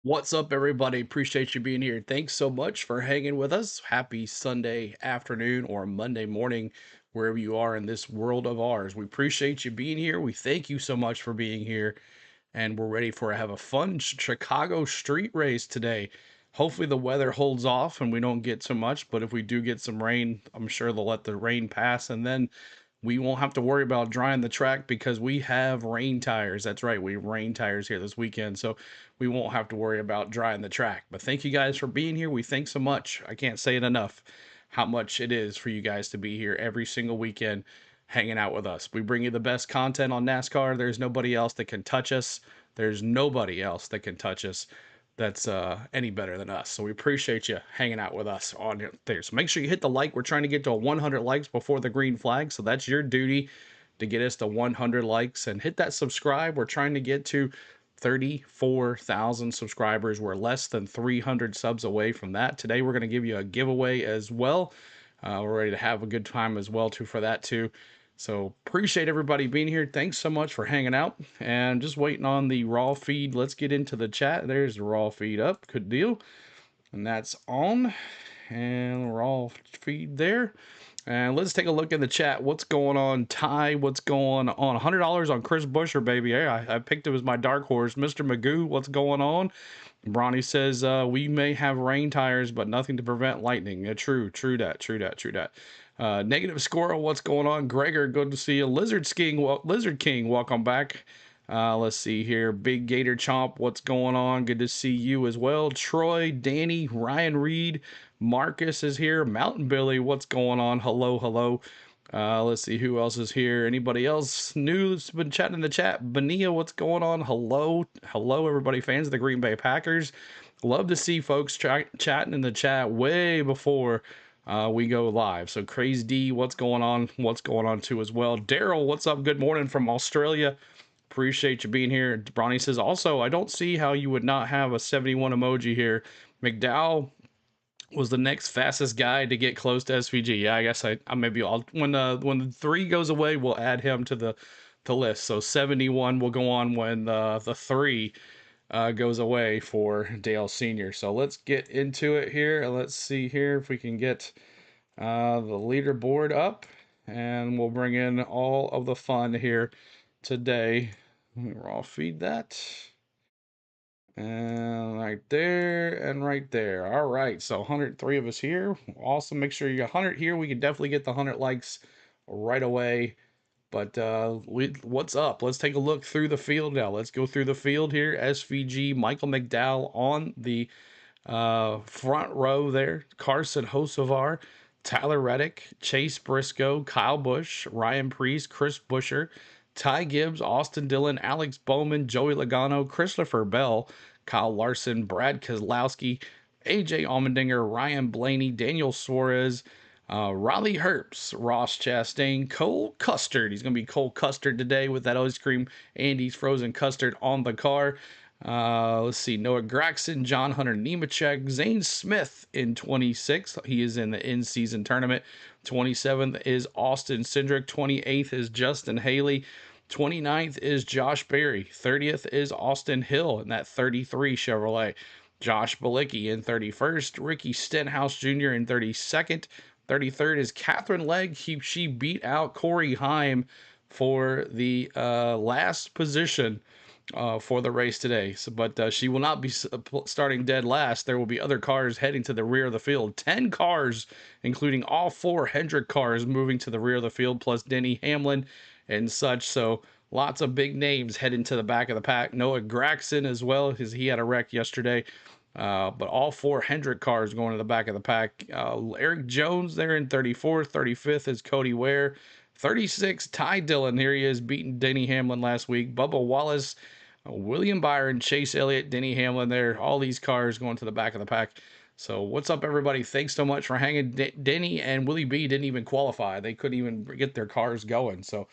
What's up, everybody? Appreciate you being here. Thanks so much for hanging with us. Happy Sunday afternoon or Monday morning, wherever you are in this world of ours. We appreciate you being here. We thank you so much for being here, and we're ready for have a fun Chicago street race today. Hopefully, the weather holds off and we don't get too much. But if we do get some rain, I'm sure they'll let the rain pass, and then we won't have to worry about drying the track because we have rain tires. That's right, we have rain tires here this weekend, so we won't have to worry about drying the track. But thank you guys for being here. We thank so much. I can't say it enough how much it is for you guys to be here every single weekend hanging out with us. We bring you the best content on NASCAR. There's nobody else that can touch us. There's nobody else that can touch us that's any better than us. So we appreciate you hanging out with us on there. So make sure you hit the like. We're trying to get to 100 likes before the green flag. So that's your duty to get us to 100 likes, and hit that subscribe. We're trying to get to 34,000 subscribers. We're less than 300 subs away from that. Today we're going to give you a giveaway as well. We're ready to have a good time as well too for that too. So appreciate everybody being here. Thanks so much for hanging out, and just waiting on the raw feed. Let's get into the chat. There's the raw feed up. Good deal. And that's on, and raw feed there. And let's take a look in the chat. What's going on, Ty? What's going on? $100 on Chris Buescher, baby. Hey, I picked him as my dark horse. Mr. Magoo, what's going on? Bronny says, we may have rain tires, but nothing to prevent lightning. True that. Negative Squirrel, what's going on? Gregor, good to see you. Lizard King, welcome back. Let's see here. Big Gator Chomp, what's going on? Good to see you as well. Troy, Danny, Ryan Reed, Marcus is here. Mountain Billy, what's going on? Hello. Let's see who else is here. Anybody else new that's been chatting in the chat? Benia, what's going on? Hello, everybody. Fans of the Green Bay Packers. Love to see folks chatting in the chat way before we go live. So Crazy D, what's going on? What's going on too as well? Daryl, what's up? Good morning from Australia. Appreciate you being here. Bronny says, also, I don't see how you would not have a 71 emoji here. McDowell was the next fastest guy to get close to SVG. Yeah, I guess I maybe I'll when the 3 goes away, we'll add him to the list. So 71 will go on when the 3 goes away for Dale Sr. So let's get into it here. Let's see here if we can get the leaderboard up, and we'll bring in all of the fun here today. I'll feed that. And right there and right there. All right, so 103 of us here. Awesome. Make sure you got 100 here. We can definitely get the 100 likes right away. But what's up? Let's take a look through the field now. Let's go through the field here. SVG, Michael McDowell on the front row there. Carson Hocevar, Tyler Reddick, Chase Briscoe, Kyle Busch, Ryan Priest, Chris Buescher, Ty Gibbs, Austin Dillon, Alex Bowman, Joey Logano, Christopher Bell, Kyle Larson, Brad Keselowski, AJ Allmendinger, Ryan Blaney, Daniel Suarez, Riley Herbst, Ross Chastain, Cole Custard. He's going to be Cole Custard today with that ice cream Andy's frozen custard on the car. Let's see, Noah Graxon, John Hunter Nemechek, Zane Smith in 26. He is in the in-season tournament. 27th is Austin Cindric. 28th is Justin Haley. 29th is Josh Berry. 30th is Austin Hill in that 33 Chevrolet. Josh Balicki in 31st. Ricky Stenhouse Jr. in 32nd. 33rd is Catherine Legg. She beat out Corey Heim for the last position for the race today. So, but she will not be starting dead last. There will be other cars heading to the rear of the field. 10 cars, including all 4 Hendrick cars, moving to the rear of the field, plus Denny Hamlin and such. So lots of big names heading to the back of the pack. Noah Graxon as well, because he had a wreck yesterday. But all 4 Hendrick cars going to the back of the pack. Eric Jones there in 34th. 35th is Cody Ware. 36, Ty Dillon. Here he is, beating Denny Hamlin last week. Bubba Wallace, William Byron, Chase Elliott, Denny Hamlin there. All these cars going to the back of the pack. So what's up, everybody? Thanks so much for hanging. Denny and Willie B didn't even qualify. They couldn't even get their cars going. So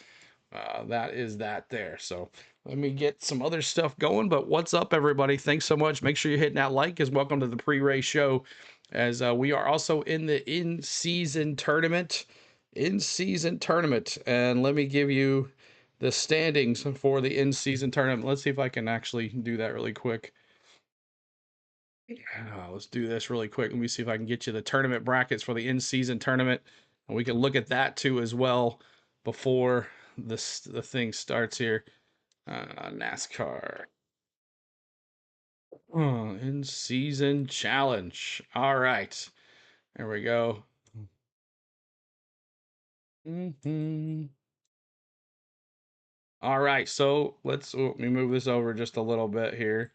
that is that there. So let me get some other stuff going. But what's up, everybody? Thanks so much. Make sure you're hitting that like, as welcome to the pre-race show, as we are also in the in-season tournament. And let me give you the standings for the in-season tournament. Let's see if I can actually do that really quick. Let's do this really quick. Let me see if I can get you the tournament brackets for the in-season tournament, and we can look at that too as well before the thing starts here. NASCAR in-season challenge. All right, there we go. All right, so let me move this over just a little bit here.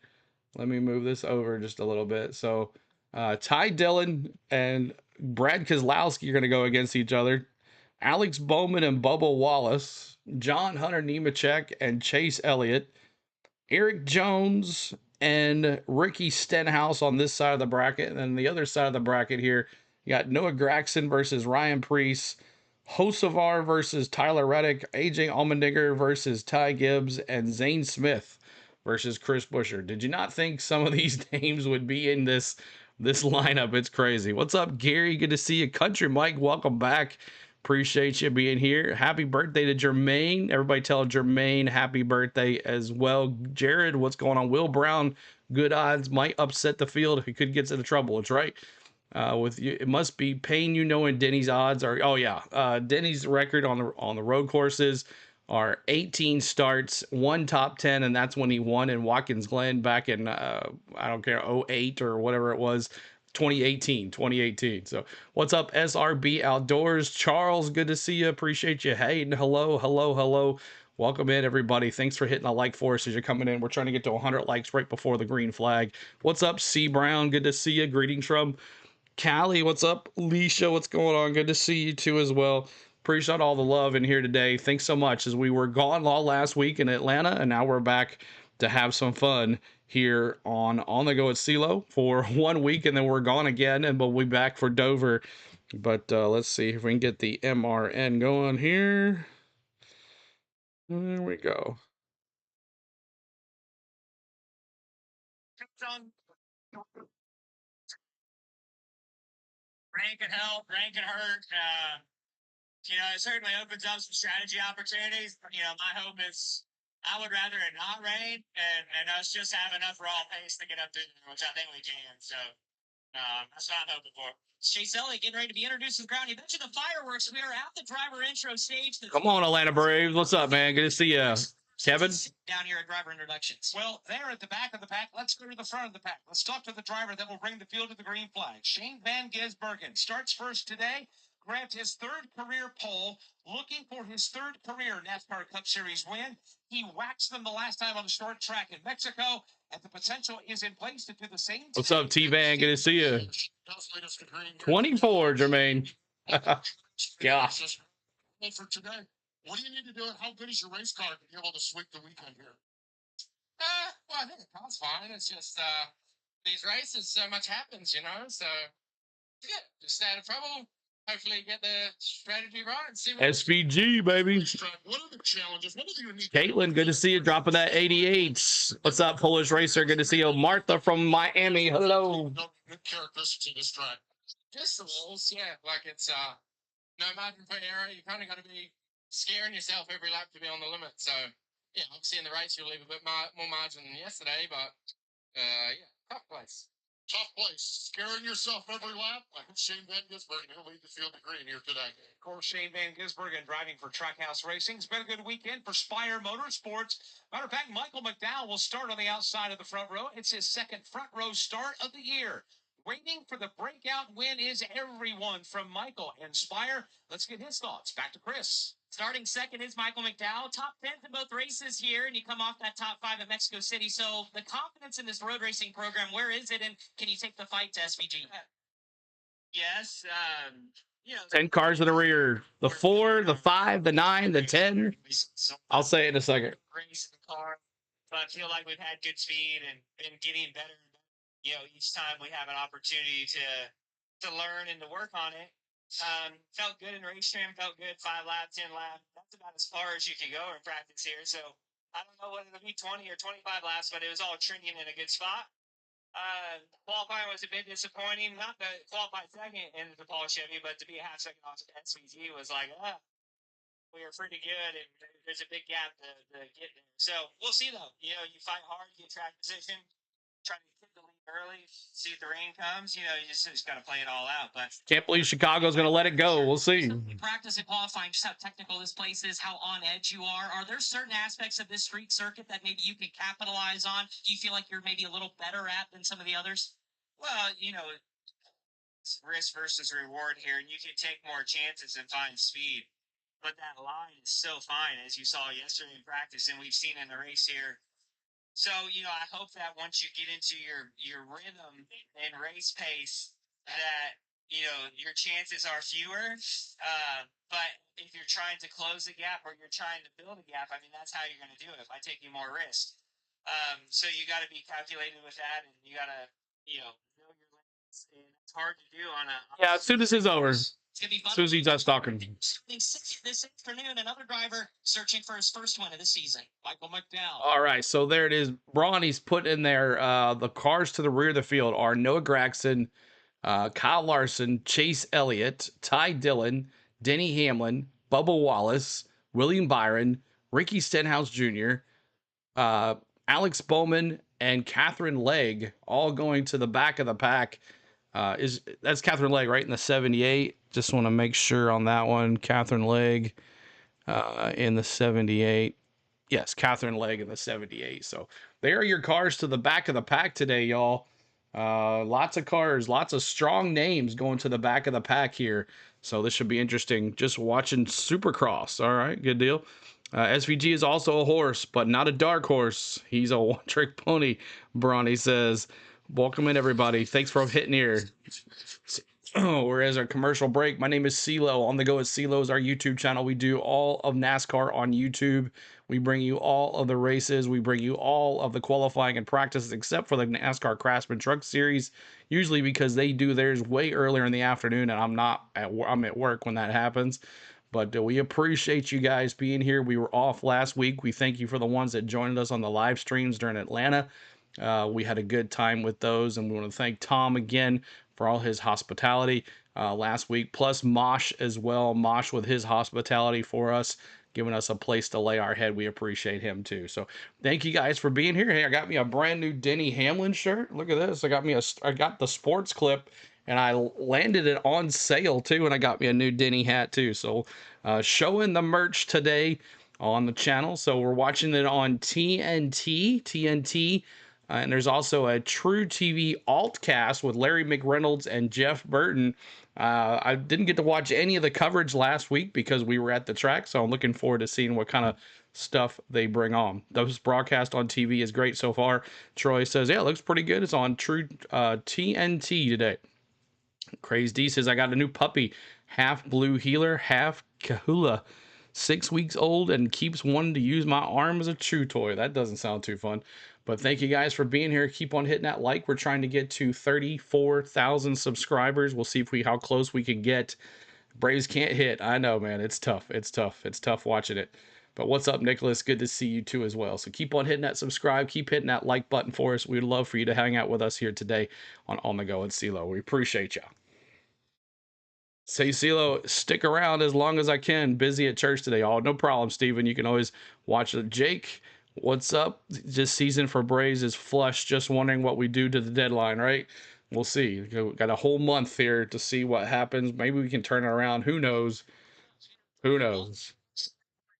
Let me move this over just a little bit. So, Ty Dillon and Brad Kozlowski are going to go against each other. Alex Bowman and Bubba Wallace, John Hunter Nemechek and Chase Elliott, Eric Jones and Ricky Stenhouse on this side of the bracket. And then the other side of the bracket here, you got Noah Graxon versus Ryan Priest, Hosevar versus Tyler Reddick, AJ Allmendinger versus Ty Gibbs, and Zane Smith versus Chris Buescher. Did you not think some of these names would be in this lineup? It's crazy. What's up, Gary? Good to see you. Country Mike, welcome back. Appreciate you being here. Happy birthday to Jermaine. Everybody tell Jermaine happy birthday as well. Jared, what's going on? Will Brown, good odds, might upset the field if he could get into trouble. It's right. With you, it must be pain, knowing Denny's odds are. Oh yeah, Denny's record on the road courses are 18 starts, one top 10, and that's when he won in Watkins Glen back in I don't care, '08 or whatever it was. 2018. So what's up, SRB Outdoors? Charles, good to see you. Appreciate you. Hey, hello. Welcome in, everybody. Thanks for hitting the like for us as you're coming in. We're trying to get to 100 likes right before the green flag. What's up, C Brown? Good to see you. Greetings from Callie. What's up, Leisha? What's going on? Good to see you too as well. Appreciate all the love in here today. Thanks so much, as we were gone all last week in Atlanta, and now we're back to have some fun here on the go at CeeLo for 1 week, and then we're gone again, and we'll be back for Dover. But let's see if we can get the MRN going here. There we go. Rain can help, rain can hurt. It certainly opens up some strategy opportunities. My hope is I would rather it not rain and us just have enough raw pace to get up there, which I think we can. So that's what I'm hoping for. Chase Elliott getting ready to be introduced to the crowd. You mentioned the fireworks. We are at the driver intro stage. Come on, Atlanta Braves. What's up, man? Good to see you. Kevin? Down here at driver introductions. Well, they're at the back of the pack. Let's go to the front of the pack. Let's talk to the driver that will bring the field to the green flag. Shane Van Gisbergen starts first today. Grabbed his third career pole, looking for his third career NASCAR Cup Series win. He waxed them the last time on the short track in Mexico, and the potential is in place to do the same. What's up, T-Van? Good to see you. 24, Jermaine. Gosh. For today, what do you need to do, and how good is your race car to be able to sweep the weekend here? Well, I think the car's fine. It's just these races, so much happens, So yeah, just stay out of trouble. Hopefully, get the strategy right and see what SVG, baby. What are the challenges? What are the unique? Caitlin, good to see you dropping that 88. What's up, Polish Racer? Good to see you. Martha from Miami. Hello. Good characteristics of this track. Just the walls, yeah. Like it's no margin for error. You're kind of going to be scaring yourself every lap to be on the limit. So yeah, obviously in the race you'll leave a bit more margin than yesterday, but yeah, tough place. Tough place. Scaring yourself every lap. I hope Shane Van Gisbergen will lead the field to green here today. Of course, Shane Van Gisbergen driving for Trackhouse Racing. It's been a good weekend for Spire Motorsports. Matter of fact, Michael McDowell will start on the outside of the front row. It's his second front row start of the year. Waiting for the breakout win is everyone from Michael and Spire. Let's get his thoughts. Back to Chris. Starting second is Michael McDowell. Top 10 in both races here, and you come off that top 5 at Mexico City. So the confidence in this road racing program, where is it, and can you take the fight to SVG? Yes. 10 cars in the rear. The 4, the 5, the 9, the 10. I'll say it in a second. Race the car, but I feel like we've had good speed and been getting better. Each time we have an opportunity to learn and to work on it. Felt good in race trim, felt good 5 laps, 10 laps. That's about as far as you can go in practice here. So I don't know whether it'll be 20 or 25 laps, but it was all trending in a good spot. Qualifying was a bit disappointing. Not to qualify second in the Paul Chevy, but to be a half second off SVG was like, we were pretty good, and there's a big gap to get there. So we'll see, though. You fight hard, get track position, try to get the lead early, see if the rain comes. You know, you just got to play it all out. But Can't believe Chicago's going to let it go. We'll see. Practice and qualifying, just how technical this place is, how on edge you are. Are there certain aspects of this street circuit that maybe you can capitalize on? Do you feel like you're maybe a little better at than some of the others? Well, you know, it's risk versus reward here, and you can take more chances and find speed. But that line is so fine, as you saw yesterday in practice, and we've seen in the race here. So, you know, I hope that once you get into your rhythm and race pace, that you know your chances are fewer. But if you're trying to close a gap or you're trying to build a gap, I mean, that's how you're going to do it, by taking more risk. So you got to be calculated with that, and you got to, you know your limits. And it's hard to do on a Yeah, as soon as it's over. It's gonna be As soon as he starts talking. this afternoon. Another driver searching for his first win of the season, Michael McDowell. All right, so there it is. Bronny's put in there. The cars to the rear of the field are Noah Gragson, Kyle Larson, Chase Elliott, Ty Dillon, Denny Hamlin, Bubba Wallace, William Byron, Ricky Stenhouse Jr., Alex Bowman, and Catherine Legg, all going to the back of the pack. That's Catherine Legg, right, in the 78? Just want to make sure on that one. Catherine Legg in the 78. Yes, Catherine Legg in the 78. So there are your cars to the back of the pack today, y'all. Lots of cars, lots of strong names going to the back of the pack here. So this should be interesting. Just watching Supercross. All right, good deal. SVG is also a horse, but not a dark horse. He's a one-trick pony, Bronny says. Welcome in, everybody. Thanks for hitting here. Whereas our commercial break, my name is CeeLo. On the Go at CeeLo is our YouTube channel. We do all of NASCAR on YouTube. We bring you all of the races. We bring you all of the qualifying and practices, except for the NASCAR Craftsman Truck Series, usually because they do theirs way earlier in the afternoon, and I'm at work when that happens. But we appreciate you guys being here. We were off last week. We thank you for the ones that joined us on the live streams during Atlanta. We had a good time with those, and we want to thank Tom again for all his hospitality last week, plus Mosh as well. Mosh with his hospitality for us, giving us a place to lay our head. We appreciate him too. So thank you guys for being here. Hey, I got me a brand new Denny Hamlin shirt. Look at this. I got the sports clip, and I landed it on sale too, and I got me a new Denny hat too. So showing the merch today on the channel. So we're watching it on TNT. And there's also a True TV altcast with Larry McReynolds and Jeff Burton. I didn't get to watch any of the coverage last week because we were at the track, so I'm looking forward to seeing what kind of stuff they bring on. This broadcast on TV is great so far. Troy says, yeah, it looks pretty good. It's on True TNT today. Crazy D says, I got a new puppy, half blue heeler, half kahula. 6 weeks old and keeps wanting to use my arm as a chew toy. That doesn't sound too fun. But thank you guys for being here. Keep on hitting that like. We're trying to get to 34,000 subscribers. We'll see how close we can get. Braves can't hit. I know, man. It's tough. It's tough watching it. But what's up, Nicholas? Good to see you too as well. So keep on hitting that subscribe. Keep hitting that like button for us. We'd love for you to hang out with us here today on the Go and CeeLo. We appreciate y'all. Say, CeeLo, stick around as long as I can. Busy at church today. Oh, no problem, Steven. You can always watch it. Jake, what's up? This season for Braves is flush. Just wondering what we do to the deadline, right? We'll see. We've got a whole month here to see what happens. Maybe we can turn it around. Who knows? Who knows?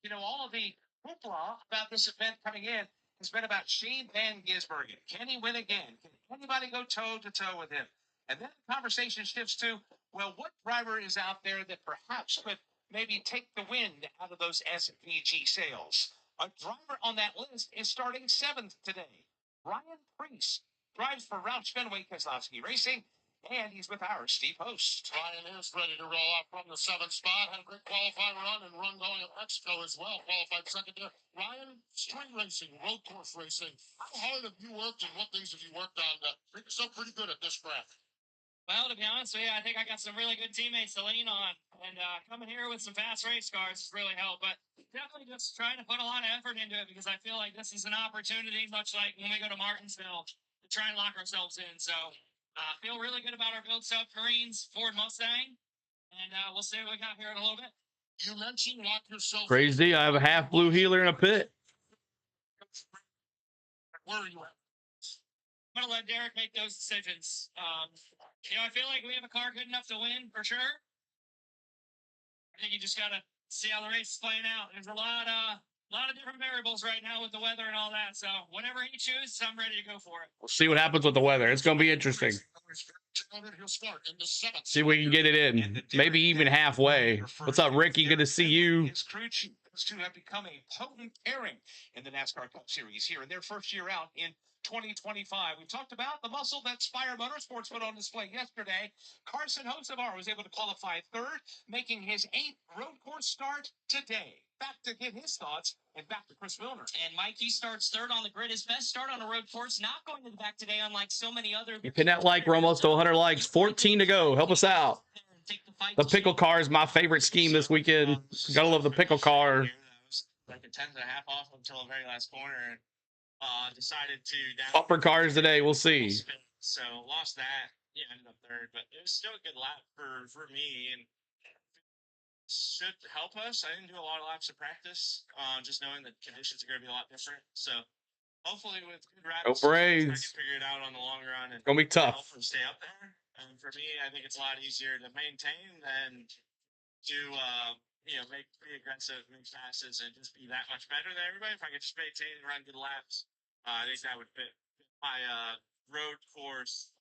You know, all of the hoopla about this event coming in has been about Shane Van Gisbergen. Can he win again? Can anybody go toe to toe with him? And then the conversation shifts to, well, what driver is out there that perhaps could maybe take the wind out of those SVG sails? A driver on that list is starting 7th today. Ryan Priest drives for Roush Fenway Keselowski Racing, and he's with our Steve Host. Ryan is ready to roll out from the 7th spot. Had a great qualifying run and run going at Mexico as well. Qualified second there. Ryan, street racing, road course racing. How hard have you worked and what things have you worked on to make yourself pretty good at this track? Well, to be honest with you, I think I got some really good teammates to lean on. And coming here with some fast race cars has really helped. But definitely just trying to put a lot of effort into it because I feel like this is an opportunity, much like when we go to Martinsville, to try and lock ourselves in. So I feel really good about our build stuff, Marines, Ford Mustang. And we'll see what we got here in a little bit. You mentioned lock yourself Crazy. I have a half blue healer in a pit. Where are you at? I'm gonna let Derek make those decisions. I feel like we have a car good enough to win for sure. I think you just gotta see how the race is playing out. There's a lot of different variables right now with the weather and all that. So whatever he chooses, I'm ready to go for it. We'll see what happens with the weather. It's going to be interesting. See if we can get it in. Maybe even halfway. What's up, Ricky? Good to see you. His crew chief. Those two have become a potent pairing in the NASCAR Cup Series here in their first year out in 2025. We talked about the muscle that Spire Motorsports put on display yesterday. Carson Hocevar was able to qualify third, making his 8th road course start today. Back to get his thoughts and back to Chris Wilner. And Mikey starts third on the grid. His best start on a road course, not going to the back today, unlike so many other. You pin that like. We're almost to 100 likes. 14 to go. Help us out. The pickle car is my favorite scheme this weekend. Gotta love the pickle car. Like a 10.5 off until the very last corner. Decided to upper cars today. We'll see. So lost that. Yeah, ended up third, but it was still a good lap for me, and should help us. I didn't do a lot of laps of practice, just knowing that conditions are going to be a lot different. So hopefully with good Go practice, Braves. I can figure it out on the long run and gonna be tough. Hopefully stay up there. And for me, I think it's a lot easier to maintain than to be aggressive, make passes, and just be that much better than everybody. If I could just maintain and run good laps, I think that would fit my road course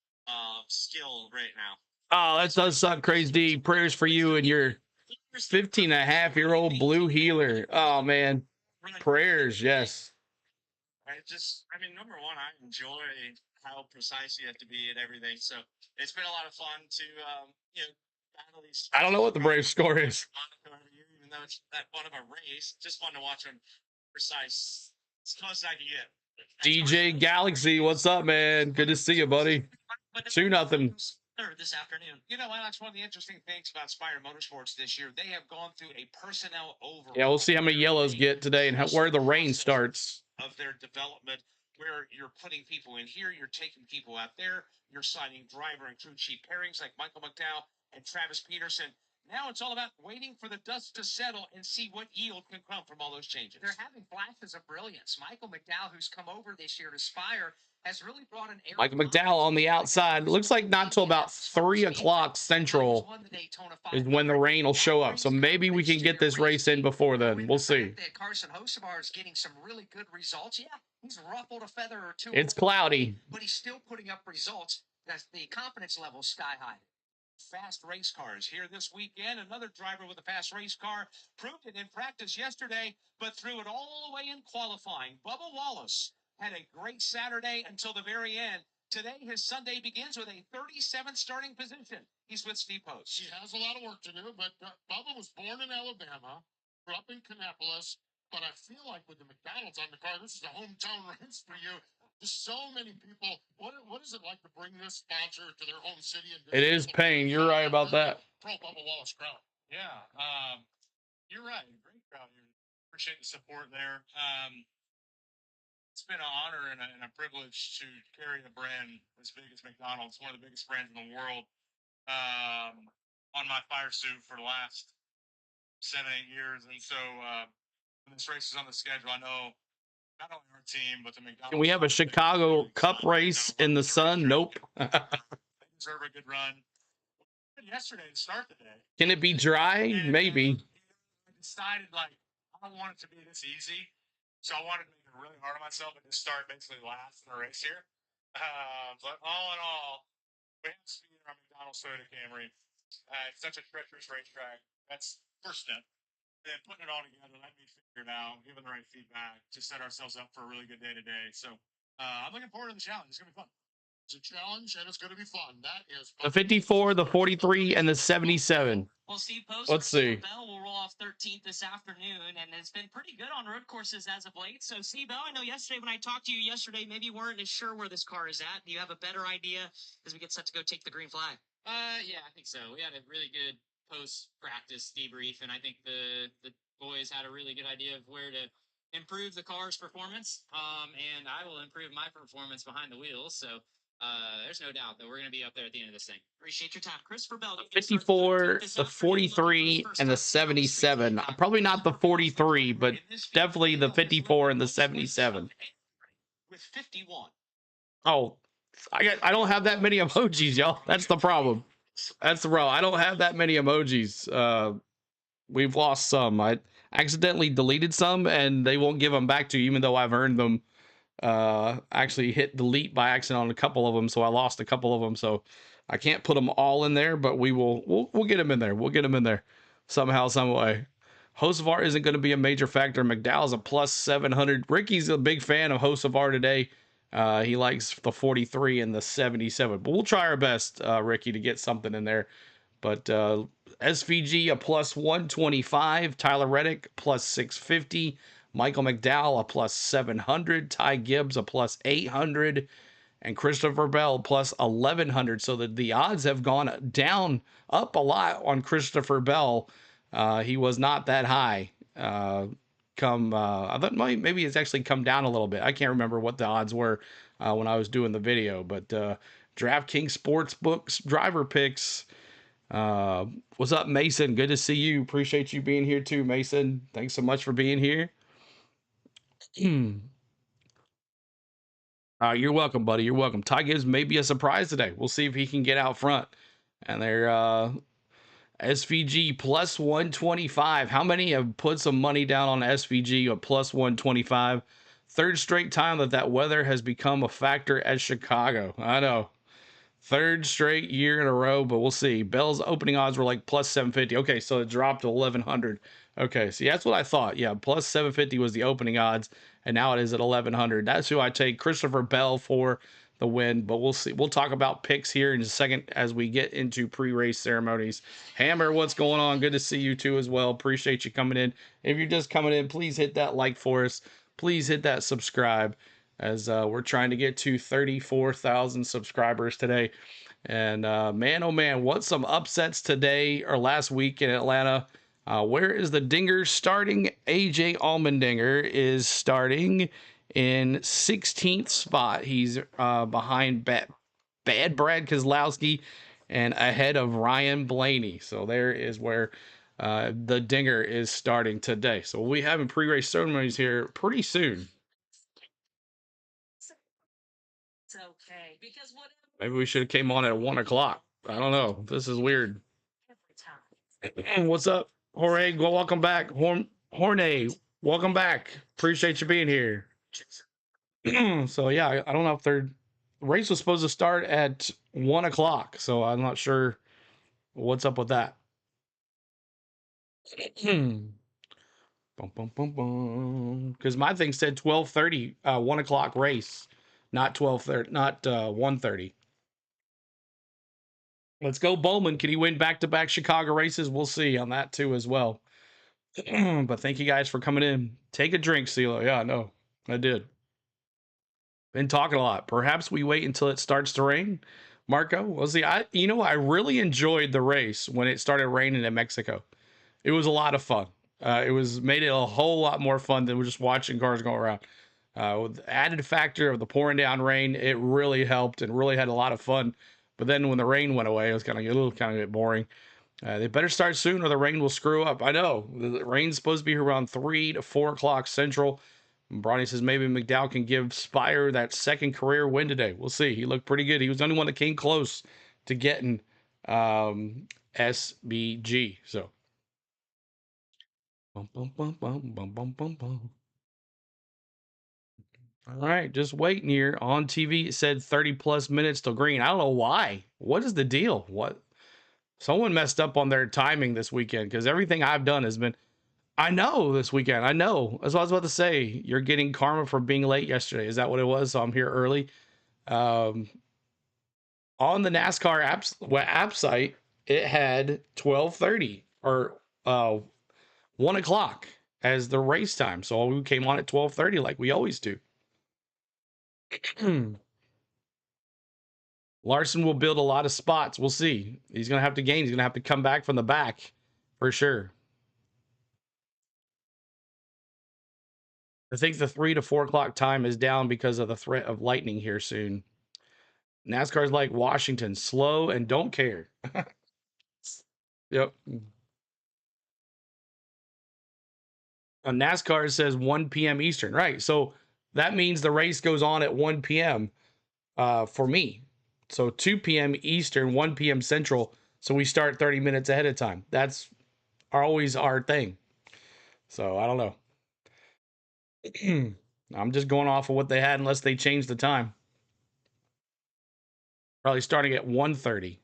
skill right now. Oh, that does suck, Crazy D. Prayers for you and your 15-and-a-half-year-old blue healer. Oh, man. Prayers, yes. Number one, I enjoy how precise you have to be at everything. So it's been a lot of fun to, battle these. I don't know what the Braves score is. Even though it's that fun of a race, just fun to watch them precise. It's close as I can get. DJ Galaxy, what's up, man? Good to see you, buddy. 2-0. Third this afternoon. That's one of the interesting things about Spire Motorsports this year. They have gone through a personnel overhaul. Yeah, we'll see how many yellows get today and where the rain starts. Of their development, where you're putting people in here, you're taking people out there, you're signing driver and crew chief pairings like Michael McDowell and Travis Peterson. Now it's all about waiting for the dust to settle and see what yield can come from all those changes. They're having flashes of brilliance. Michael McDowell, who's come over this year to Spire, has really brought an air. Michael McDowell on the outside. Looks like not till about 3 o'clock Central is when the rain will show up. So maybe we can get this race in before then. We'll see. Carson Hocevar is getting some really good results. Yeah, he's ruffled a feather or two. It's cloudy, but he's still putting up results. That's the confidence level sky high. Fast race cars here this weekend. Another driver with a fast race car proved it in practice yesterday, but threw it all the way in qualifying. Bubba Wallace had a great Saturday until the very end. Today, his Sunday begins with a 37th starting position. He's with Steve Post. He has a lot of work to do, but Bubba was born in Alabama, grew up in Kannapolis, but I feel like with the McDonald's on the car, this is a hometown race for you. There's so many people. What is it like to bring this sponsor to their home city? It is pain. You're right about that. Pro Bubba Wallace crowd. Yeah, you're right. Great crowd here. Appreciate the support there. It's been an honor and a privilege to carry a brand as big as McDonald's, one of the biggest brands in the world, on my fire suit for the last 7-8 years. And so when this race is on the schedule, I know not only our team, but the McDonald's. Can we have a Chicago Cup race in the sun? Nope. They deserve a good run. Yesterday to start the day. Can it be dry? Maybe. I decided, I don't want it to be this easy. So I wanted to make it really hard on myself and just start basically last in the race here. But all in all, we have speed in our McDonald's Toyota Camry. It's such a treacherous racetrack. That's first step. And then putting it all together, let me figure it out, giving the right feedback to set ourselves up for a really good day today. So I'm looking forward to the challenge. It's going to be fun. It's a challenge, and it's going to be fun. That is the 54, the 43, and the 77. Well, Steve Post, let's see. Bell will roll off 13th this afternoon, and it's been pretty good on road courses as of late. So, Steve Bell, I know yesterday when I talked to you yesterday, maybe you weren't as sure where this car is at. Do you have a better idea as we get set to go take the green flag? Yeah, I think so. We had a really good post-practice debrief, and I think the boys had a really good idea of where to improve the car's performance, and I will improve my performance behind the wheels. So there's no doubt that we're going to be up there at the end of this thing. Appreciate your time. Christopher Bell. The 54, the 43, and the 77. Probably not the 43, but definitely the 54 and the 77. With 51. Oh, I don't have that many emojis, y'all. That's the problem. That's the problem. I don't have that many emojis. We've lost some. I accidentally deleted some, and they won't give them back to you, even though I've earned them. Actually hit delete by accident on a couple of them, so I lost a couple of them. So I can't put them all in there, but we'll get them in there. We'll get them in there somehow, some way. Hocevar isn't going to be a major factor. McDowell's a plus 700. Ricky's a big fan of Hocevar today. He likes the 43 and the 77, but we'll try our best, Ricky, to get something in there. But SVG a plus 125, Tyler Reddick plus 650, Michael McDowell a plus 700, Ty Gibbs a plus 800, and Christopher Bell plus 1100. So the odds have gone up a lot on Christopher Bell. He was not that high. I thought maybe it's actually come down a little bit. I can't remember what the odds were when I was doing the video, but DraftKings Sportsbooks driver picks. What's up, Mason? Good to see you. Appreciate you being here too, Mason. Thanks so much for being here. You're welcome, buddy. You're welcome. Ty Gibbs may be a surprise today. We'll see if he can get out front. And they're SVG plus 125. How many have put some money down on SVG at plus 125? Third straight time that weather has become a factor at Chicago. I know. Third straight year in a row, but we'll see. Bell's opening odds were like plus 750. Okay, so it dropped to 1100. Okay, see, that's what I thought. Yeah, plus 750 was the opening odds, and now it is at 1100. That's who I take, Christopher Bell, for the win, but we'll see. We'll talk about picks here in a second as we get into pre-race ceremonies. Hammer, what's going on? Good to see you too as well. Appreciate you coming in. If you're just coming in, please hit that like for us. Please hit that subscribe, as we're trying to get to 34,000 subscribers today. And man, oh man, what some upsets today or last week in Atlanta. Where is the Dinger starting? AJ Allmendinger is starting in 16th spot. He's behind Bad Brad Keselowski and ahead of Ryan Blaney. So there is where the Dinger is starting today. So we'll be having pre-race ceremonies here pretty soon. Okay, because maybe we should have came on at 1 o'clock. I don't know. This is weird. What's up, Jorge? Well, welcome back. Horne, welcome back. Appreciate you being here. So yeah, I don't know if the race was supposed to start at 1 o'clock, so I'm not sure what's up with that. Because my thing said 12:30, 1 o'clock race, not 12:30, not 1:30. Let's go, Bowman. Can he win back-to-back Chicago races? We'll see on that too as well. But thank you guys for coming in. Take a drink, CeeLo. Yeah, no, I did. Been talking a lot. Perhaps we wait until it starts to rain. Marco, well, see, I really enjoyed the race when it started raining in Mexico. It was a lot of fun. It made it a whole lot more fun than just watching cars go around. With the added factor of the pouring down rain, it really helped and really had a lot of fun. But then when the rain went away, it was kind of boring. They better start soon or the rain will screw up. I know. The rain's supposed to be around 3 to 4 o'clock Central. Bronny says maybe McDowell can give Spire that second career win today. We'll see. He looked pretty good. He was the only one that came close to getting SBG. So. Bum, bum, bum, bum, bum, bum, bum, bum. All right, just waiting here. On TV, it said 30 plus minutes till green. I don't know why. What is the deal? What? Someone messed up on their timing this weekend, because everything I've done has been. I know this weekend. I know. That's what I was about to say. You're getting karma for being late yesterday. Is that what it was? So I'm here early. On the NASCAR app site, it had 12:30 or 1 o'clock as the race time. So we came on at 12:30 like we always do. Larson will build a lot of spots. We'll see. He's going to have to gain. He's going to have to come back from the back for sure. I think the 3 to 4 o'clock time is down because of the threat of lightning here soon. NASCAR's like Washington, slow and don't care. Yep. On NASCAR, it says 1 p.m. Eastern. Right. So that means the race goes on at 1 p.m. for me. So 2 p.m. Eastern, 1 p.m. Central. So we start 30 minutes ahead of time. That's always our thing. So I don't know. I'm just going off of what they had unless they change the time. Probably starting at 1:30.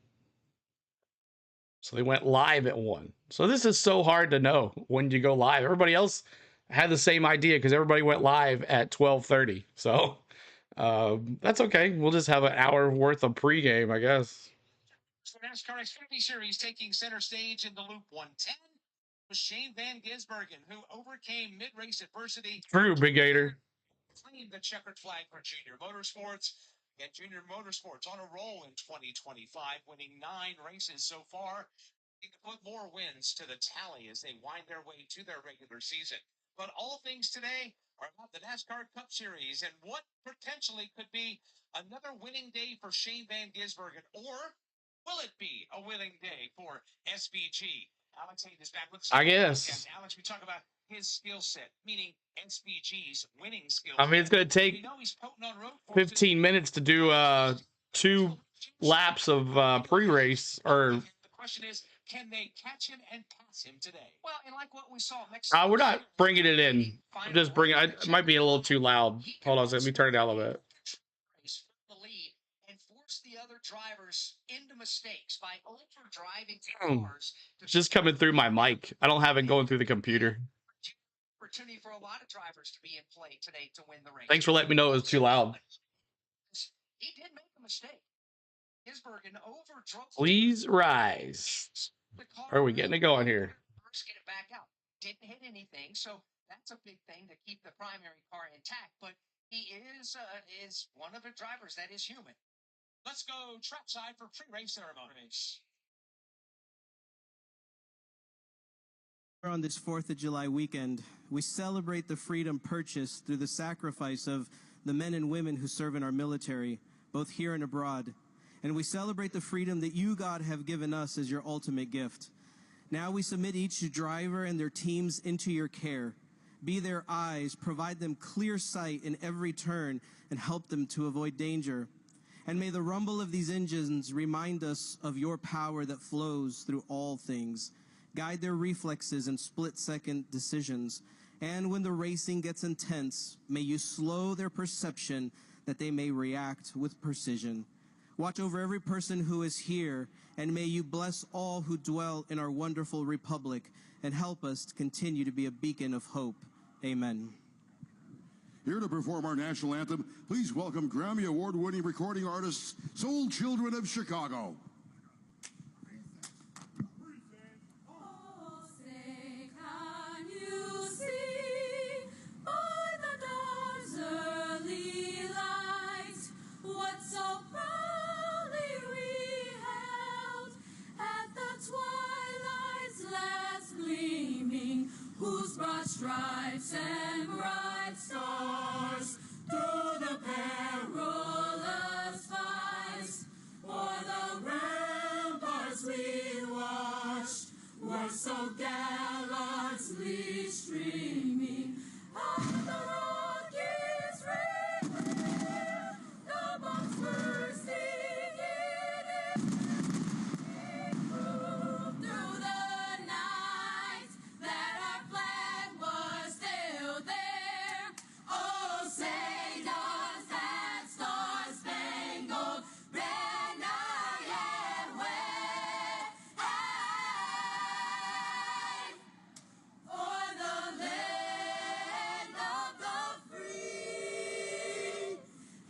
So they went live at 1. So this is so hard to know when you go live. Everybody else had the same idea because everybody went live at 12:30. So that's okay. We'll just have an hour worth of pregame, I guess. So NASCAR Xfinity Series taking center stage in the Loop 110 was Shane Van Gisbergen, who overcame mid-race adversity. True, Big Gator. Claimed the checkered flag for Junior Motorsports. And Junior Motorsports on a roll in 2025, winning 9 races so far. They can put more wins to the tally as they wind their way to their regular season. But all things today are about the NASCAR Cup Series and what potentially could be another winning day for Shane Van Gisbergen, or will it be a winning day for SVG? Alex Hayden is back with us. I guess. Alex, we talk about his skill set, meaning SVG's winning skills. I mean, it's going to take 15 minutes to do 2 laps of pre-race. Or the question is, can they catch him and pass him today? Well, and like what we saw next. we're not bringing it in. I'm just bringing. It might be a little too loud. Hold on, let me turn it down a little bit. The lead and force the other drivers into mistakes by over driving cars. Just coming through my mic. I don't have it going through the computer. Opportunity for a lot of drivers to be in play today to win the race. Thanks for letting me know it was too loud. He did make a mistake. Gisbergen overdrove. Please rise. Are we getting it going here? First, get it back out. Didn't hit anything, so that's a big thing to keep the primary car intact. But he is one of the drivers that is human. Let's go trackside for pre-race ceremonies. On this 4th of July weekend, we celebrate the freedom purchased through the sacrifice of the men and women who serve in our military, both here and abroad. And we celebrate the freedom that you, God, have given us as your ultimate gift. Now we submit each driver and their teams into your care. Be their eyes, provide them clear sight in every turn, and help them to avoid danger. And may the rumble of these engines remind us of your power that flows through all things. Guide their reflexes and split-second decisions. And when the racing gets intense, may you slow their perception that they may react with precision. Watch over every person who is here, and may you bless all who dwell in our wonderful republic and help us to continue to be a beacon of hope. Amen. Here to perform our national anthem, please welcome Grammy Award-winning recording artists, Soul Children of Chicago. Stripes and bright stars through the perilous fights, o'er the ramparts we watched, were so gallantly streaming. On the Rockies river, the bombs bursting in it, proved through the night that our flag was still there. Oh, say does that star-spangled banner yet wave o'er the land of the free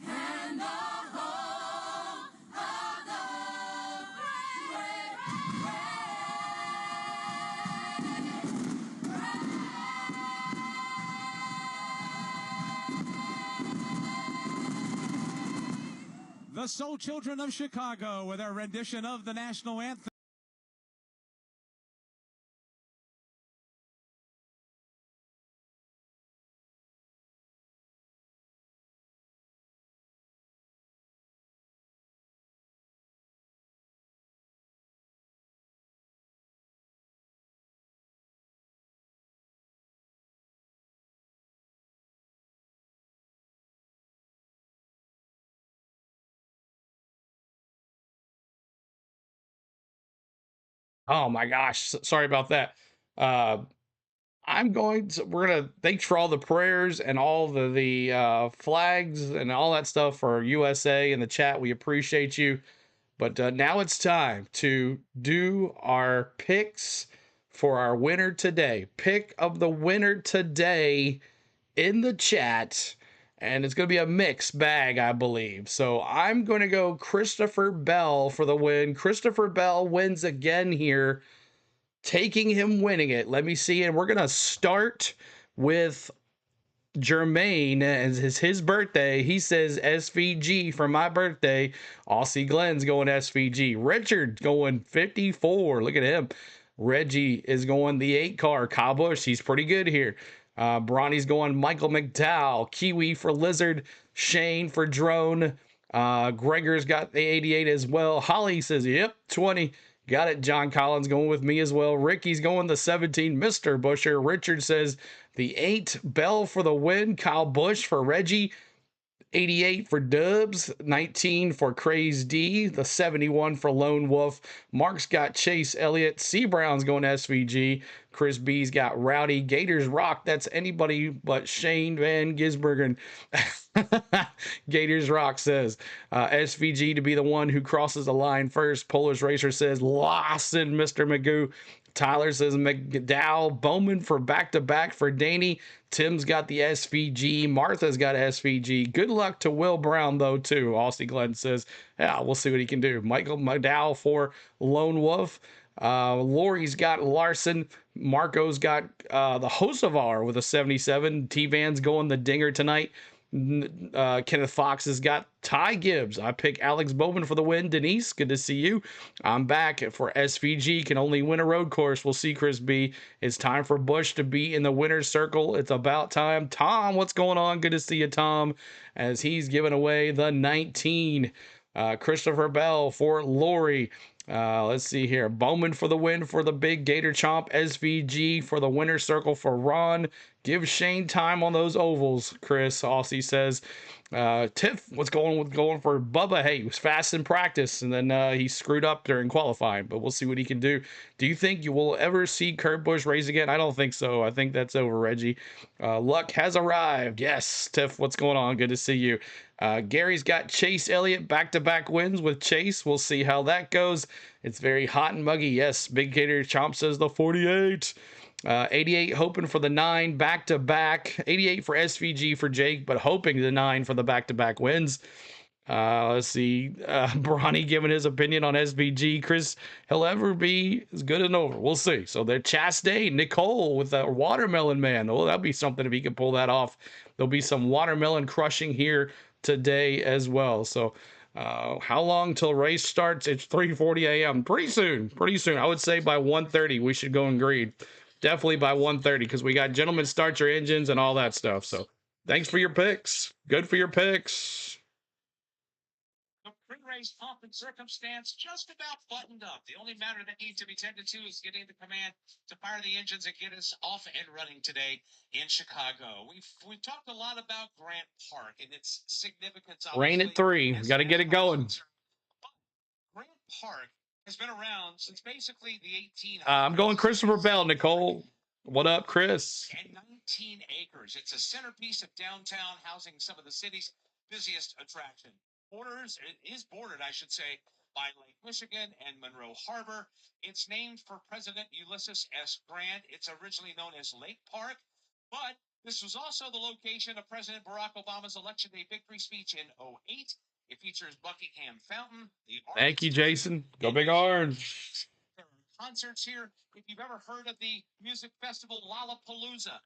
and the home of the The Soul Children of Chicago with our rendition of the national anthem. Oh my gosh, sorry about that. Uh, we're gonna thanks for all the prayers and all the flags and all that stuff for USA in the chat. We appreciate you. But now it's time to do our picks for our winner today. Pick of the winner today in the chat. And it's going to be a mixed bag, I believe. So I'm going to go Christopher Bell for the win. Christopher Bell wins again here, taking him winning it. Let me see. And we're going to start with Jermaine, as it's his birthday. He says SVG for my birthday. Aussie Glenn's going SVG. Richard going 54. Look at him. Reggie is going the 8 car. Kyle Busch, he's pretty good here. Bronny's going Michael McDowell. Kiwi for Lizard. Shane for Drone. Gregor's got the 88 as well. Holly says, yep, 20. Got it. John Collins going with me as well. Ricky's going the 17. Mr. Busher. Richard says the 8. Bell for the win. Kyle Busch for Reggie. 88 for Dubs, 19 for Craze D, the 71 for Lone Wolf. Mark's got Chase Elliott. C Brown's going SVG. Chris B's got Rowdy. Gators Rock. That's anybody but Shane Van Gisbergen. Gators Rock says SVG to be the one who crosses the line first. Polish Racer says Lawson, Mr. Magoo. Tyler says McDowell. Bowman for back-to-back for Danny. Tim's got the SVG. Martha's got SVG. Good luck to Will Brown, though, too. Aussie Glenn says, yeah, we'll see what he can do. Michael McDowell for Lone Wolf. Lori's got Larson. Marco's got the Hosevar with a 77. T-Van's going the dinger tonight. Kenneth Fox has got Ty Gibbs. I pick Alex Bowman for the win. Denise, good to see you. I'm back for SVG. Can only win a road course. We'll see, Chris B. It's time for Bush to be in the winner's circle. It's about time. Tom, what's going on? Good to see you, Tom, as he's giving away the 19. Christopher Bell for Lori. Let's see here. Bowman for the win for the big Gator Chomp. SVG for the winner's circle for Ron. Give Shane time on those ovals, Chris. Aussie says. Tiff, what's going for Bubba? Hey, he was fast in practice, and then he screwed up during qualifying, but we'll see what he can do. Do you think you will ever see Kurt Busch race again? I don't think so. I think that's over, Reggie. Luck has arrived. Yes, Tiff, what's going on? Good to see you. Gary's got Chase Elliott back-to-back wins with Chase. We'll see how that goes. It's very hot and muggy. Yes, Big Gator Chomp says the 48. 88 hoping for the 9 back-to-back. 88 for SVG for Jake, but hoping the 9 for the back-to-back wins. Let's see. Bronny giving his opinion on SVG. Chris, he'll ever be as good and over. We'll see. So they're Chastain, Nicole with the Watermelon Man. Oh, that'll be something if he can pull that off. There'll be some watermelon crushing here today as well. So how long till race starts? It's 3:40 a.m. Pretty soon. I would say by 1:30 we should go and green. Definitely by 1:30 because we got gentlemen start your engines and all that stuff. So thanks for your picks. Good for your picks. The pre-race pomp and circumstance just about buttoned up. The only matter that needs to be tended to is getting the command to fire the engines and get us off and running today in Chicago. We've talked a lot about Grant Park and its significance. Rain at 3. We got to get it going. Grant Park has been around since basically the 1800s. I'm going Christopher Bell, Nicole. What up, Chris? And 19 acres. It's a centerpiece of downtown, housing some of the city's busiest attraction. It is bordered, I should say, by Lake Michigan and Monroe Harbor. It's named for President Ulysses S. Grant. It's originally known as Lake Park, but this was also the location of President Barack Obama's Election Day victory speech in 2008. It features Buckingham Fountain. Thank you, Jason. Go Big Orange. There are concerts here. If you've ever heard of the music festival Lollapalooza,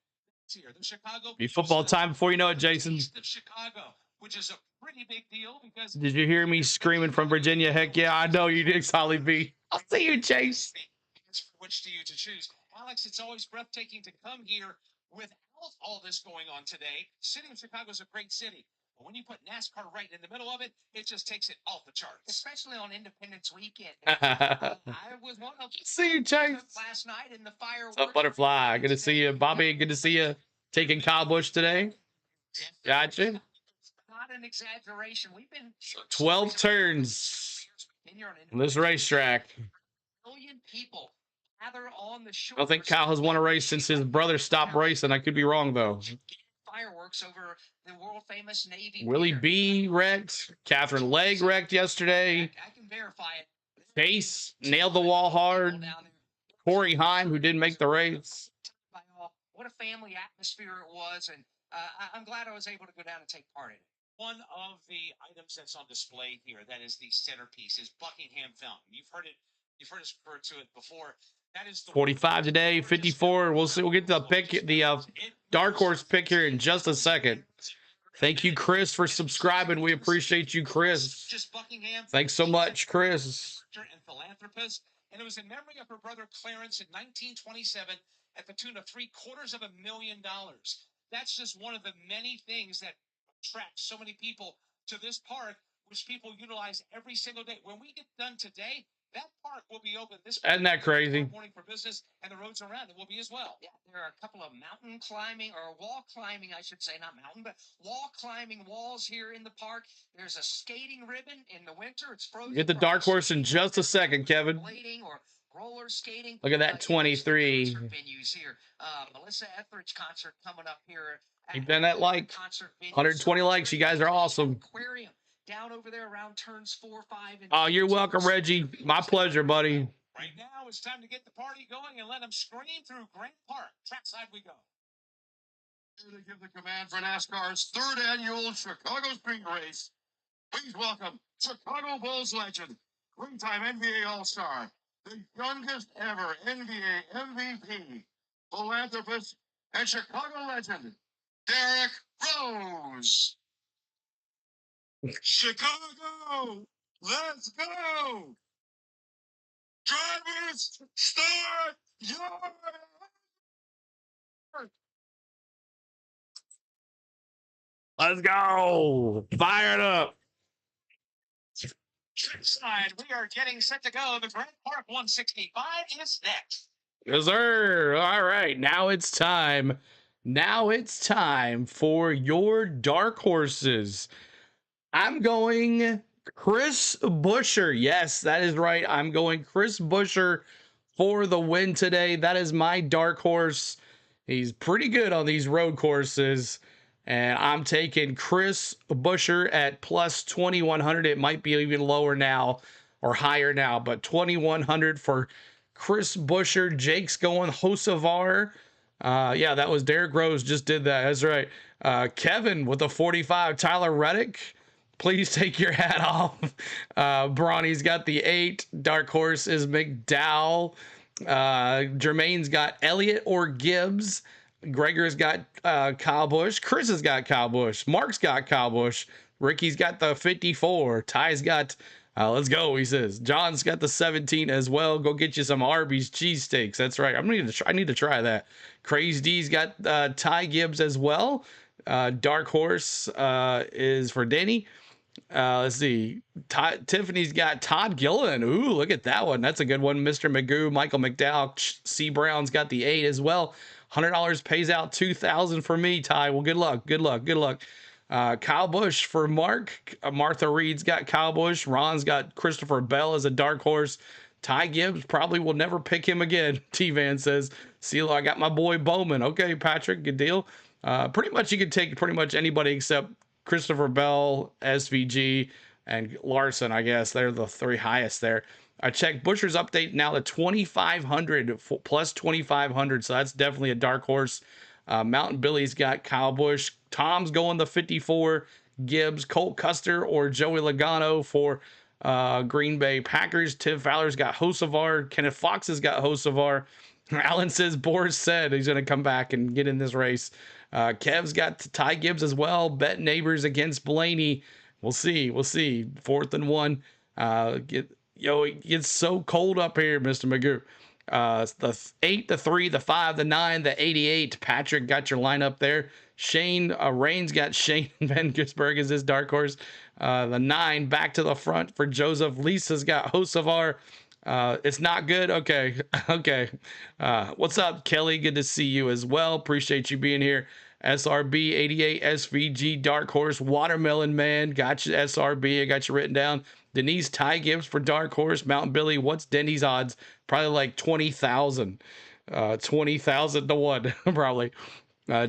it's here. The Chicago. Be football time before you know it, Jason. East of Chicago, which is a pretty big deal because. Did you hear me screaming from Virginia? Heck yeah, I know you did, Solly B. I'll see you, Chase. Which do you to choose? Alex, it's always breathtaking to come here without all this going on today. City of Chicago is a great city. But when you put NASCAR right in the middle of it, it just takes it off the charts. Especially on Independence Weekend. I was one of see you, Chase. last night in the fireworks. What's up, Butterfly? Good to see you. Bobby, good to see you. Taking Kyle Busch today. Gotcha. Not an exaggeration. We've been 12 turns on this racetrack. million people gather on the shore. I don't think Kyle has won a race since his brother stopped racing. I could be wrong, though. Fireworks over the world famous Navy. Willie B wrecked. Catherine Legg wrecked yesterday. I can verify it. Chase nailed the wall hard. Corey Heim, who didn't make the race. What a family atmosphere it was, and I'm glad I was able to go down and take part in it. One of the items that's on display here, that is the centerpiece, is Buckingham Fountain. You've heard us refer to it before. That is the 45 today, 54. We'll see. We'll get the pick, the dark horse pick here in just a second. Thank you, Chris, for subscribing. We appreciate you, Chris. Just Buckingham. Thanks so much, Chris. And philanthropist, and it was in memory of her brother Clarence in 1927 at the tune of $750,000. That's just one of the many things that attract so many people to this park, which people utilize every single day. When we get done today, that park will be open this Isn't that crazy? morning for business, and the roads around it will be as well. Yeah, there are a couple of mountain climbing, or wall climbing, I should say, not mountain, but wall climbing walls here in the park. There's a skating ribbon in the winter. It's frozen. Get the dark horse in just a second, Kevin. Blading or roller skating. Look at that 23. Venues here. Melissa Etheridge concert coming up here. Keep doing that like. 120 likes. You guys are awesome. Aquarium down over there around turns 4, 5, and Oh, you're welcome, Reggie. My pleasure, buddy. right now it's time to get the party going and let them scream through Grant Park. Trackside we go. Here to give the command for NASCAR's 3rd annual Chicago Street Race. Please welcome Chicago Bulls legend, three-time NBA All-Star, the youngest ever NBA MVP, philanthropist, and Chicago legend, Derek Rose. Chicago, let's go! Drivers, start your... Let's go. Fire it up. Trackside, we are getting set to go. The Grant Park 165 is next. Yes, sir. All right. Now it's time. Now it's time for your dark horses. I'm going Chris Buescher. Yes, that is right. I'm going Chris Buescher for the win today. That is my dark horse. He's pretty good on these road courses. And I'm taking Chris Buescher at plus 2,100. It might be even lower now or higher now, but 2,100 for Chris Buescher. Jake's going Hocevar. Yeah, that was Derek Rose just did that. That's right. Kevin with the 45. Tyler Reddick. Please take your hat off. Bronny's got the 8. Dark horse is McDowell. Jermaine's got Elliott or Gibbs. Gregor's got Kyle Busch. Chris has got Kyle Busch. Mark's got Kyle Busch. Ricky's got the 54. Ty's got, let's go, he says. John's got the 17 as well. Go get you some Arby's cheesesteaks. That's right. I need to try that. Crazy D's got Ty Gibbs as well. Dark horse is for Danny. Let's see. Tiffany's got Todd Gillen. Ooh, look at that one. That's a good one. Mr. Magoo, Michael McDowell. C. Brown's got the 8 as well. $100 pays out. $2,000 for me, Ty. Well, good luck. Good luck. Good luck. Kyle Busch for Mark. Martha Reed's got Kyle Busch. Ron's got Christopher Bell as a dark horse. Ty Gibbs probably will never pick him again. T-Van says, CeeLo, I got my boy Bowman. Okay, Patrick, good deal. Pretty much you could take pretty much anybody except Christopher Bell, SVG, and Larson, I guess. They're the 3 highest there. I checked Buescher's update now to 2,500 plus 2,500. So that's definitely a dark horse. Mountain Billy's got Kyle Busch. Tom's going the 54. Gibbs, Colt Custer, or Joey Logano for Green Bay Packers. Tim Fowler's got Hocevar. Kenneth Fox has got Hocevar. Alan says Boris said he's going to come back and get in this race. Kev's got Ty Gibbs as well. Bet Neighbors against Blaney. We'll see. We'll see. 4th and 1. It gets so cold up here, Mr. Magoo. The 8, the 3, the 5, the 9, the 88. Patrick got your lineup there. Shane Rain's got Shane Van Gisberg as his dark horse. The 9 back to the front for Joseph. Lisa's got Hocevar. It's not good. Okay. Okay. What's up, Kelly? Good to see you as well. Appreciate you being here. SRB 88 SVG Dark Horse Watermelon Man. Got you, SRB. I got you written down. Denise Ty Gibbs for Dark Horse. Mountain Billy. What's Denny's odds? Probably like 20,000. 20,000 to 1, probably.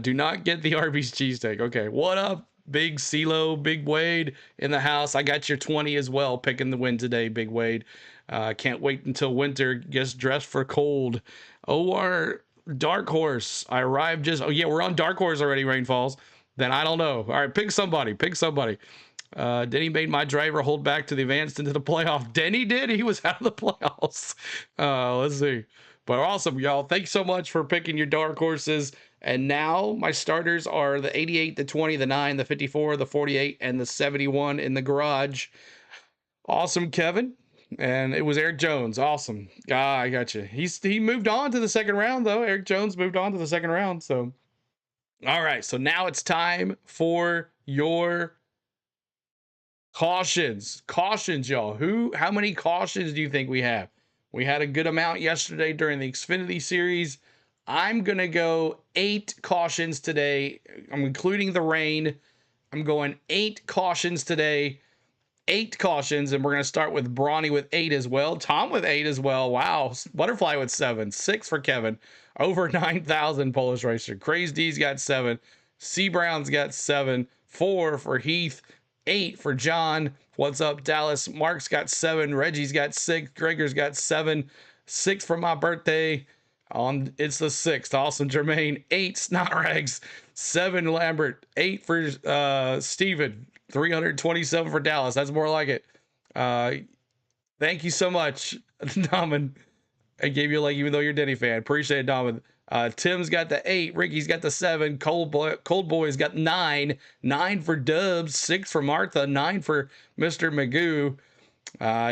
Do not get the Arby's cheesesteak. Okay, what up, Big CeeLo, Big Wade in the house? I got your 20 as well, picking the win today, Big Wade. Can't wait until winter gets dressed for cold. OR Dark Horse. I arrived just. Oh yeah, we're on Dark Horse already. Rainfalls. Then I don't know. All right, pick somebody. Pick somebody. Denny made my driver hold back to the advanced into the playoff. Denny did. He was out of the playoffs. Let's see. But awesome, y'all. Thanks so much for picking your dark horses. And now my starters are the 88, the 20, the 9, the 54, the 48, and the 71 in the garage. Awesome, Kevin. And it was Eric Jones. Awesome. I got you. He moved on to the second round, though. Eric Jones moved on to the second round. So, all right. So now it's time for your cautions. Cautions, y'all. How many cautions do you think we have? We had a good amount yesterday during the Xfinity series. I'm going to go 8 cautions today. I'm including the rain. I'm going 8 cautions today. 8 cautions, and we're going to start with Brawny with 8 as well. Tom with 8 as well. Wow. Butterfly with 7. 6 for Kevin. Over 9,000 Polish Racer. Crazy D's got 7. C Brown's got 7. 4 for Heath. 8 for John. What's up, Dallas? Mark's got 7. Reggie's got 6. Gregor's got 7. 6 for my birthday. It's the 6th. Awesome, Jermaine. 8 Snot Rags. 7 Lambert. 8 for Steven. 327 for Dallas. That's more like it. Thank you so much, Daman. I gave you like, even though you're a Denny fan. Appreciate it, Daman. Tim's got the 8. Ricky's got the 7. Cold Boy's got 9. 9 for Dubs. 6 for Martha. 9 for Mr. Magoo.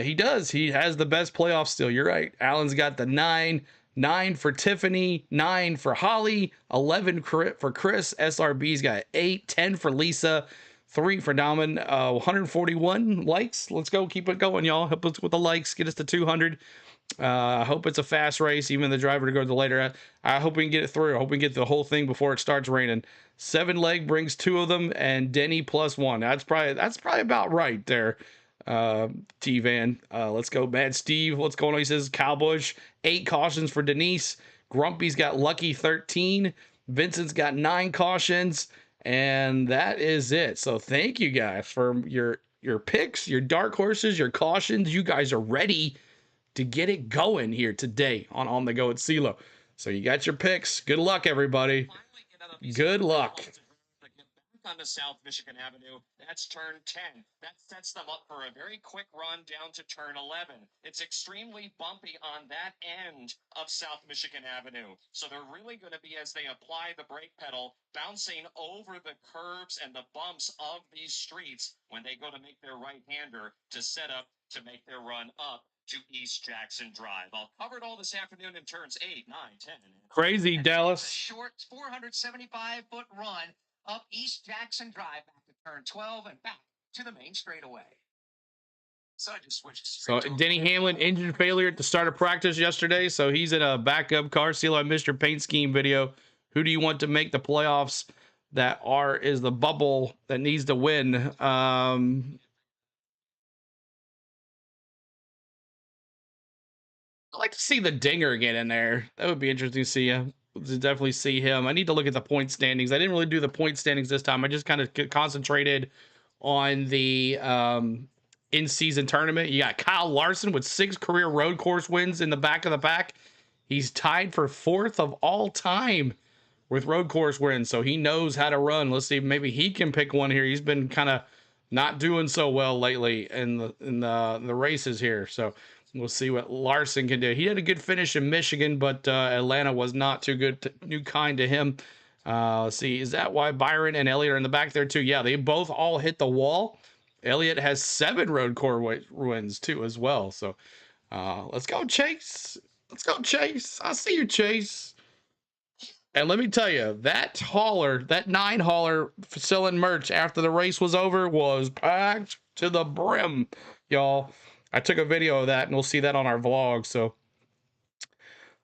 He does. He has the best playoff still. You're right. Alan's got the 9. 9 for Tiffany. 9 for Holly. 11 for Chris. SRB's got 8. 10 for Lisa. 3 for Daman. 141 likes. Let's go. Keep it going, y'all. Help us with the likes. Get us to 200. I hope it's a fast race, even the driver to go to the later. I hope we can get it through. I hope we can get the whole thing before it starts raining. 7 leg brings 2 of them, and Denny plus 1. That's probably about right there. T-Van. Let's go. Mad Steve. What's going on? He says Cowbush. 8 cautions for Denise. Grumpy's got lucky 13. Vincent's got 9 cautions. And that is it. So thank you guys for your picks, your dark horses, your cautions. You guys are ready to get it going here today on the go at CeeLo. So you got your picks. Good luck, everybody. Good luck. On the South Michigan Avenue, that's turn 10. That sets them up for a very quick run down to turn 11. It's extremely bumpy on that end of South Michigan Avenue. So they're really going to be, as they apply the brake pedal, bouncing over the curbs and the bumps of these streets when they go to make their right-hander to set up to make their run up to East Jackson Drive. I'll cover it all this afternoon in turns 8, 9, 10. Crazy, Dallas. A short 475-foot run up East Jackson Drive back to turn 12 and back to the main straightaway. So I just switched straight. So Denny Hamlin, engine failure at the start of practice yesterday, so he's in a backup car. CeeLo, I missed your paint scheme video. Who do you want to make the playoffs? That is the bubble that needs to win. I'd like to see the Dinger get in there. That would be interesting to see him. To definitely see him. I need to look at the point standings. I didn't really do the point standings this time. I just kind of concentrated on the in-season tournament. You got Kyle Larson with 6 career road course wins in the back of the pack. He's tied for 4th of all time with road course wins, so he knows how to run. Let's see, maybe he can pick one here. He's been kind of not doing so well lately in the races here, so we'll see what Larson can do. He had a good finish in Michigan, but Atlanta was not too good. Too kind to him. Let's see, is that why Byron and Elliott are in the back there too? Yeah, they both all hit the wall. Elliott has 7 road course wins too as well. So let's go, Chase. Let's go, Chase. I see you, Chase. And let me tell you, that 9 hauler selling merch after the race was over was packed to the brim, y'all. I took a video of that, and we'll see that on our vlog. So,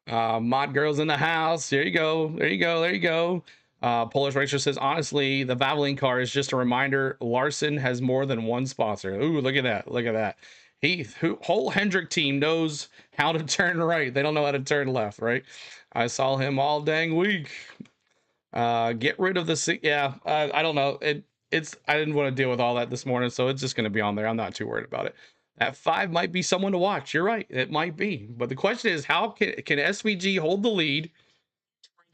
Mod Girls in the house. There you go. There you go. There you go. Polish Racer says, honestly, the Valvoline car is just a reminder Larson has more than one sponsor. Ooh, look at that. Look at that. Whole Hendrick team knows how to turn right. They don't know how to turn left, right? I saw him all dang week. Get rid of the, yeah, I don't know. I didn't want to deal with all that this morning, so it's just going to be on there. I'm not too worried about it. That 5 might be someone to watch. You're right. It might be. But the question is, how can SVG hold the lead?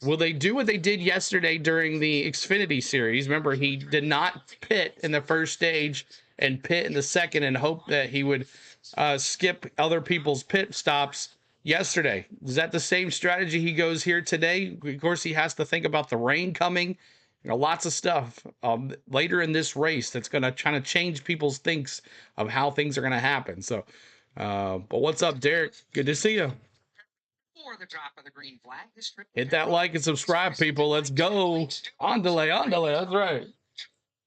Will they do what they did yesterday during the Xfinity series? Remember, he did not pit in the first stage and pit in the second and hope that he would skip other people's pit stops yesterday. Is that the same strategy he goes here today? Of course, he has to think about the rain coming. Lots of stuff later in this race that's going to try to change people's thinks of how things are going to happen. So, but what's up, Derek? Good to see you. For the drop of the green flag, Hit that like and subscribe, people. Let's go. On delay. That's right.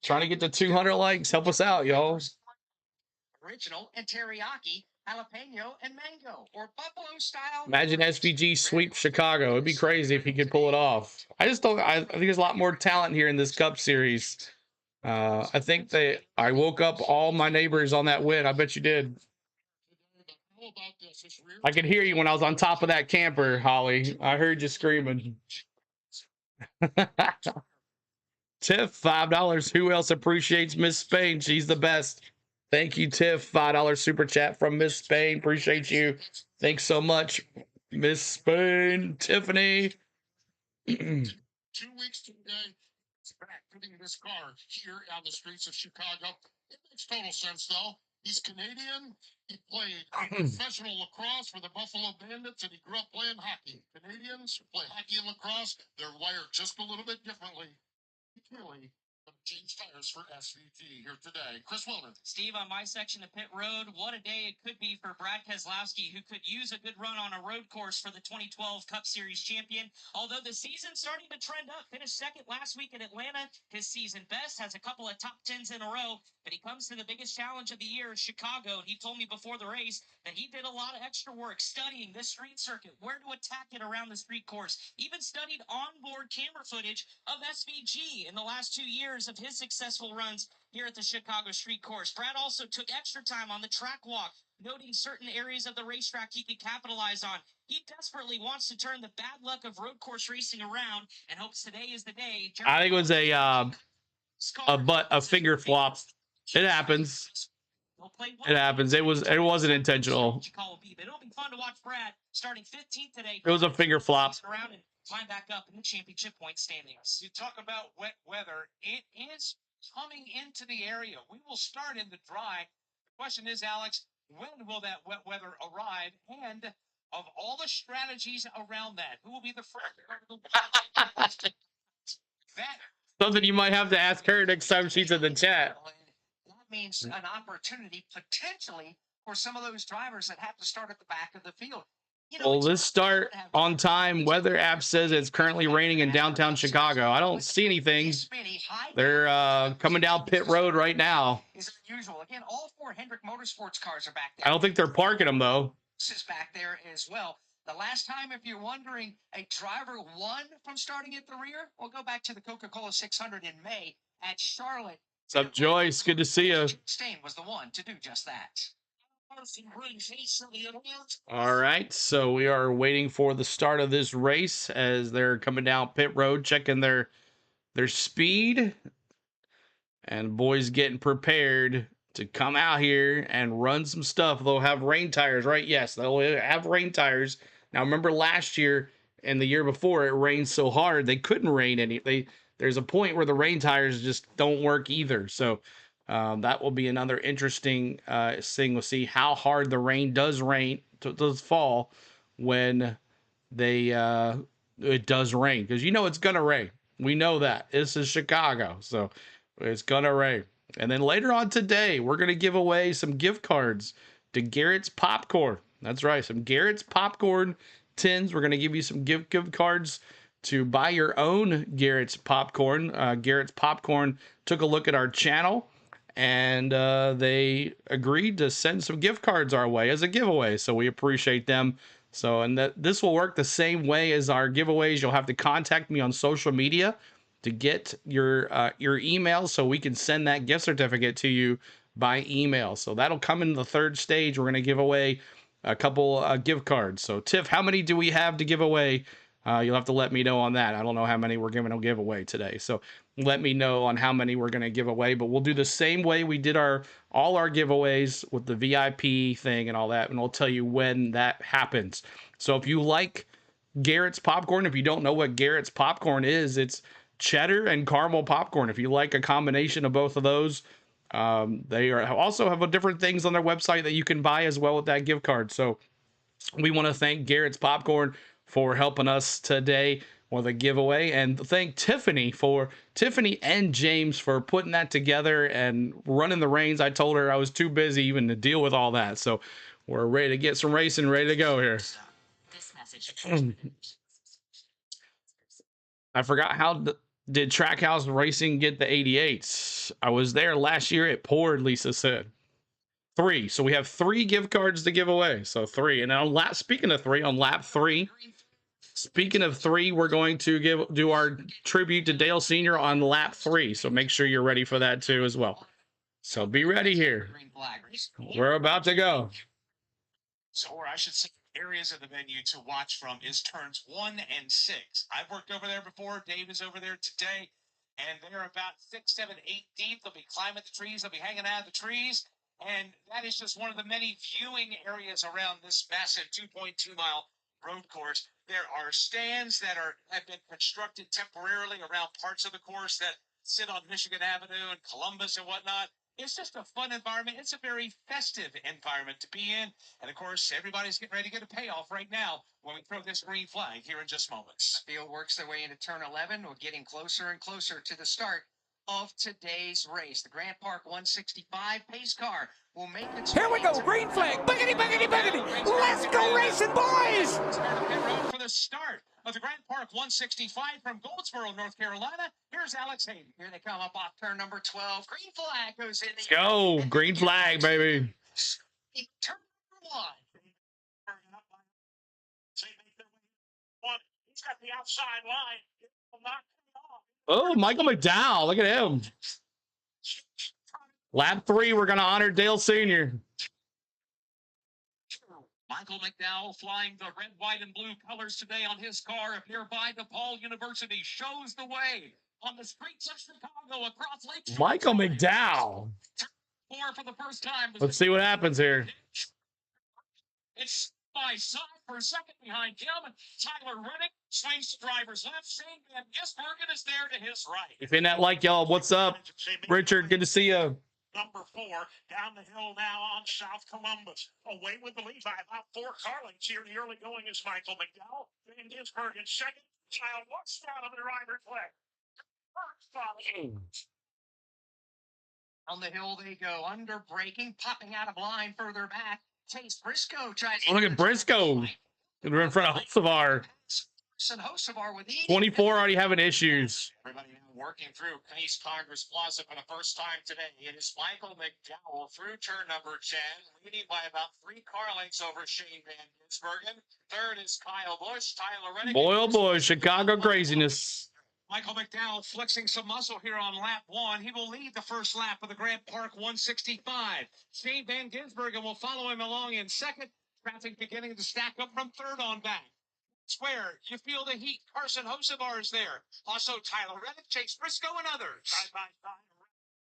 Trying to get to 200 likes. Help us out, y'all. Original and teriyaki, jalapeno and mango, or buffalo style. Imagine SVG sweep Chicago. It'd be crazy if he could pull it off. I think there's a lot more talent here in this Cup Series. I think I woke up all my neighbors on that win. I bet you did. I could hear you when I was on top of that camper, Holly. I heard you screaming. Tiff, $5. Who else appreciates Miss Spain? She's the best. Thank you, Tiff. $5 super chat from Miss Spain. Appreciate you. Thanks so much, Miss Spain. Tiffany. 2 weeks today, it's back putting this car here on the streets of Chicago. It makes total sense, though. He's Canadian. He played professional lacrosse for the Buffalo Bandits, and he grew up playing hockey. Canadians who play hockey and lacrosse, they're wired just a little bit differently. Really, change tires for SVT here today. Chris Wilder. Steve, on my section of pit road, what a day it could be for Brad Keselowski, who could use a good run on a road course for the 2012 Cup Series champion. Although the season's starting to trend up, finished second last week in Atlanta, his season best, has a couple of top 10s in a row, but he comes to the biggest challenge of the year, Chicago, and he told me before the race that he did a lot of extra work studying this street circuit, where to attack it around the street course, even studied onboard camera footage of SVG in the last 2 years of his successful runs here at the Chicago street course. Brad also took extra time on the track walk, noting certain areas of the racetrack he could capitalize on. He desperately wants to turn the bad luck of road course racing around and hopes today is the day. I think it was a finger flop. It happens. It happens. It wasn't intentional. It'll be fun to watch Brad starting 15th today. It was a finger flop. Around and climb back up in the championship point standings. You talk about wet weather. It is coming into the area. We will start in the dry. The question is, Alex, when will that wet weather arrive? And of all the strategies around that, who will be the first? That Something you might have to ask her next time she's in the chat. That means an opportunity potentially for some of those drivers that have to start at the back of the field. Well, let's start on time. Weather app says it's currently raining in downtown Chicago. I don't see anything. They're coming down pit road right now. Is unusual. Again, all 4 Hendrick Motorsports cars are back there. I don't think they're parking them, though. This is back there as well. The last time, if you're wondering, a driver won from starting at the rear, we'll go back to the Coca-Cola 600 in May at Charlotte. What's up, Joyce? Good to see you. Stain was the one to do just that. All right, so we are waiting for the start of this race as they're coming down pit road, checking their speed, and boys getting prepared to come out here and run some stuff. They'll have rain tires, right? Yes, they'll have rain tires. Now, remember last year and the year before, it rained so hard they couldn't rain any. There's a point where the rain tires just don't work either. So that will be another interesting thing. We'll see how hard the rain does fall when it does rain, because it's gonna rain. We know that. This is Chicago, so it's gonna rain. And then later on today, we're gonna give away some gift cards to Garrett's Popcorn. That's right, some Garrett's Popcorn tins. We're gonna give you some gift cards to buy your own Garrett's Popcorn. Garrett's Popcorn took a look at our channel, and they agreed to send some gift cards our way as a giveaway. So we appreciate them. So, and this will work the same way as our giveaways. You'll have to contact me on social media to get your email so we can send that gift certificate to you by email. So that'll come in the third stage. We're going to give away a couple gift cards. So Tiff, how many do we have to give away? You'll have to let me know on that. I don't know how many we're giving a giveaway today. So let me know on how many we're going to give away, but we'll do the same way we did all our giveaways with the VIP thing and all that. And I'll tell you when that happens. So if you like Garrett's popcorn, if you don't know what Garrett's popcorn is, it's cheddar and caramel popcorn. If you like a combination of both of those, they also have different things on their website that you can buy as well with that gift card. So we want to thank Garrett's Popcorn for helping us today with a giveaway, and thank Tiffany and James for putting that together and running the reins. I told her I was too busy even to deal with all that. So we're ready to get some racing, ready to go here. I forgot how did Trackhouse Racing get the 88s? I was there last year. It poured, Lisa said. 3. So we have 3 gift cards to give away. So 3. And on speaking of 3, on lap 3, speaking of 3, we're going to do our tribute to Dale Sr. on lap 3. So make sure you're ready for that too as well. So be ready here. We're about to go. So, or I should say, areas of the venue to watch from is turns 1 and 6. I've worked over there before. Dave is over there today, and they're about 6, 7, 8 deep. They'll be climbing the trees. They'll be hanging out of the trees, and that is just one of the many viewing areas around this massive 2.2-mile road course. There are stands that have been constructed temporarily around parts of the course that sit on Michigan Avenue and Columbus and whatnot. It's just a fun environment. It's a very festive environment to be in. And of course, everybody's getting ready to get a payoff right now when we throw this green flag here in just moments. The field works their way into turn 11. We're getting closer and closer to the start of today's race. The Grant Park 165 pace car will make its Here we way go, into green flag. Boogity, boogity, boogity. Let's go racing, boys. Pit road for the start of the Grant Park 165 from Goldsboro, North Carolina. Here's Alex Hayden. Here they come up off turn number 12. Green flag goes in. Let's go. Green flag, baby. Turn number 1. He's got the outside line. It will not come off. Oh, Michael McDowell. Look at him. Lap 3, we're going to honor Dale Sr. Michael McDowell flying the red, white, and blue colors today on his car of nearby DePaul University shows the way on the streets of Chicago across Lake. Michael McDowell. 4 for the first time. Let's see what happens here. It's by side for a second behind him. Tyler Reddick swings to driver's left. Shane Van Gisbergen is there to his right. If you're not like y'all, what's up? Richard, good to see you. Number 4 down the hill now on South Columbus. Away with the lead by about 4 car lengths here in the early going is Michael McDowell. Van Gisbergen second. Child looks down on the driver's left. On the hill they go, under braking, popping out of line further back. Chase Briscoe tries. Oh, look at Briscoe. We're in front of Hocevar. Hocevar with 24 already having issues. Everybody now working through Case Congress Plaza for the first time today. It is Michael McDowell through turn number 10, leading by about 3 car lengths over Shane Van Gisbergen. Third is Kyle Busch, Tyler Reddick. Boy, oh boy, Chicago craziness. Michael McDowell flexing some muscle here on lap 1. He will lead the first lap of the Grant Park 165. Shane Van Gisbergen will follow him along in second. Traffic beginning to stack up from third on back. Where you feel the heat. Carson Hocevar is there. Also Tyler Reddick, Chase Briscoe, and others. Side by side.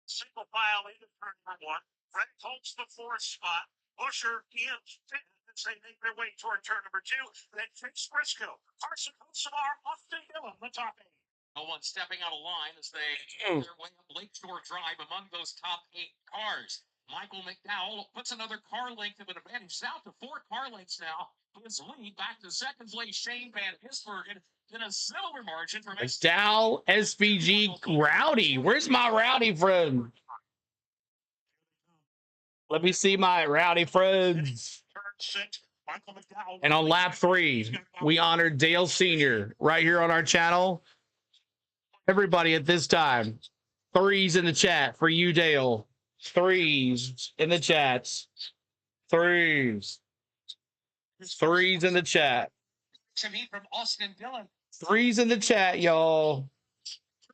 Single file into turn number 1. Reddick holds the 4th spot. Busher in 5th as they make their way toward turn number 2. Then Chase Briscoe. Carson Hocevar off the hill on the top 8. No one stepping out of line as they make their way up Lakeshore Drive among those top 8 cars. Michael McDowell puts another car length of an advantage. South to 4 car lengths now. His lead back to second place. Shane Van Gisbergen in a similar margin from McDowell, SVG, Rowdy. Where's my Rowdy friend? Let me see my Rowdy friends. Turn 6. Michael McDowell. And on lap 3, we honored Dale Sr. right here on our channel. Everybody at this time, 3s in the chat for you, Dale. 3s in the chats. 3s. 3s in the chat. Some heat from Austin Dillon. 3s in the chat, y'all.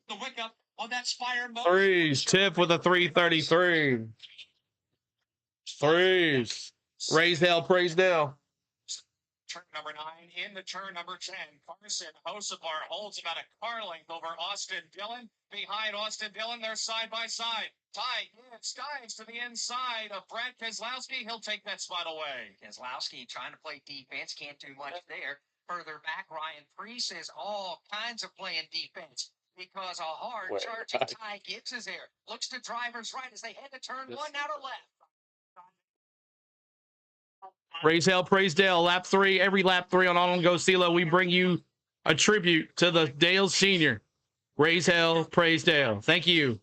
The Wickup on that Spire Motorsports. Threes. Tip with a 333. Threes. Raise hell, praise Dale. Turn number 9 into turn number 10. Carson Hocevar holds about a car length over Austin Dillon. Behind Austin Dillon, they're side by side. Ty Gibbs dives to the inside of Brad Keselowski. He'll take that spot away. Keselowski trying to play defense, can't do much there. Further back, Ryan Preece is all kinds of playing defense because a hard charging Ty Gibbs is there. Looks to driver's right as they head to turn 1, now to left. Raise hell, praise Dale. Lap 3, every lap 3 on On Go CeeLo, we bring you a tribute to the Dale Senior. Raise hell, praise Dale. Thank you.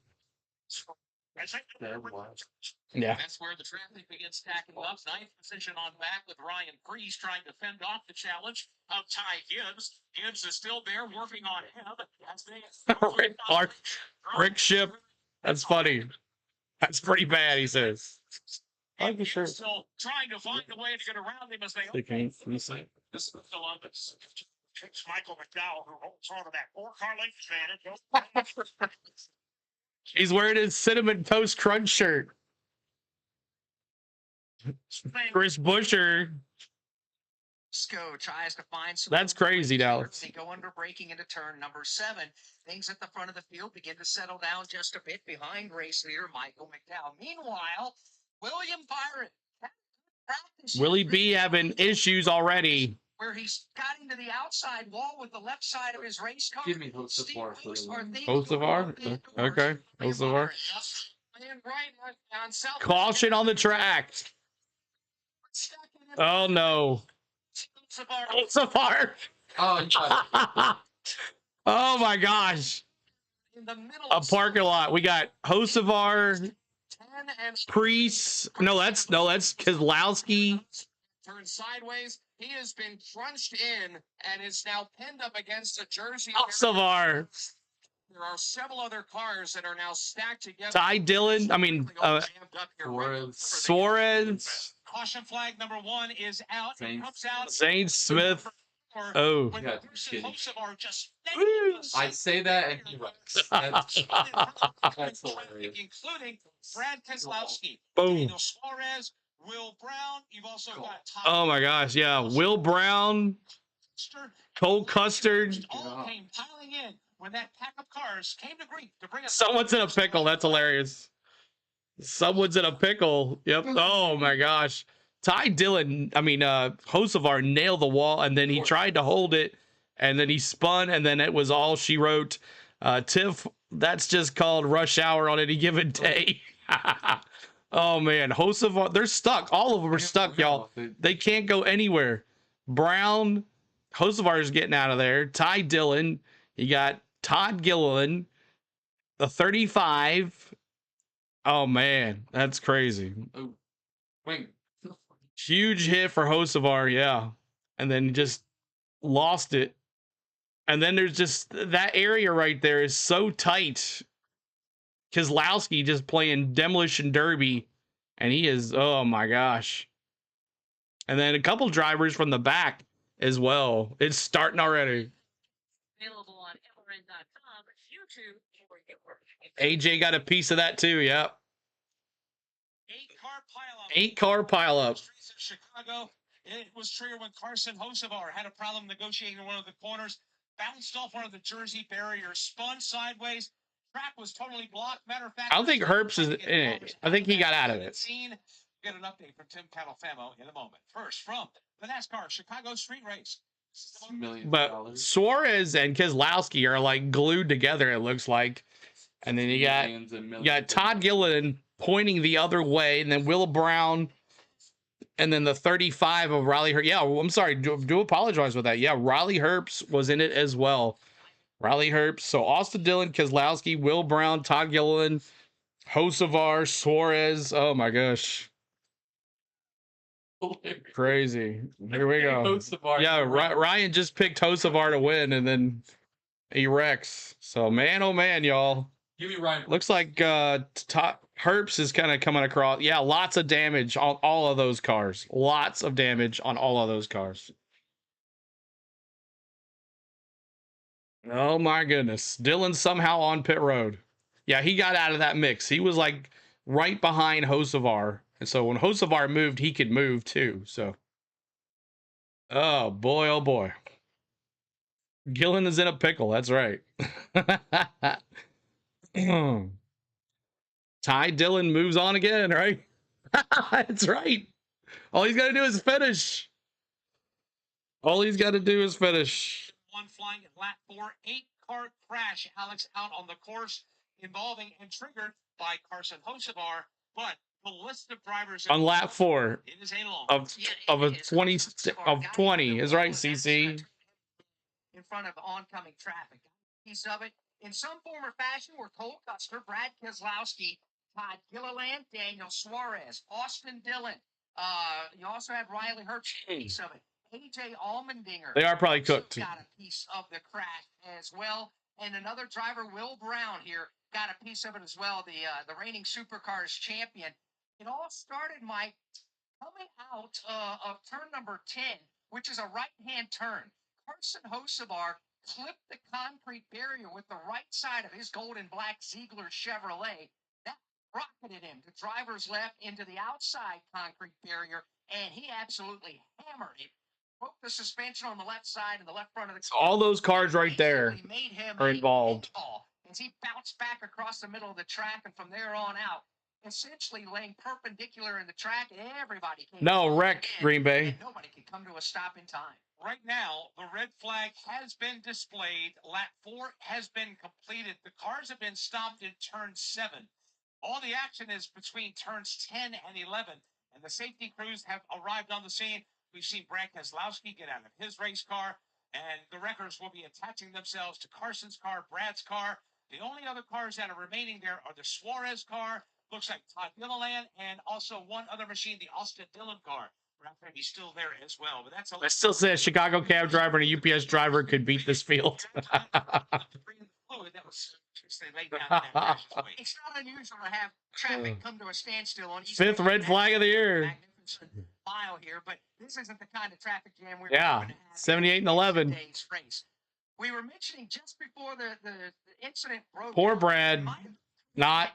Yeah. That's where the traffic begins stacking up. 9th position on back with Ryan Preece trying to fend off the challenge of Ty Gibbs. Gibbs is still there working on him. As they Rick Ship. That's funny. That's pretty bad, he says. I'm sure. Still trying to find a way to get around him as they Okay. This is Columbus. It's Michael McDowell who holds on to that 4-car length advantage. He's wearing his Cinnamon Toast Crunch shirt. Chris Buescher. Sco tries to find some. That's crazy, Dallas. They go under braking into turn number 7. Things at the front of the field begin to settle down just a bit behind race leader Michael McDowell. Meanwhile, William Byron. Willie B having issues already. Where he's got into the outside wall with the left side of his race car. Give me Hocevar. Hocevar? Okay. Hocevar. Caution on the track. Oh, no. Hocevar. Oh, my gosh. A parking lot. We got Hocevar, Preece. No, that's Keselowski. Turns sideways. He has been crunched in and is now pinned up against a jersey. Hocevar. There are several other cars that are now stacked together. Ty Dillon. I mean, Suarez. Caution flag number 1 is out. It comes out. Zane Smith. Oh. I say that and he wrecks. That's hilarious. Including Brad Keselowski, Boom. Daniel Suarez, Will Brown. You've also got Tom. Oh my gosh, yeah. Will Brown, Cole Custard. All came piling in when that pack of cars came to grief to bring us. Someone's in a pickle. That's hilarious. Someone's in a pickle. Yep. Oh my gosh. Ty Dillon, Hocevar nailed the wall, and then he tried to hold it, and then he spun, and then it was all she wrote. Tiff, that's just called rush hour on any given day. Oh, man. Hocevar, they're stuck. All of them are stuck, y'all. They can't go anywhere. Brown, Hocevar is getting out of there. Ty Dillon, you got Todd Gilliland, the 35. Oh, man. That's crazy. Oh, wait. Huge hit for Hocevar, yeah. And then just lost it. And then there's just that area right there is so tight. Keselowski just playing demolition derby. And he is, oh my gosh. And then a couple drivers from the back as well. It's starting already. Available on mrn.com, YouTube, or AJ got a piece of that too, yep. 8-car pileup. Streets of Chicago. It was triggered when Carson Hocevar had a problem negotiating one of the corners, bounced off one of the jersey barriers, spun sideways. Track was totally blocked. Matter of fact, I don't think Herbst is in it. I think he got out of it. Get an update from Tim Catalfamo in a moment. First, from the NASCAR Chicago Street Race. But Suarez and Keselowski are like glued together, it looks like. And then you got Todd Gilliland pointing the other way, and then Will Brown, and then the 35 of Riley Herbst. Yeah, I'm sorry. Do apologize for that. Yeah, Riley Herbst was in it as well. Riley Herbst. So Austin Dillon, Keselowski, Will Brown, Todd Gilliland, Hocevar, Suarez. Oh my gosh. Crazy. Here we go. Yeah, Ryan just picked Hocevar to win, and then he wrecks. So man, oh man, y'all. Give me Ryan. Looks like Herbst is kind of coming across. Yeah, lots of damage on all of those cars. Lots of damage on all of those cars. Oh my goodness. Dylan's somehow on pit road. Yeah, he got out of that mix. He was like right behind Hocevar. And so when Hocevar moved, he could move too. So, oh boy, oh boy. Gillen is in a pickle. That's right. Ty Dillon moves on again, right? That's right. All he's got to do is finish. All he's got to do is finish. One flying at lap 4, 8-car crash, Alex, out on the course, involving and triggered by Carson Hocevar. But the list of drivers on lap 4 it is a long of a 20 of 20 is right, CC. In front of oncoming traffic. Piece of it. In some form or fashion were Cole Custer, Brad Keselowski, Todd Gilliland, Daniel Suarez, Austin Dillon. You also had Riley Herbst, piece of it. AJ Allmendinger. They are probably cooked. Got a piece of the crash as well. And another driver, Will Brown, here got a piece of it as well. The reigning Supercars champion. It all started, Mike, coming out of turn number 10, which is a right-hand turn. Carson Hocevar clipped the concrete barrier with the right side of his gold and black Ziegler Chevrolet. That rocketed him to driver's left into the outside concrete barrier, and he absolutely hammered it. Broke the suspension on the left side and the left front of the car. All those cars right there are involved. As he bounced back across the middle of the track, and from there on out, essentially laying perpendicular in the track, and everybody came. No, wreck, Green Bay. Nobody could come to a stop in time. Right now, the red flag has been displayed. Lap 4 has been completed. The cars have been stopped in turn 7. All the action is between turns 10 and 11, and the safety crews have arrived on the scene. We've seen Brad Keselowski get out of his race car, and the wreckers will be attaching themselves to Carson's car, Brad's car. The only other cars that are remaining there are the Suarez car, looks like Todd Gilliland, and also one other machine, the Austin Dillon car. He's still there as well, but that's I still say a Chicago cab driver and a UPS driver could beat this field. It's not unusual to have traffic come to a standstill on East 5th red flag of the year. Mile here, but this isn't the kind of traffic jam we're Yeah, 78 and 11. Race. We were mentioning just before the incident broke. Poor Brad. Not.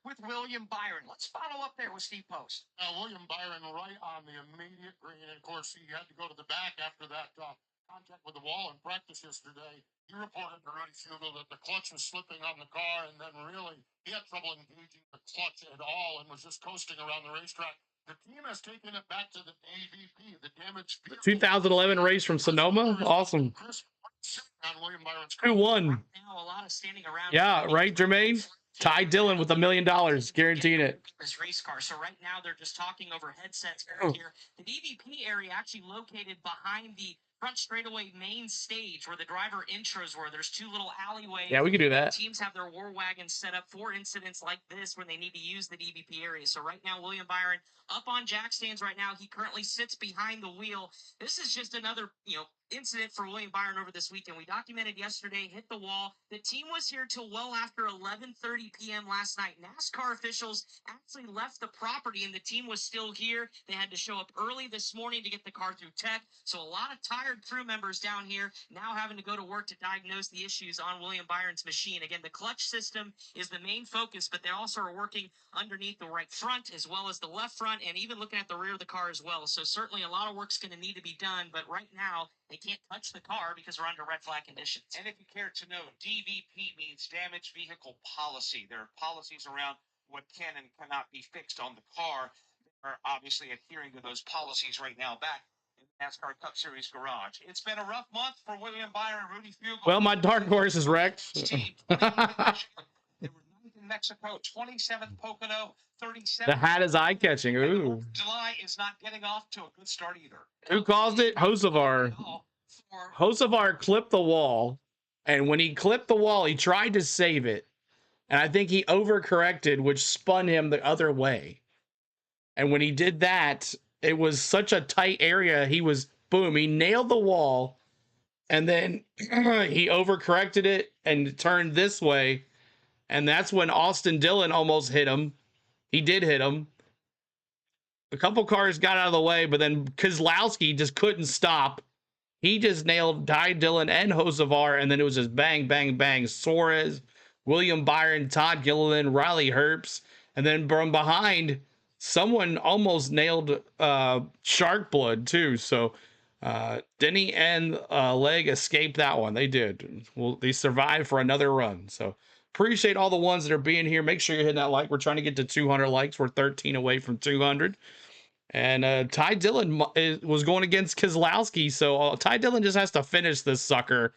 With William Byron. Let's follow up there with Steve Post. William Byron right on the immediate green. And of course, he had to go to the back after that contact with the wall in practice yesterday. He reported to Rudy Fugle that the clutch was slipping on the car, and then really he had trouble engaging the clutch at all and was just coasting around the racetrack. The team has taken it back to the AVP, the damaged vehicle. The 2011 race from Sonoma? Awesome. Who won? Now a lot of standing around. Yeah, right, Jermaine? Ty Dillon with $1 million, guaranteeing it. This race car. So right now they're just talking over headsets here. The DVP area actually located behind the front straightaway main stage where the driver intros were. There's 2 little alleyways. Yeah, we could do that. Teams have their war wagons set up for incidents like this when they need to use the DVP area. So right now, William Byron up on jack stands right now. He currently sits behind the wheel. This is just another, incident for William Byron over this weekend. We documented yesterday, hit the wall. The team was here till well after 11:30 p.m. last night. NASCAR officials actually left the property and the team was still here. They had to show up early this morning to get the car through tech. So a lot of tired crew members down here now having to go to work to diagnose the issues on William Byron's machine. Again, the clutch system is the main focus, but they also are working underneath the right front as well as the left front and even looking at the rear of the car as well. So certainly a lot of work's going to need to be done, but right now they can't touch the car because we're under red flag conditions. And if you care to know, DVP means damaged vehicle policy. There are policies around what can and cannot be fixed on the car. They're obviously adhering to those policies right now back in the NASCAR Cup Series garage. It's been a rough month for William Byron, Rudy Fugle. Well, my dark horse is wrecked. They were 9th in Mexico, 27th Pocono, 37th. The hat is eye-catching. Ooh. July is not getting off to a good start either. Who caused it? Hocevar. Hocevar clipped the wall, and when he clipped the wall, he tried to save it. And I think he overcorrected, which spun him the other way. And when he did that, it was such a tight area. He nailed the wall, and then he overcorrected it and turned this way. And that's when Austin Dillon almost hit him. He did hit him. A couple cars got out of the way, but then Keselowski just couldn't stop. he just nailed Ty Dillon and Hocevar, and then it was just bang, bang, bang. Suarez, William Byron, Todd Gilliland, Riley Herbst, and then from behind, someone almost nailed Shark Blood too. So Denny and Leg escaped that one. They did. Well, they survived for another run. So appreciate all the ones that are being here. Make sure you're hitting that like. We're trying to get to 200 likes. We're 13 away from 200. And Ty Dillon was going against Keselowski, so Ty Dillon just has to finish this sucker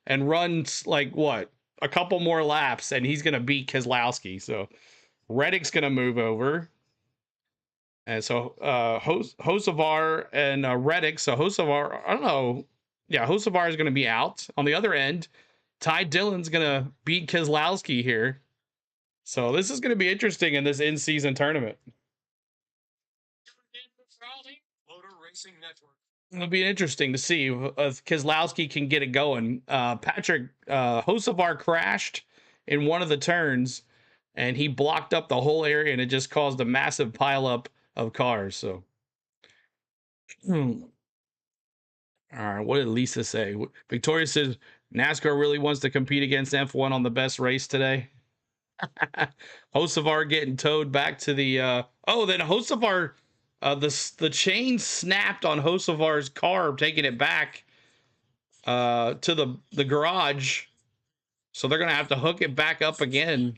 and run like what, a couple more laps, and he's gonna beat Keselowski. So Reddick's gonna move over, and so Hocevar and Reddick. So Hocevar, I don't know, yeah, Hocevar is gonna be out on the other end. Ty Dillon's gonna beat Keselowski here, so this is gonna be interesting in this in-season tournament. Motor Racing Network. It'll be interesting to see if Keselowski can get it going. Patrick Hocevar crashed in one of the turns, and he blocked up the whole area, and it just caused a massive pileup of cars. So, all right, what did Lisa say? Victoria says NASCAR really wants to compete against F1 on the best race today. Hocevar getting towed back to the then Hocevar, the chain snapped on Hocevar's car, taking it back to the garage, so they're gonna have to hook it back up again.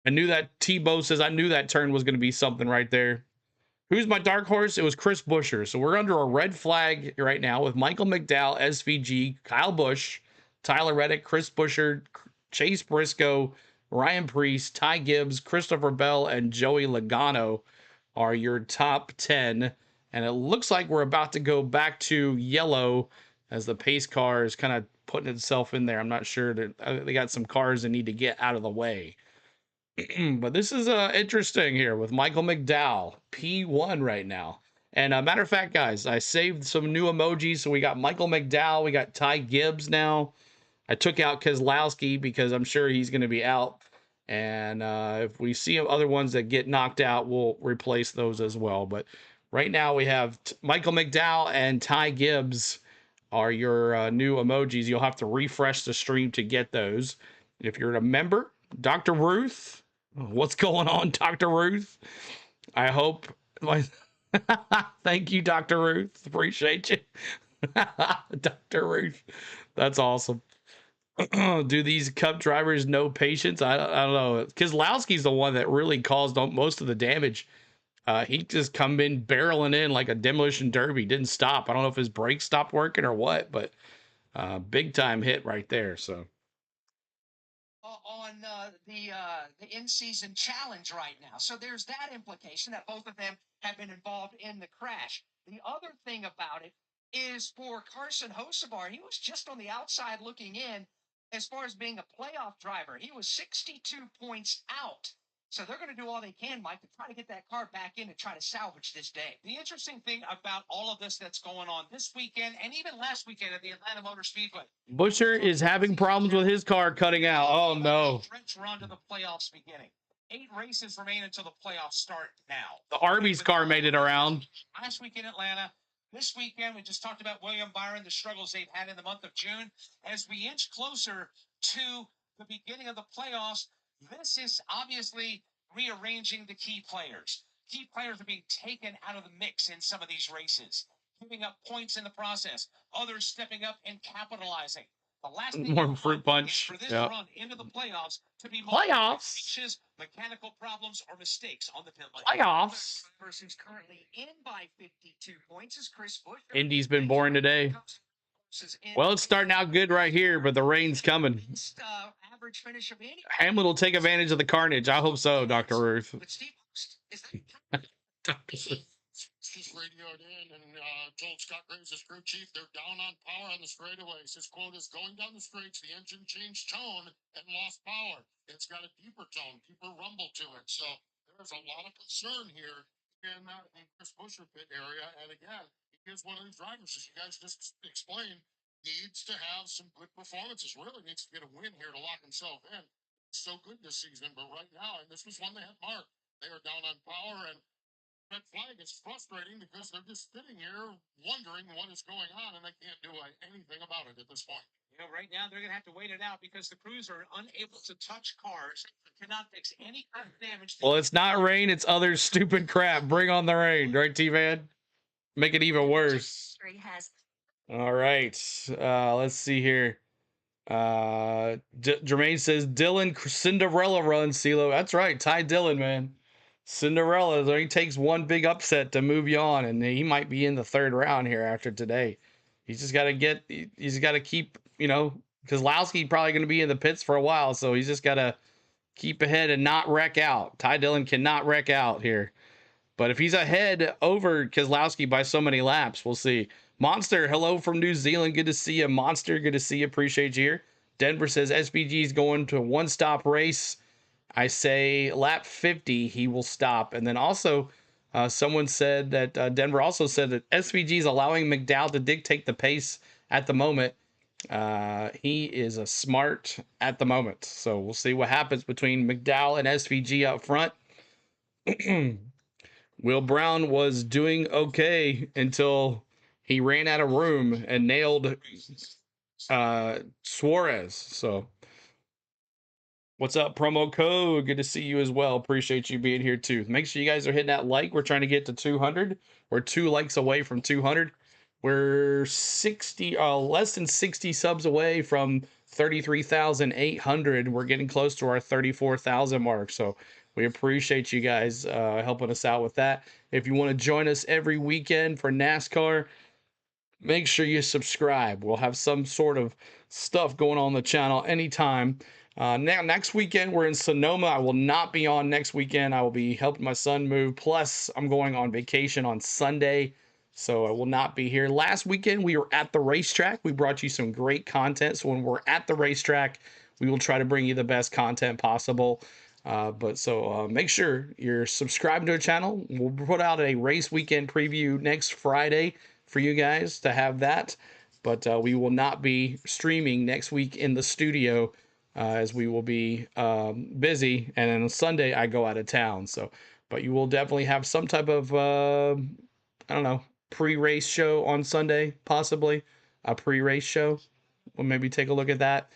I knew that. T-Bow says I knew that turn was gonna be something right there. Who's my dark horse? It was Chris Buescher. So we're under a red flag right now with Michael McDowell, SVG, Kyle Busch, Tyler Reddick, Chris Buescher, Chase Briscoe, Ryan Preece, Ty Gibbs, Christopher Bell, and Joey Logano are your top 10. And it looks like we're about to go back to yellow as the pace car is kind of putting itself in there. I'm not sure that they got some cars that need to get out of the way. But this is interesting here with Michael McDowell, P1 right now. And matter of fact, guys, I saved some new emojis. So we got Michael McDowell, we got Ty Gibbs now. I took out Keselowski because I'm sure he's going to be out. And if we see other ones that get knocked out, we'll replace those as well. But right now we have Michael McDowell and Ty Gibbs are your new emojis. You'll have to refresh the stream to get those. If you're a member, Dr. Ruth, what's going on, Dr. Ruth? I hope. Thank you, Dr. Ruth. Appreciate you. Dr. Ruth. That's awesome. Do these Cup drivers know patience? I don't know. Keselowski's the one that really caused most of the damage. He just come in barreling in like a demolition derby. Didn't stop. I don't know if his brakes stopped working or what, but big time hit right there. So. On the in-season challenge right now. So there's that implication that both of them have been involved in the crash. The other thing about it is for Carson Hocevar, he was just on the outside looking in as far as being a playoff driver. He was 62 points out. So they're going to do all they can, Mike, to try to get that car back in and try to salvage this day. The interesting thing about all of this that's going on this weekend and even last weekend at the Atlanta Motor Speedway. Buescher is having problems with his car cutting out. Oh, no. Stretch run to the playoffs beginning. 8 races remain until the playoffs start now. The Arby's car made it around. Last week in Atlanta. This weekend, we just talked about William Byron, the struggles they've had in the month of June. As we inch closer to the beginning of the playoffs, this is obviously rearranging the key players. Key players are being taken out of the mix in some of these races, giving up points in the process. Others stepping up and capitalizing. The last thing More fruit punch. for this Yeah. run into the playoffs to be Playoffs. mechanical problems or mistakes on the pit lane. Playoffs. The person who's currently in by 52 points is Chris Buescher. Indy's been boring today. Well, it's starting out good right here, but the rain's coming. Average finish of any. Hamlin will take advantage of the carnage. I hope so, Dr. Ruth. But Steve, is Dr. He's radioed in and told Scott Graves, his crew chief, they're down on power on the straightaways. His quote is, going down the straights, the engine changed tone and lost power. It's got a deeper tone, deeper rumble to it. So there's a lot of concern here in the Chris Buescher pit area. And again, he is one of these drivers, as you guys just explained, needs to have some good performances. Really needs to get a win here to lock himself in. It's so good this season, but right now, and this was one they had marked, they are down on power and red flag is frustrating because they're just sitting here wondering what is going on, and they can't do anything about it at this point. You know, right now they're going to have to wait it out because the crews are unable to touch cars, cannot fix any kind of damage. Well, it's not rain, it's other stupid crap. Bring on the rain, right, T-Man? Make it even worse. All right. Let's see here. Jermaine says Dylan Cinderella run, CeeLo. That's right, Ty Dillon, man. Cinderella. It only takes one big upset to move you on, and he might be in the third round here after today. He's just got to he's got to keep, because Lowski probably going to be in the pits for a while, so he's just got to keep ahead and not wreck out. Ty Dillon cannot wreck out here. But if he's ahead over Keselowski by so many laps, we'll see. Monster, hello from New Zealand. Good to see you. Monster, good to see you. Appreciate you here. Denver says SPG is going to a one-stop race. I say lap 50, he will stop. And then also, someone said that Denver also said that SPG is allowing McDowell to dictate the pace at the moment. He is a smart at the moment. So we'll see what happens between McDowell and SVG up front. Will Brown was doing okay until he ran out of room and nailed Suarez. So what's up, promo code? Good to see you as well. Appreciate you being here too. Make sure you guys are hitting that like. We're trying to get to 200. We're 2 likes away from 200. We're 60, less than 60 subs away from 33,800. We're getting close to our 34,000 mark. So we appreciate you guys helping us out with that. If you want to join us every weekend for NASCAR, make sure you subscribe. We'll have some sort of stuff going on the channel anytime. Now, next weekend, we're in Sonoma. I will not be on next weekend. I will be helping my son move. Plus, I'm going on vacation on Sunday, so I will not be here. Last weekend, we were at the racetrack. We brought you some great content. So when we're at the racetrack, we will try to bring you the best content possible. Make sure you're subscribed to our channel. We'll put out a race weekend preview next Friday for you guys to have that. But we will not be streaming next week in the studio as we will be busy. And then on Sunday, I go out of town. But you will definitely have some type of, pre-race show on Sunday, possibly. A pre-race show. We'll maybe take a look at that.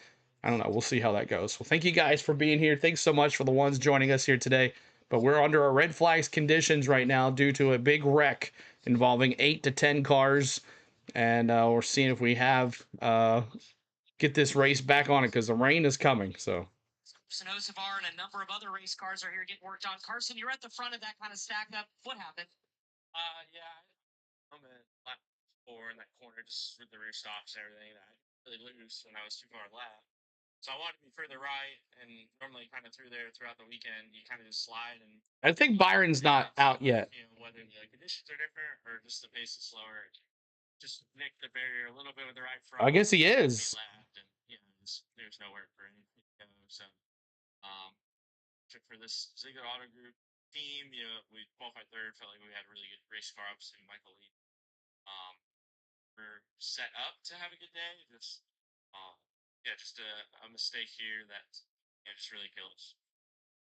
I don't know. We'll see how that goes. Well, thank you guys for being here. Thanks so much for the ones joining us here today. But we're under our red flags conditions right now due to a big wreck involving 8 to 10 cars. And we're seeing if we have get this race back on it because the rain is coming. So Sanosavar and a number of other race cars are here getting worked on. Carson, you're at the front of that kind of stack up. What happened? Yeah, I'm at lap 4 in that corner, just with the rear stops and everything. I really loose when I was too far left. So I wanted to be further right, and normally kind of through there throughout the weekend, you kind of just slide. And I think Byron's not out yet. You know, whether the conditions are different or just the pace is slower, just nick the barrier a little bit with the right front. I guess he is. Left, and there's nowhere for anything to go. So, for this Ziegler Auto Group team, we qualified third. Felt like we had a really good race car ups and Michael Lee. We're set up to have a good day. Just a mistake here that just really kills.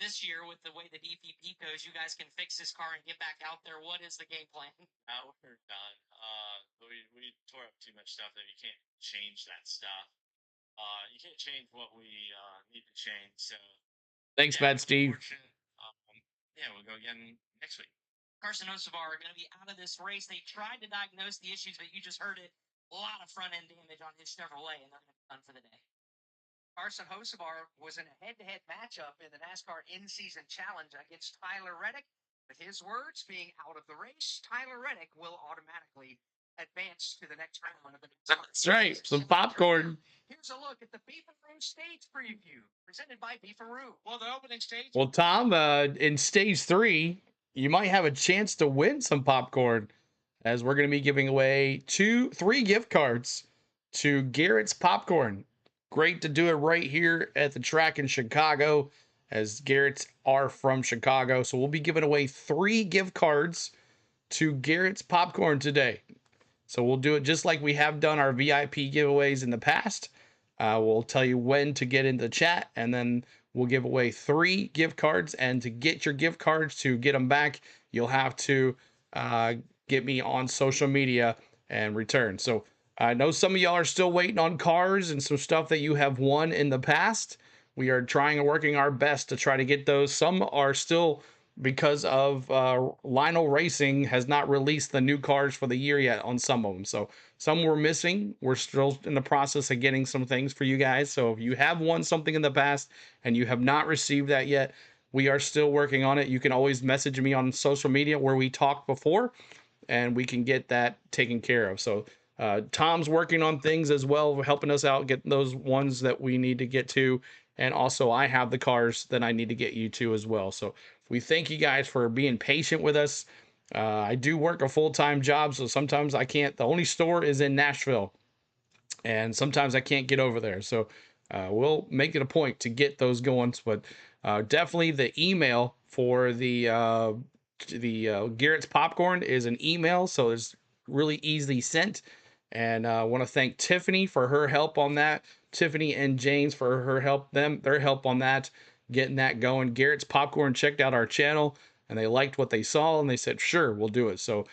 This year, with the way the DPP goes, you guys can fix this car and get back out there. What is the game plan? We're done. We tore up too much stuff that you can't change that stuff. You can't change what we need to change. So thanks, Bad Steve. We'll go again next week. Carson Osavar are going to be out of this race. They tried to diagnose the issues, but you just heard it. A lot of front-end damage on his Chevrolet, and they're going to be done for the day. Carson Hocevar was in a head-to-head matchup in the NASCAR In-Season Challenge against Tyler Reddick. With his words, being out of the race, Tyler Reddick will automatically advance to the next round of the That's right. Some popcorn. Here's a look at the Beefaroo stage preview presented by Beefaroo. Well, the opening stage. Well, Tom, in stage 3, you might have a chance to win some popcorn, as we're going to be giving away 3 gift cards to Garrett's Popcorn. Great to do it right here at the track in Chicago, as Garrett's are from Chicago. So we'll be giving away 3 gift cards to Garrett's Popcorn today. So we'll do it just like we have done our VIP giveaways in the past. We'll tell you when to get into the chat, and then we'll give away 3 gift cards. And to get your gift cards, to get them back, you'll have to get me on social media and return. So I know some of y'all are still waiting on cars and some stuff that you have won in the past. We are trying and working our best to try to get those. Some are still, because of Lionel Racing has not released the new cars for the year yet on some of them. So some were missing. We're still in the process of getting some things for you guys. So if you have won something in the past and you have not received that yet, we are still working on it. You can always message me on social media where we talked before, and we can get that taken care of. So Tom's working on things as well, helping us out, get those ones that we need to get to. And also I have the cars that I need to get you to as well. So we thank you guys for being patient with us. I do work a full-time job, so sometimes I can't. The only store is in Nashville, and sometimes I can't get over there. So we'll make it a point to get those going. But definitely the email for the Garrett's Popcorn is an email, so it's really easily sent. And I want to thank Tiffany for her help on that. Tiffany and James for their help on that, getting that going. Garrett's Popcorn checked out our channel and they liked what they saw and they said, sure, we'll do it. So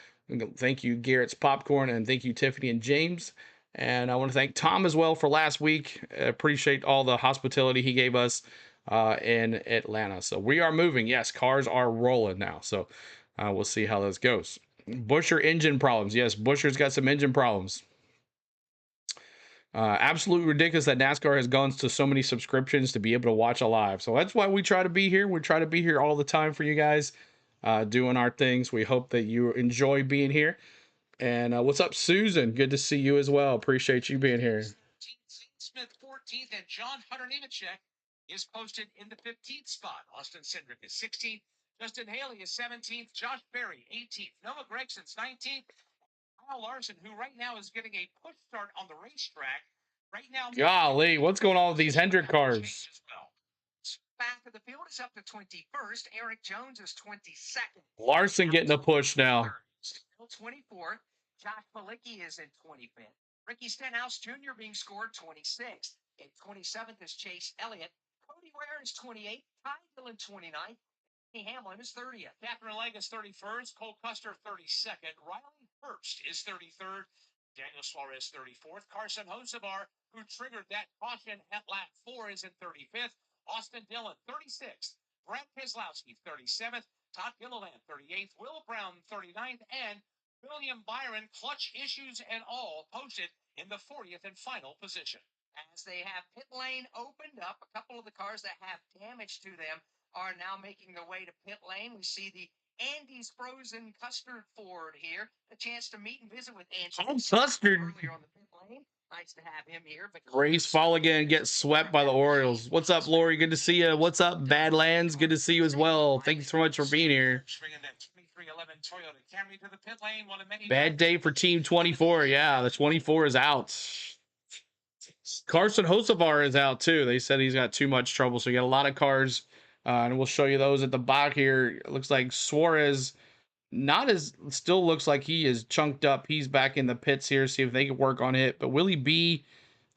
thank you, Garrett's Popcorn, and thank you, Tiffany and James. And I want to thank Tom as well for last week. Appreciate all the hospitality he gave us in Atlanta. So we are moving. Yes, cars are rolling now. So we'll see how this goes. Busher engine problems. Yes, Busher's got some engine problems. Absolutely ridiculous that NASCAR has gone to so many subscriptions to be able to watch a live. So that's why we try to be here. We try to be here all the time for you guys, doing our things. We hope that you enjoy being here. And what's up, Susan? Good to see you as well. Appreciate you being here. Smith 14th and John Hunter Nemechek is posted in the 15th spot. Austin Cindric is 16th. Justin Haley is 17th. Josh Berry 18th. Noah Gregson's 19th. Kyle Larson, who right now is getting a push start on the racetrack. Right now, golly, what's going on with these Hendrick cars? Back of the field is up to 21st. Eric Jones is 22nd. Larson getting a push now. 24th. Josh Malicki is in 25th. Ricky Stenhouse Jr. being scored 26th. In 27th is Chase Elliott. Cody Ware is 28th. Ty Dillon 29th. Hamlin is 30th. Catherine Legg is 31st. Cole Custer 32nd. Riley Herbst is 33rd. Daniel Suarez 34th. Carson Hocevar, who triggered that caution at lap 4, is in 35th. Austin Dillon 36th. Brad Keselowski 37th. Todd Gilliland 38th. Will Brown 39th. And William Byron, clutch issues and all, posted in the 40th and final position. As they have pit lane opened up, a couple of the cars that have damage to them are now making their way to pit lane. We see the Andy's Frozen Custard Ford here. A chance to meet and visit with Andy. Custard. Earlier on the pit lane. Nice to have him here. But Race fall again, get swept by the Orioles. What's up, Lori? Good to see you. What's up, Badlands? Good to see you as well. Thank you so much for being here. Bad day for Team 24. Yeah, the 24 is out. Carson Hocevar is out too. They said he's got too much trouble, so you got a lot of cars. And we'll show you those at the back here. It looks like Suarez still looks like he is chunked up. He's back in the pits here, see if they can work on it. But Willie B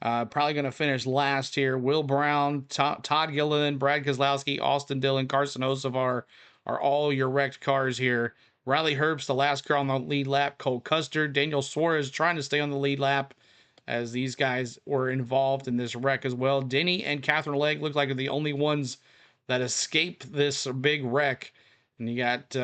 probably going to finish last here. Will Brown, Todd Gilliland, Brad Keselowski, Austin Dillon, Carson Hocevar are all your wrecked cars here. Riley Herbst, the last car on the lead lap. Cole Custer, Daniel Suarez trying to stay on the lead lap, as these guys were involved in this wreck as well. Denny and Catherine Legg look like they're the only ones that escaped this big wreck. And you got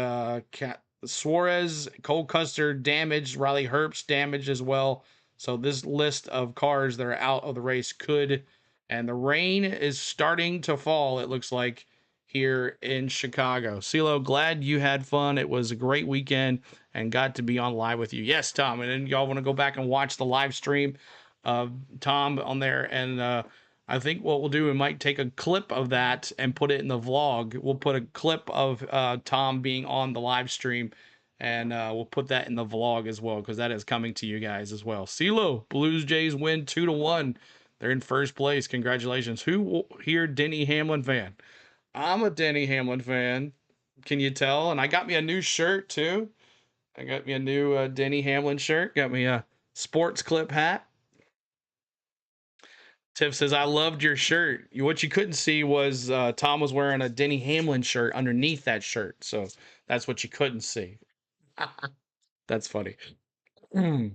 Suarez, Cole Custer damaged, Riley Herbst damaged as well. So this list of cars that are out of the race could, and the rain is starting to fall, it looks like, here in Chicago. CeeLo, glad you had fun. It was a great weekend and got to be on live with you. Yes, Tom. And then y'all want to go back and watch the live stream of Tom on there. And I think what we'll do, we might take a clip of that and put it in the vlog. We'll put a clip of Tom being on the live stream, and we'll put that in the vlog as well, because that is coming to you guys as well. CeeLo, Blues Jays win 2-1. They're in first place. Congratulations. Who here, Denny Hamlin fan? I'm a Denny Hamlin fan. Can you tell? And I got me a new shirt too. I got me a new Denny Hamlin shirt. Got me a sports clip hat. Tiff says, I loved your shirt. What you couldn't see was Tom was wearing a Denny Hamlin shirt underneath that shirt. So that's what you couldn't see. That's funny. All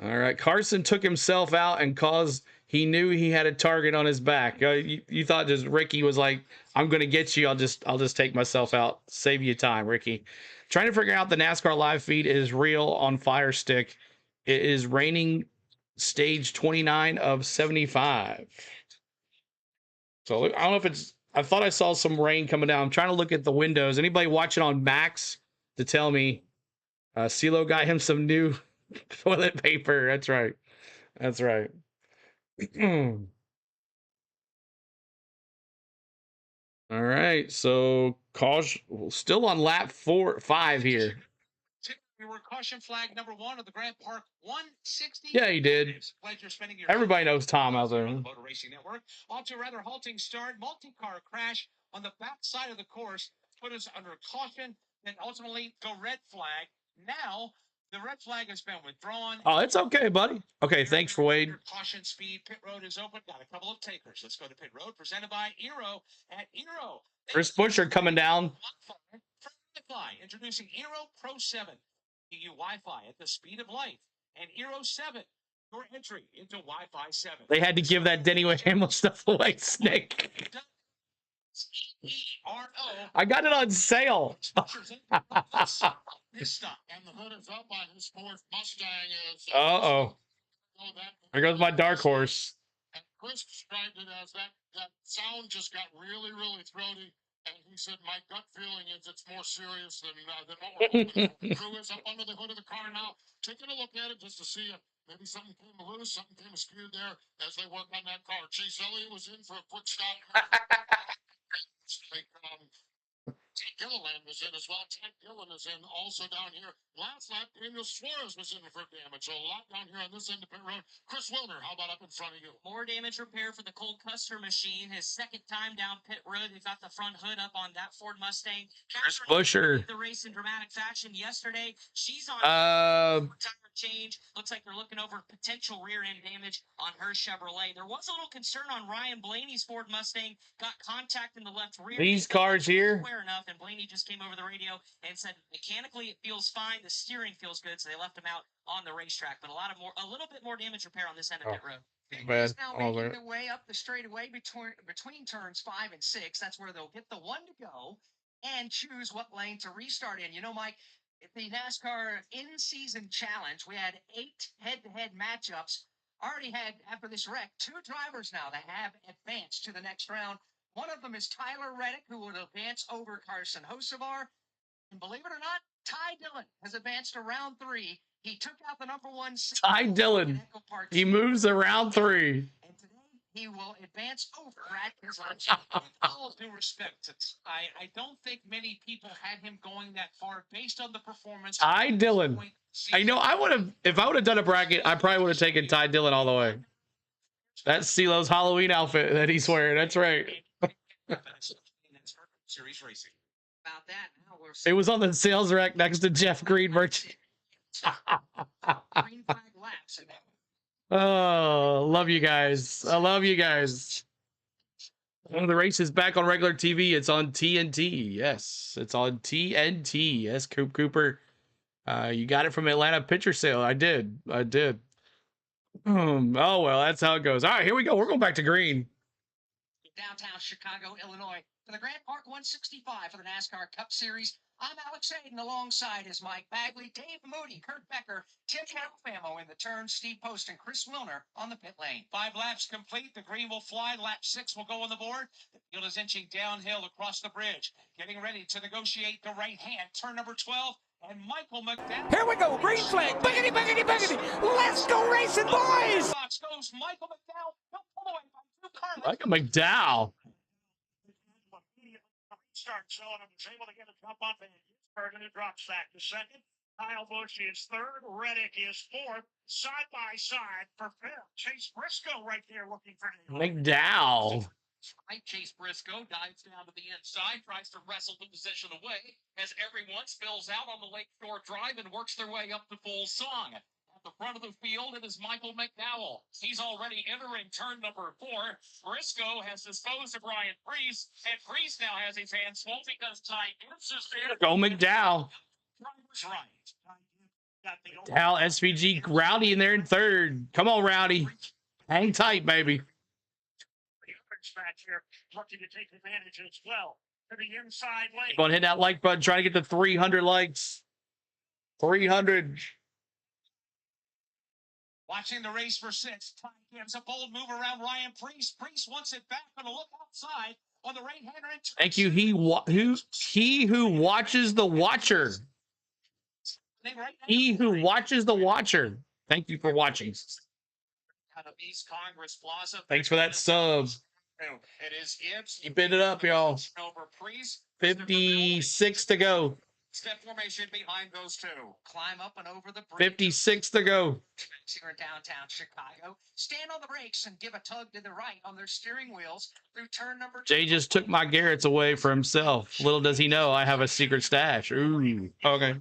right. Carson took himself out and he knew he had a target on his back. You thought just Ricky was like, I'm going to get you. I'll just take myself out. Save you time, Ricky. Trying to figure out the NASCAR live feed is real on Fire Stick. It is raining stage 29 of 75. So I don't know if I thought I saw some rain coming down. I'm trying to look at the windows. Anybody watching on Max to tell me CeeLo got him some new toilet paper. That's right. That's right. All right. So still on lap 5 here. We were caution flag number 1 of the Grant Park 160. Yeah, he did. Pleasure spending your Everybody knows Tom out there. On the Motor Racing Network. Off to a rather halting start. Multi-car crash on the back side of the course put us under caution and ultimately the red flag. Now the red flag has been withdrawn. Oh, it's okay, buddy. Okay, thanks for waiting. Caution speed. Pit road is open. Got a couple of takers. Let's go to pit road. Presented by Eero at Eero. Chris Buescher coming down. Introducing Eero Pro 7. You Wi-Fi at the speed of light, and Eero 7, your entry into Wi-Fi 7. They had to give that Denny Hamlin stuff away, Snick. I got it on sale. This stuff. And the hood is up on his Ford Mustang. Uh-oh. There goes my dark horse. And Chris described it as that sound just got really, really throaty. And he said, my gut feeling is it's more serious than what we're hoping. Crew is up under the hood of the car now, taking a look at it just to see if maybe something came loose, something came askew there as they work on that car. Chase Elliott was in for a quick stop. Ted Gilliland was in as well. Ted Gilliland is in also down here. Last lap, Daniel Suarez was in for damage. So a lot down here on this end of pit road. Chris Wilner, how about up in front of you? More damage repair for the Cole Custer machine. His second time down pit road. He's got the front hood up on that Ford Mustang. Chris Buescher. The race in dramatic fashion yesterday. She's on tire change. Looks like they're looking over potential rear end damage on her Chevrolet. There was a little concern on Ryan Blaney's Ford Mustang. Got contact in the left rear. These cars here. Square enough, and Blaney just came over the radio and said mechanically it feels fine. The steering feels good, so they left him out on the racetrack. But a little bit more damage repair on this end of pit road. Bad. He's now making the way up the straightaway between turns 5 and 6. That's where they'll get the one to go and choose what lane to restart in. You know, Mike, at the NASCAR in-season challenge, we had 8 head-to-head matchups. Already had, after this wreck, 2 drivers now that have advanced to the next round. One of them is Tyler Reddick, who will advance over Carson Hocevar. And believe it or not, Ty Dillon has advanced to round 3. He took out the number 1. Ty Dillon. He moves to round 3. And today he will advance over Brad Keselowski. With all due respect, I don't think many people had him going that far based on the performance. Ty Dillon. I know if I would have done a bracket, I probably would have taken Ty Dillon all the way. That's CeeLo's Halloween outfit that he's wearing. That's right. Series racing. About that, now we're It was on the sales rack next to Jeff Green merch. green flag laps. Oh, love you guys. I love you guys. The race is back on regular TV. It's on TNT. Yes, it's on TNT. Yes, Cooper. You got it from Atlanta Picture Sale. I did. Oh, well, that's how it goes. All right, here we go. We're going back to green. Downtown Chicago, Illinois, for the Grant Park 165 for the NASCAR Cup Series. I'm Alex Hayden alongside is Mike Bagley, Dave Moody, Kurt Becker, Tim Calfamo in the turn, Steve Post, and Chris Wilner on the pit lane. 5 laps complete. The green will fly. Lap 6 will go on the board. The field is inching downhill across the bridge. Getting ready to negotiate the right hand. Turn number 12. And Michael McDowell. Here we go. Green flag. Biggity, biggity, biggity. Let's go racing, boys. Box goes Michael McDowell. He'll pull away by 2 cars. Michael McDowell. Start showing him, was able to get a jump on Van and it drops back to second. Kyle Busch is third. Reddick is fourth. Side by side for fifth. Chase Briscoe right there looking for him. McDowell. Right, Chase Briscoe dives down to the inside, tries to wrestle the position away as everyone spills out on the Lakeshore Drive and works their way up to full song. At the front of the field, it is Michael McDowell. He's already entering turn number 4. Briscoe has disposed of Ryan Priest, and Priest now has his hands full because Ty Gibbs is there. Go McDowell. Driver's right. Dal SVG Rowdy in there in third. Come on, Rowdy. Hang tight, baby. The others back here looking to take advantage as well. To the inside lane. Go and hit that like button. Try to get to 300 likes. 300. Watching the race for 6. Ty Gibbs, a bold move around Ryan Priest. Priest wants it back on the look outside on the right-hander. Thank you. He who watches the watcher. He who watches the watcher. Thank you for watching. Out of East Congress Plaza. Thanks for that sub. It is Gibbs. Keep it up, y'all. Over Priest. 56 to go. Step formation behind those two. Climb up and over the bridge. 56 to go. Here in downtown Chicago. Stand on the brakes and give a tug to the right on their steering wheels through turn number 2. Jay just took my Garrett's away for himself. Little does he know I have a secret stash. Ooh. Okay.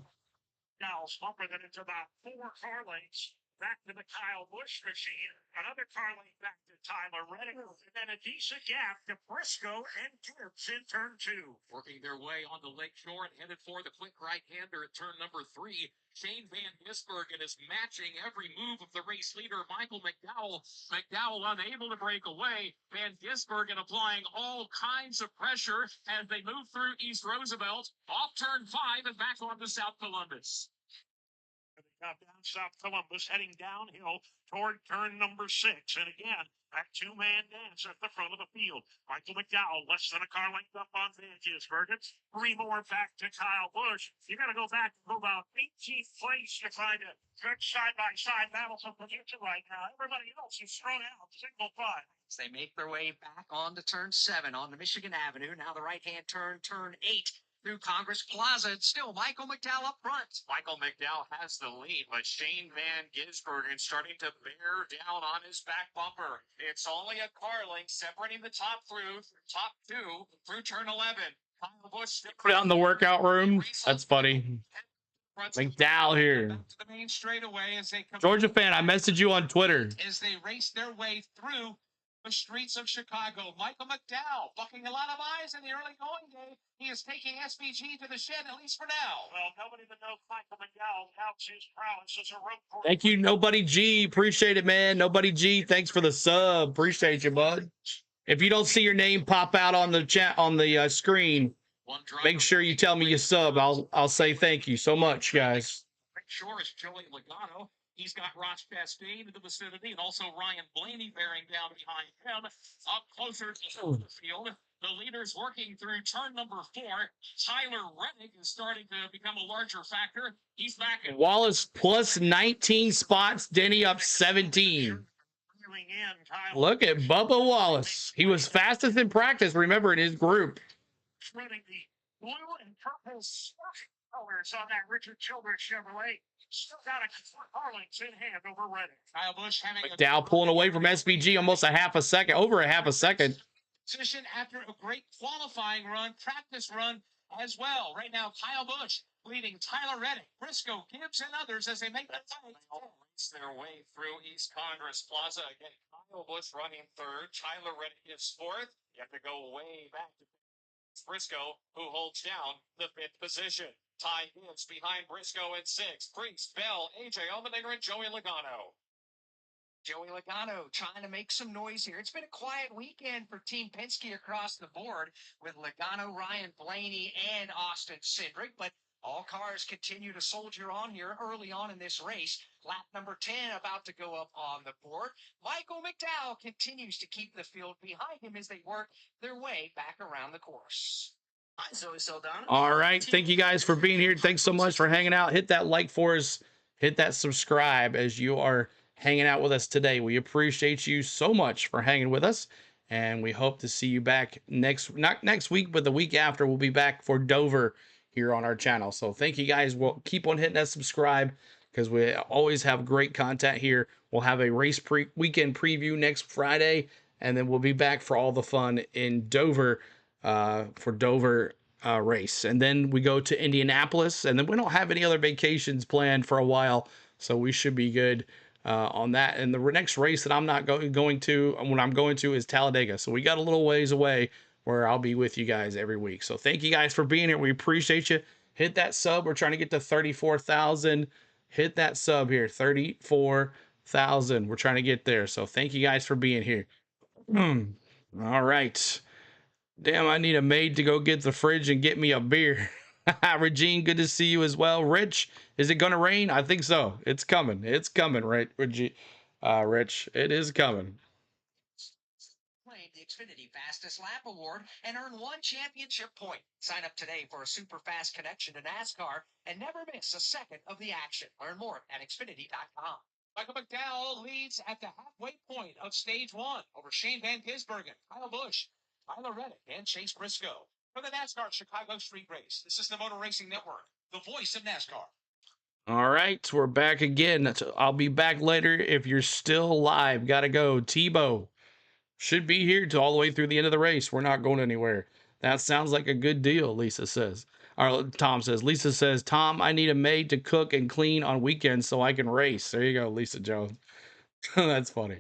Dowell's bumping it into about 4 car lengths. Back to the Kyle Busch machine. Another car length back to Tyler Reddick. And then a decent gap to Briscoe and Gibbs in turn 2. Working their way on the lake shore and headed for the quick right-hander at turn number 3. Shane Van Gisbergen is matching every move of the race leader, Michael McDowell. McDowell unable to break away. Van Gisbergen applying all kinds of pressure as they move through East Roosevelt, off turn 5 and back onto South Columbus. Down South Columbus, heading downhill toward turn number 6. And again, that two-man dance at the front of the field. Michael McDowell, less than a car length up on Van Gisbergen. 3 more back to Kyle Busch. You got to go back to about 18th place to find a good side-by-side battle for position right now. Everybody else is thrown out, single file. They make their way back onto turn 7 on the Michigan Avenue. Now the right-hand turn 8. Through Congress Plaza, it's still Michael McDowell up front. Michael McDowell has the lead, but Shane Van Gisbergen starting to bear down on his back bumper. It's only a car length separating the top 2 through turn 11. Kyle Busch Put out in the workout room. That's funny. McDowell here. Back to the main straightaway as they come Georgia fan, I messaged you on Twitter. as they race their way through the streets of Chicago. Michael McDowell bucking a lot of eyes in the early going day. He is taking SVG to the shed, at least for now. Well, nobody but knows Michael McDowell doubts his prowess as a road course. Thank you, Nobody G. Appreciate it, man. Nobody G, thanks for the sub. Appreciate you, bud. If you don't see your name pop out on the chat on the screen, make sure you tell me you sub. I'll say thank you so much, guys. Sure is Joey Logano. He's got Ross Chastain in the vicinity, and also Ryan Blaney bearing down behind him. Up closer to the field, the leaders working through turn number 4. Tyler Reddick is starting to become a larger factor. He's back in. Wallace plus 19 spots. Denny up 17. Look at Bubba Wallace. He was fastest in practice, remember, in his group. Spreading the blue and purple colors on that Richard Childress Chevrolet. Still got a car lengths in hand over Reddick. Kyle Busch having McDowell pulling away from SVG almost a half a second, over a half a second. position after a great qualifying run, practice run as well. Right now, Kyle Busch leading Tyler Reddick, Briscoe, Gibbs, and others as they make their way through East Congress Plaza. Again, Kyle Busch running 3rd. Tyler Reddick is 4th. You have to go way back to Briscoe, who holds down the 5th position. Ty Gibbs behind Briscoe at 6th. Priest, Bell, AJ Allmendinger, and Joey Logano. Joey Logano trying to make some noise here. It's been a quiet weekend for Team Penske across the board with Logano, Ryan Blaney, and Austin Cindric, but all cars continue to soldier on here early on in this race. Lap number 10 about to go up on the board. Michael McDowell continues to keep the field behind him as they work their way back around the course. Hi, Zoe Saldana. All right. Thank you guys for being here. Thanks so much for hanging out. Hit that like for us. Hit that subscribe as you are hanging out with us today. We appreciate you so much for hanging with us. And we hope to see you back not next week, but the week after. We'll be back for Dover here on our channel. So thank you guys. We'll keep on hitting that subscribe because we always have great content here. We'll have a race weekend preview next Friday. And then we'll be back for all the fun in Dover for Dover race. And then we go to Indianapolis, and then we don't have any other vacations planned for a while, So we should be good on that. And the next race that I'm not going to, when I'm going to, is Talladega. So we got a little ways away where I'll be with you guys every week. So thank you guys for being here. We appreciate you. Hit that sub. We're trying to get to 34,000. Hit that sub here, 34,000. We're trying to get there. So thank you guys for being here. All right. Damn, I need a maid to go get the fridge and get me a beer. Regine, good to see you as well. Rich, is it going to rain? I think so. It's coming. It's coming, right, Regine? Rich, it is coming. Claim the Xfinity Fastest Lap Award and earn 1 championship point. Sign up today for a super fast connection to NASCAR and never miss a second of the action. Learn more at Xfinity.com. Michael McDowell leads at the halfway point of stage 1 over Shane Van Gisbergen, Kyle Busch, Tyler Reddick, and Chase Briscoe. For the NASCAR Chicago Street Race, this is the Motor Racing Network, the voice of NASCAR. All right, we're back again. I'll be back later if you're still live. Gotta go. Tebow should be here to all the way through the end of the race. We're not going anywhere. That sounds like a good deal, Lisa says. Or Tom says. Lisa says, Tom, I need a maid to cook and clean on weekends so I can race. There you go, Lisa Jones. That's funny.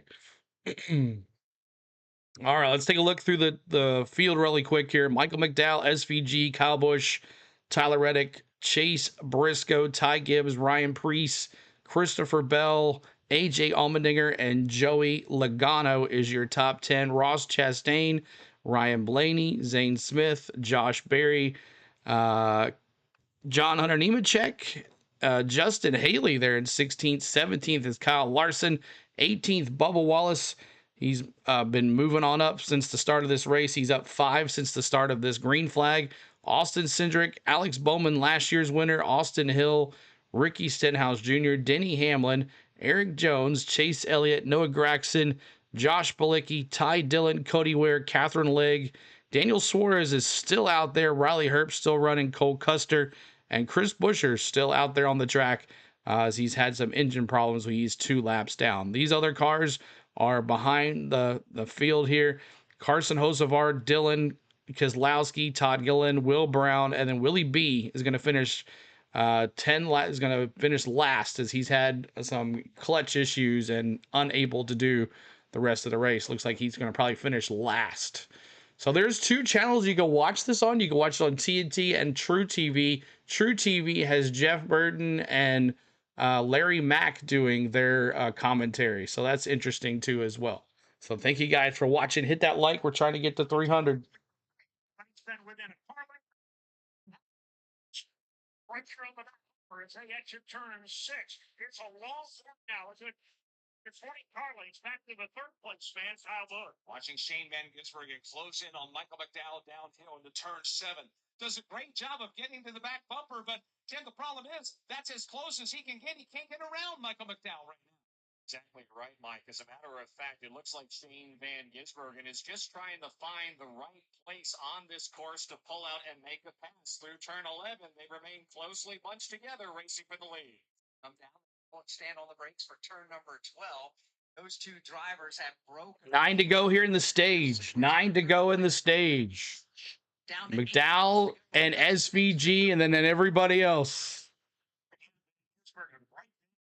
All right, let's take a look through the field really quick here. Michael McDowell, SVG, Kyle Busch, Tyler Reddick, Chase Briscoe, Ty Gibbs, Ryan Preece, Christopher Bell, AJ Allmendinger, and Joey Logano is your top 10. Ross Chastain, Ryan Blaney, Zane Smith, Josh Berry, John Hunter Nemechek, Justin Haley there in 16th. 17th is Kyle Larson. 18th, Bubba Wallace. He's been moving on up since the start of this race. He's up 5 since the start of this green flag. Austin Cindric, Alex Bowman, last year's winner, Austin Hill, Ricky Stenhouse Jr., Denny Hamlin, Eric Jones, Chase Elliott, Noah Gragson, Josh Bilicki, Ty Dillon, Cody Ware, Catherine Legg, Daniel Suarez is still out there, Riley Herbst still running, Cole Custer, and Chris Buescher still out there on the track as he's had some engine problems when he's 2 laps down. These other cars are behind the field here. Carson Hocevar, Dylan Keselowski, Todd Gillen, Will Brown, and then Willie B is going to finish is going to finish last as he's had some clutch issues and unable to do the rest of the race. Looks like he's going to probably finish last. So there's 2 channels you can watch this on. You can watch it on TNT and True TV. True TV has Jeff Burton and Larry Mack doing their commentary. So that's interesting too as well. So thank you guys for watching. Hit that like. We're trying to get to 300. Pressure on the back as they exit turn 6. It's a long one now. It's 40 car lanes back to the third place fan, Kyle Busch. Watching Shane Van Gisbergen close in on Michael McDowell downhill into turn 7. Does a great job of getting to the back bumper, but Tim, the problem is that's as close as he can get. He can't get around Michael McDowell right now. Exactly right, Mike. As a matter of fact, it looks like Shane Van Gisbergen is just trying to find the right place on this course to pull out and make a pass through turn 11. They remain closely bunched together, racing for the lead. Come down, won't stand on the brakes for turn number 12. Those 2 drivers have broken. 9 to go here in the stage. 9 to go in the stage. McDowell and SVG, and then everybody else.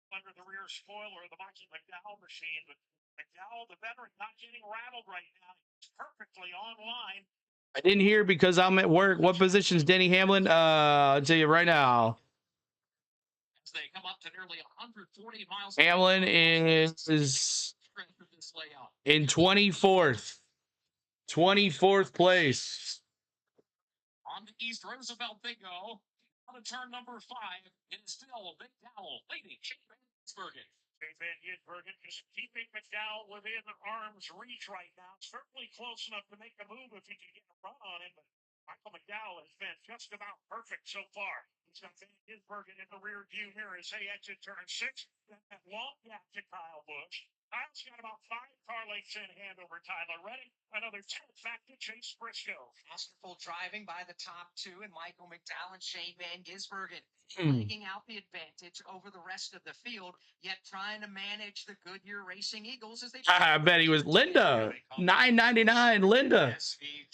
Under the rear spoiler of the Mikey McDowell machine, but McDowell, the veteran, not getting rattled right now. He's perfectly online. I didn't hear because I'm at work. What position is Denny Hamlin? I'll tell you right now. As they come up to nearly 140 miles. Hamlin is in 24th. 24th place. On the East Roosevelt they go. On to turn number 5. It is still McDowell leading Shane Van Gisbergen. Shane Van Gisbergen is keeping McDowell within arm's reach right now. Certainly close enough to make a move if he can get a run on him, but Michael McDowell has been just about perfect so far. He's got Van Gisbergen in the rear view here as they exit turn 6. That long gap to Kyle Busch. Kyle's got about 5 car lengths in hand over Tyler Reddick. Another 10 back to Chase Briscoe. Masterful driving by the top 2 and Michael McDowell and Shane Van Gisbergen. Taking out the advantage over the rest of the field, yet trying to manage the Goodyear Racing Eagles as they. I bet he was Linda. $9.99. Linda.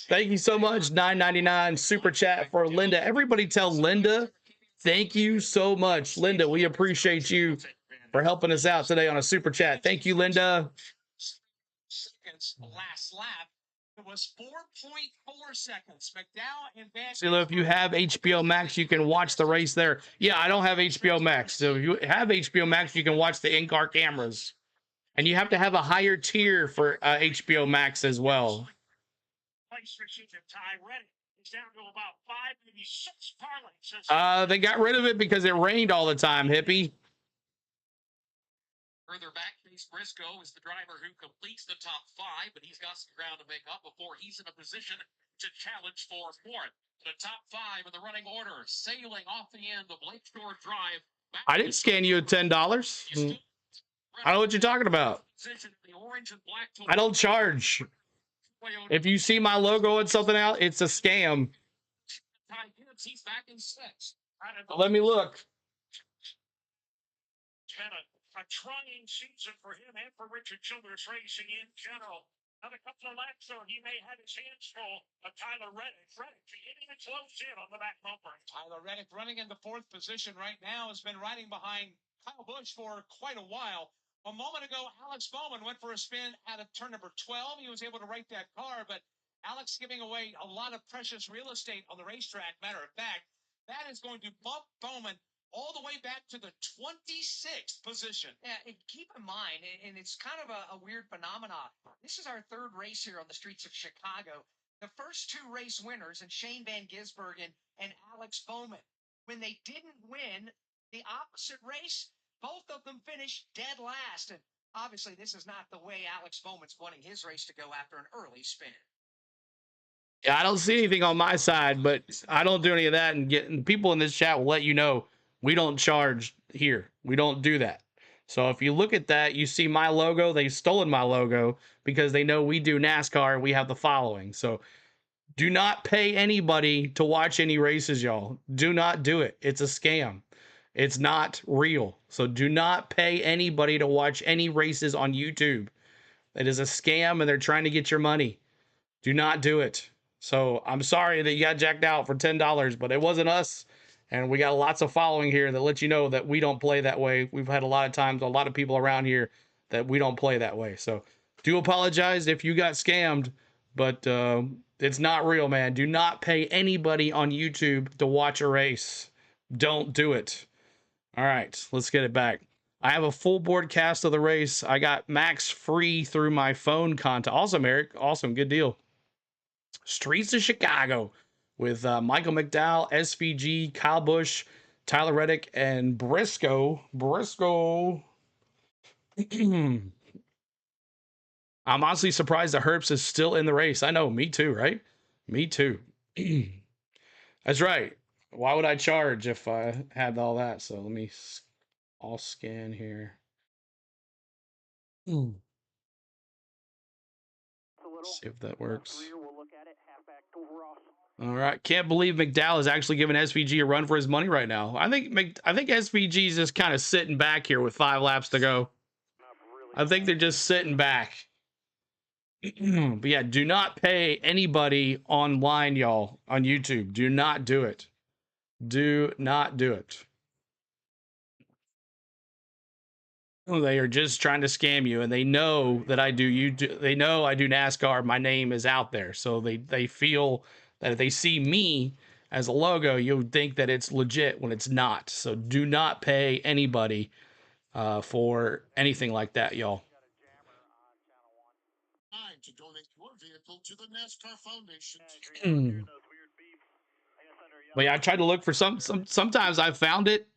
Thank you so much. $9.99 super chat for Linda. Everybody tell Linda thank you so much. Linda, we appreciate you for helping us out today on a super chat. Thank you, Linda. Seconds last lap. It was 4.4 seconds. McDowell and Van. Sheila, if you have HBO Max, you can watch the race there. Yeah, I don't have HBO Max. So if you have HBO Max, you can watch the in-car cameras. And you have to have a higher tier for HBO Max as well. Place for season Ty Reddick is down to about 5, maybe 6 parlays. They got rid of it because it rained all the time, hippie. Further back, Chase Briscoe is the driver who completes the top 5, but he's got some ground to make up before he's in a position to challenge for 4th. The top 5 in the running order, sailing off the end of Lakeshore Drive. I didn't scan you at $10. I don't know what you're talking about. I don't charge. If you see my logo and something out, it's a scam. He's back in 6. Let me look. It's been a trying season for him and for Richard Childress Racing in general. Another couple of laps, so he may have his hands full of Tyler Reddick. Reddick beginning to close in on the back bumper. Tyler Reddick running in the 4th position right now, has been riding behind Kyle Busch for quite a while. A moment ago, Alex Bowman went for a spin out of turn number 12. He was able to right that car, but Alex giving away a lot of precious real estate on the racetrack. Matter of fact, that is going to bump Bowman all the way back to the 26th position. Yeah, and keep in mind, and it's kind of a weird phenomenon. This is our 3rd race here on the streets of Chicago. The first 2 race winners, and Shane Van Gisbergen and Alex Bowman, when they didn't win the opposite race, both of them finished dead last. And obviously, this is not the way Alex Bowman's wanting his race to go after an early spin. Yeah, I don't see anything on my side, but I don't do any of that. And people in this chat will let you know we don't charge here. We don't do that. So if you look at that, you see my logo. They've stolen my logo because they know we do NASCAR. We have the following. So do not pay anybody to watch any races, y'all. Do not do it. It's a scam. It's not real. So do not pay anybody to watch any races on YouTube. It is a scam and they're trying to get your money. Do not do it. So I'm sorry that you got jacked out for $10, but it wasn't us. And we got lots of following here that let you know that we don't play that way. We've had a lot of times, a lot of people around here that we don't play that way. So do apologize if you got scammed, but it's not real, man. Do not pay anybody on YouTube to watch a race. Don't do it. All right, let's get it back. I have a full board cast of the race. I got Max free through my phone contact. Awesome, Eric. Awesome. Good deal. Streets of Chicago with Michael McDowell, SVG, Kyle Busch, Tyler Reddick, and Briscoe. I'm honestly surprised that Herbst is still in the race. I know, me too, right? Me too. That's right. Why would I charge if I had all that? So let me all scan here. See if that works. All right. Can't believe McDowell is actually giving SVG a run for his money right now. I think SVG is just kind of sitting back here with 5 laps to go. I think they're just sitting back. But yeah, do not pay anybody online, y'all, on YouTube. Do not do it. Do not do it. They are just trying to scam you, and they know that I do YouTube. They know I do NASCAR. My name is out there, so they feel that if they see me as a logo, you would think that it's legit when it's not. So do not pay anybody for anything like that, y'all. Time to donate your vehicle to the NASCAR Foundation. Well, yeah, I tried to look for sometimes I found it,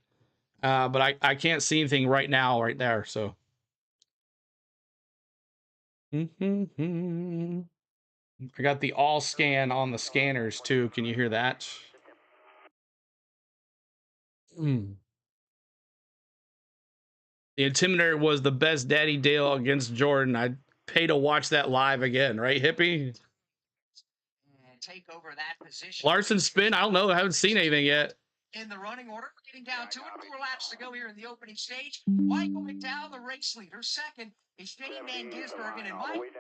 but I can't see anything right now, right there. So. I got the all scan on the scanners too. Can you hear that? The Intimidator was the best Daddy Dale against Jordan. I'd pay to watch that live again, right, Hippie? And take over that position. Larson spin? I don't know. I haven't seen anything yet. In the running order, getting down 2 and 4 laps to go here in the opening stage. Michael McDowell, the race leader. Second is Shane Van Gisbergen, and Mike.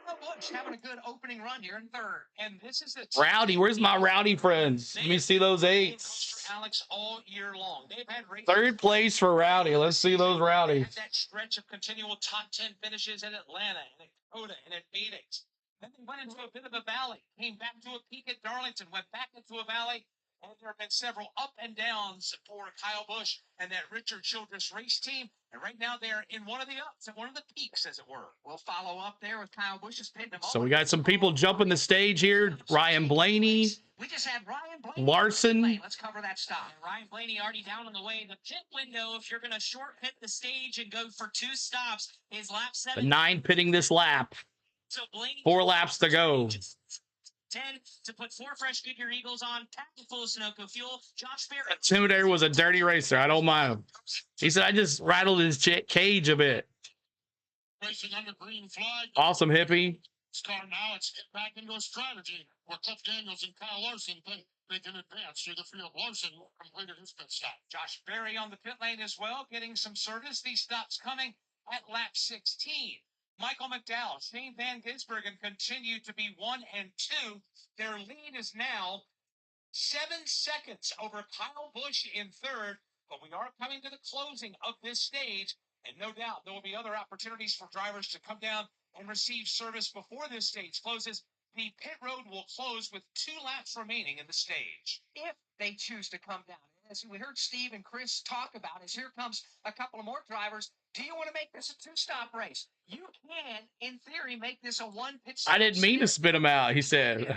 Kyle Busch having a good opening run here in third. And this is the Rowdy, where's my Rowdy friends? Let me see those eights. Alex all year long. They've had Third place for Rowdy. Let's see those Rowdy. that stretch of continual top 10 finishes in Atlanta and at Dakota and at Phoenix. Then they went into a bit of a valley, came back to a peak at Darlington, went back into a valley, and there have been several up and downs for Kyle Busch and that Richard Childress race team. And right now they're in one of the ups, at one of the peaks, as it were. We'll follow up there with Kyle Busch's pit. So we got some people jumping the stage here. Ryan Blaney, We just had Ryan Blaney. Larson. Let's cover that stop. Ryan Blaney already down on the way. The pit window, if you're going to short pit the stage and go for 2 stops, is lap The 7. 9 pitting this lap. So Blaney 4 laps to go. 10 to put 4 fresh Goodyear Eagles on, packed it full of Sunoco fuel. Josh Barrett. Intimidator was a dirty racer. I don't mind him. He said, I just rattled his cage a bit. Racing under green flag. Awesome, hippie. This car now, it's hit back into a strategy where Cliff Daniels and Kyle Larson think they can advance through the field. Larson completed his pit stop. Josh Berry on the pit lane as well, getting some service. These stops coming at lap 16. Michael McDowell, Shane Van Gisbergen continue to be 1 and 2. Their lead is now 7 seconds over Kyle Busch in third, but we are coming to the closing of this stage, and no doubt there will be other opportunities for drivers to come down and receive service before this stage closes. The pit road will close with 2 laps remaining in the stage. If they choose to come down. As we heard Steve and Chris talk about, as here comes a couple of more drivers. Do you want to make this a 2-stop race? You can, in theory, make this a 1-pit stop. I didn't mean to spit him out, he said.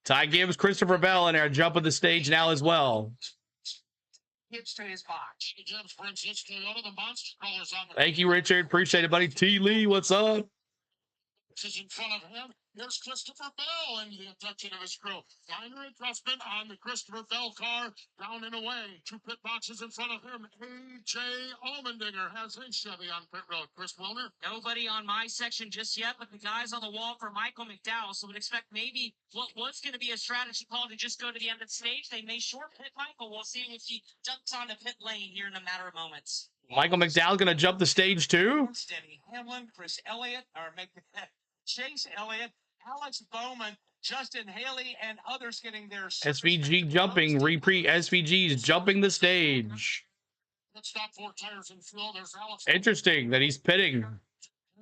Ty Gibbs, Christopher Bell in there jumping the stage now as well. Gibbs to his box. Gibbs brings his Toyota, the monster colors on the Thank you, Richard. Appreciate it, buddy. T. Lee, what's up? is in front of him. Here's Christopher Bell and the attention of his crew. Minor adjustment on the Christopher Bell car, down and away. 2 pit boxes in front of him. A.J. Allmendinger has his Chevy on pit road. Chris Wilner. Nobody on my section just yet, but the guys on the wall for Michael McDowell. So would expect maybe what was going to be a strategy call to just go to the end of the stage. They may short pit Michael. We'll see if he jumps on the pit lane here in a matter of moments. Michael McDowell's going to jump the stage too? Denny Hamlin, Chris Elliott, or make Chase Elliott, Alex Bowman, Justin Haley, and others getting their SVG jumping. Repeat. SVG's jumping the stage. Let's stop 4 tires and fuel. There's Alex. Interesting that he's pitting.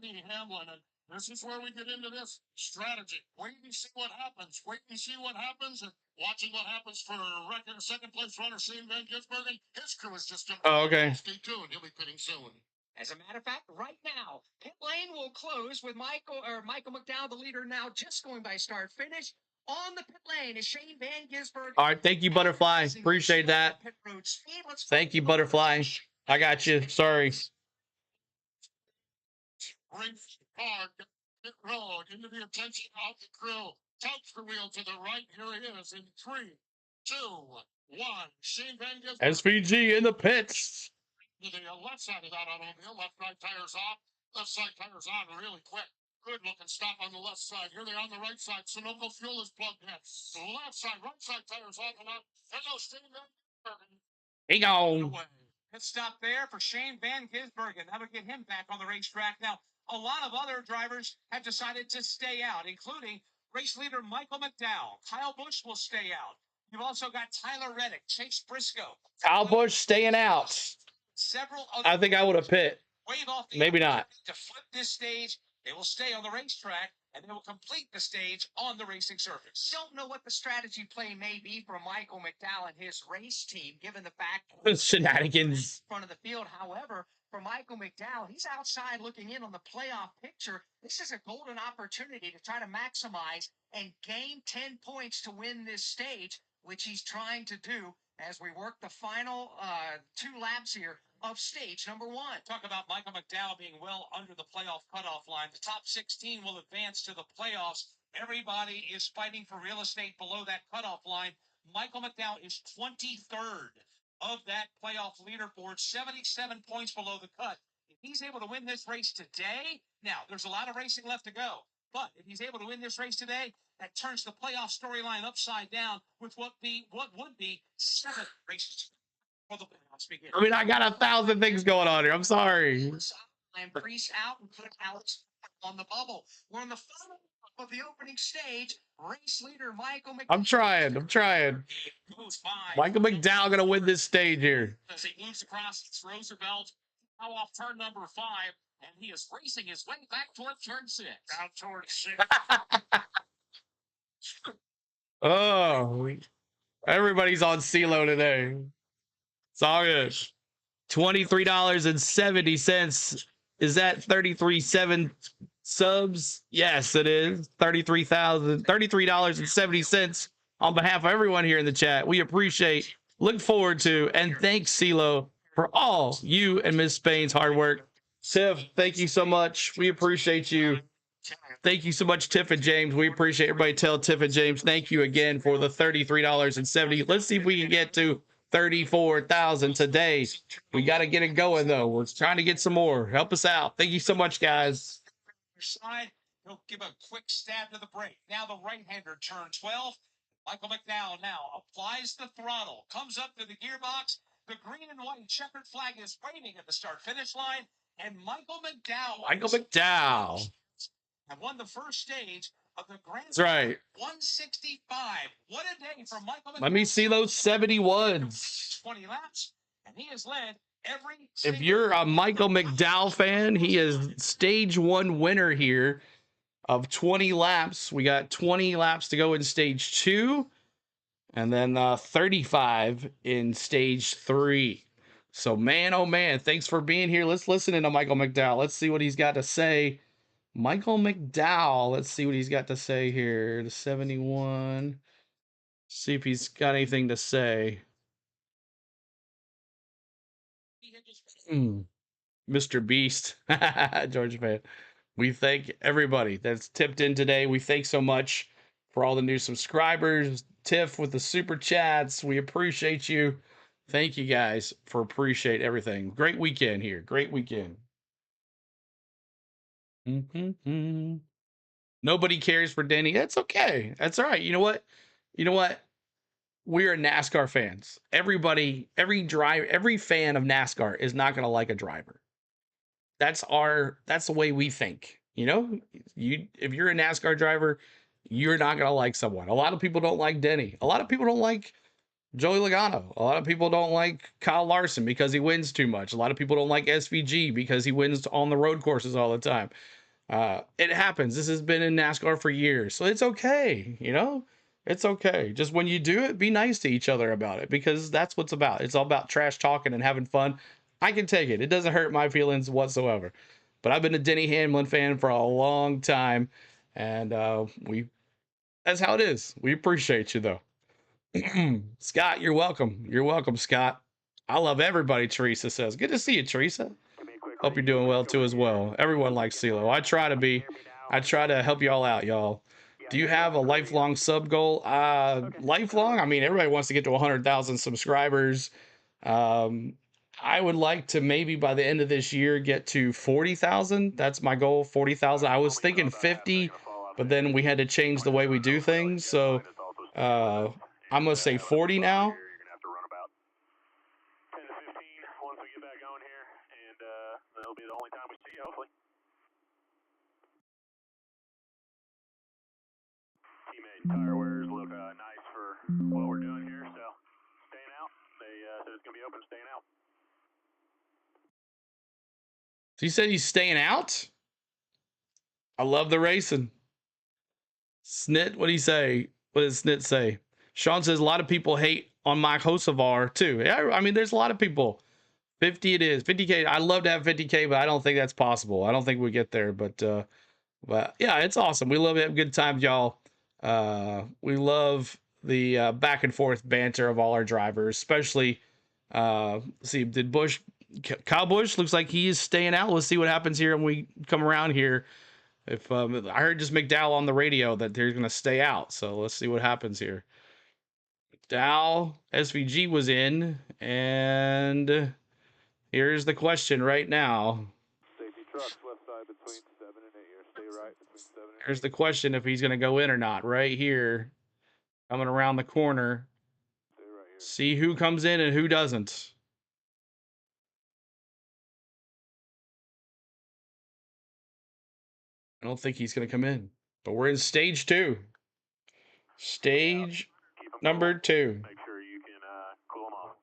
Denny Hamlin, and this is where we get into this strategy. Wait and see what happens. Wait and see what happens. And watching what happens for record second place runner Shane Van Gisbergen. His crew is just jumping. Oh, okay. Stay tuned. He'll be pitting soon. As a matter of fact, right now, pit lane will close with Michael McDowell, the leader, now just going by start finish. On the pit lane is Shane Van Gisbergen. All right, thank you, Butterfly. Appreciate that. Pit road speed. Thank you, Butterfly. I got you. Sorry. Bring car pit road into the attention of the crew. Touch the wheel to the right. Here he is in 3, 2, 1. Shane Van Gisbergen. SVG in the pits. To the left side of that automobile, left right tires off, left side tires on really quick. Good looking stop on the left side. Here they are on the right side. Sunoco fuel is plugged in. Left side, right side tires off and on. There goes Shane Van Gisbergen. He gone. Pit stop there for Shane Van Gisbergen. That would get him back on the racetrack. Now, a lot of other drivers have decided to stay out, including race leader Michael McDowell. Kyle Busch will stay out. You've also got Tyler Reddick, Chase Briscoe. Kyle Busch staying out. Several other I think I would have pit. wave off the Maybe not. to flip this stage. They will stay on the racetrack and they will complete the stage on the racing surface. Don't know what the strategy play may be for Michael McDowell and his race team, given the fact Shenanigans. in front of the field. However, for Michael McDowell, he's outside looking in on the playoff picture. This is a golden opportunity to try to maximize and gain 10 points to win this stage, which he's trying to do as we work the final 2 laps here of stage number 1. Talk about Michael McDowell being well under the playoff cutoff line. The top 16 will advance to the playoffs. Everybody is fighting for real estate below that cutoff line. Michael McDowell is 23rd of that playoff leaderboard, 77 points below the cut. If he's able to win this race today, now there's a lot of racing left to go, but if he's able to win this race today, that turns the playoff storyline upside down with what would be 7 races for the playoffs begin. I mean, I got 1,000 things going on here. I'm sorry. I'm Priest out and put Alex on the bubble. We're on the final of the opening stage. Race leader Michael McDowell. I'm trying. Goes by. Michael McDowell gonna win this stage here. As he moves across Roosevelt, now off turn number 5, and he is racing his way back toward turn 6. Down toward 6. Oh, everybody's on CeeLo today. It's all good. $23.70. Is that 33.7 subs? Yes, it is. $33.70 on behalf of everyone here in the chat. We appreciate, look forward to, and thanks CeeLo for all you and Miss Spain's hard work. Tiff, thank you so much. We appreciate you. Thank you so much, Tiff and James. We appreciate everybody. Tell Tiff and James thank you again for the $33.70. Let's see if we can get to 34,000 today. We got to get it going though. We're trying to get some more. Help us out. Thank you so much, guys. Side, he'll give a quick stab to the brake. Now the right-hander turn 12. Michael McDowell now applies the throttle, comes up to the gearbox. The green and white checkered flag is waving at the start-finish line, and Michael McDowell have won the first stage of the Grand That's right. 165. What a day for Michael McDowell. Let me see those 71s. 20 laps, and he has led every. If you're a Michael McDowell fan, he is stage 1 winner here of 20 laps. We got 20 laps to go in stage 2, and then 35 in stage 3. So, man, oh man, thanks for being here. Let's listen to Michael McDowell. Let's see what he's got to say. Michael McDowell, let's see what he's got to say here. The 71. See if he's got anything to say. Mr. Beast, Georgia fan. We thank everybody that's tipped in today. We thank so much for all the new subscribers. Tiff with the super chats. We appreciate you. Thank you guys for appreciate everything. Great weekend here. Great weekend. Nobody cares for Denny. That's okay. That's all right. You know what? We're NASCAR fans. Everybody, every fan of NASCAR is not going to like a driver. That's the way we think. If you're a NASCAR driver, you're not going to like someone. A lot of people don't like Denny. A lot of people don't like Joey Logano. A lot of people don't like Kyle Larson because he wins too much. A lot of people don't like SVG because he wins on the road courses all the time. It happens. This has been in NASCAR for years. So it's okay. It's okay. Just when you do it, be nice to each other about it, because that's what it's about. It's all about trash talking and having fun. I can take it. It doesn't hurt my feelings whatsoever. But I've been a Denny Hamlin fan for a long time, and that's how it is. We appreciate you though. Scott, you're welcome. You're welcome, Scott. I love everybody, Teresa says. Good to see you, Teresa. Hope you're doing well too as well. Everyone likes CeeLo. I try to help y'all out, y'all. Do you have a lifelong sub goal? Lifelong? I mean, everybody wants to get to 100,000 subscribers. I would like to maybe by the end of this year get to 40,000. That's my goal, 40,000. I was thinking 50, but then we had to change the way we do things. So I'm going to say 40 now. Tire wears look nice for what we're doing here, so staying out. They said it's going to be open, staying out. So he said he's staying out? I love the racing. Snit, what did he say? What does Snit say? Sean says a lot of people hate on Mike Hocevar too. Yeah, I mean, there's a lot of people. 50 it is. 50K. I'd love to have 50K, but I don't think that's possible. I don't think we get there. But yeah, it's awesome. We love having good times, y'all. We love the back and forth banter of all our drivers, especially see, did Kyle Busch looks like he is staying out. Let's see what happens here when we come around here. If I heard just McDowell on the radio that they're going to stay out, so let's see what happens here. McDowell, SVG was in, and here's the question right now. Safety trucks left side between 7 and 8 here. Stay right between 7 and 8. Here's the question if he's going to go in or not. Right here, coming around the corner. Stay right here. See who comes in and who doesn't. I don't think he's going to come in. But we're in stage 2. Stage number 2. Make sure you can cool them off.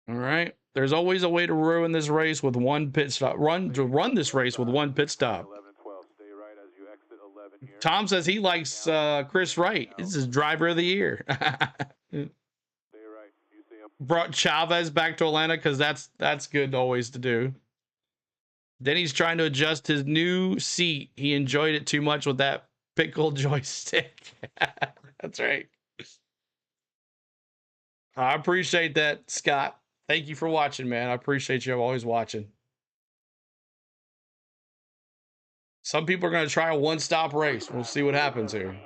All right. There's always a way to ruin this race with one pit stop. Run this race with one pit stop. 11 and 12. Stay right as you exit 11 here. Tom says he likes Chris Wright. This is driver of the year. Stay right. You see him. Brought Chavez back to Atlanta because that's good always to do. Then he's trying to adjust his new seat. He enjoyed it too much with that pickle joystick. That's right. I appreciate that, Scott. Thank you for watching, man. I appreciate you always watching. Some people are going to try a one-stop race. We'll see what happens here.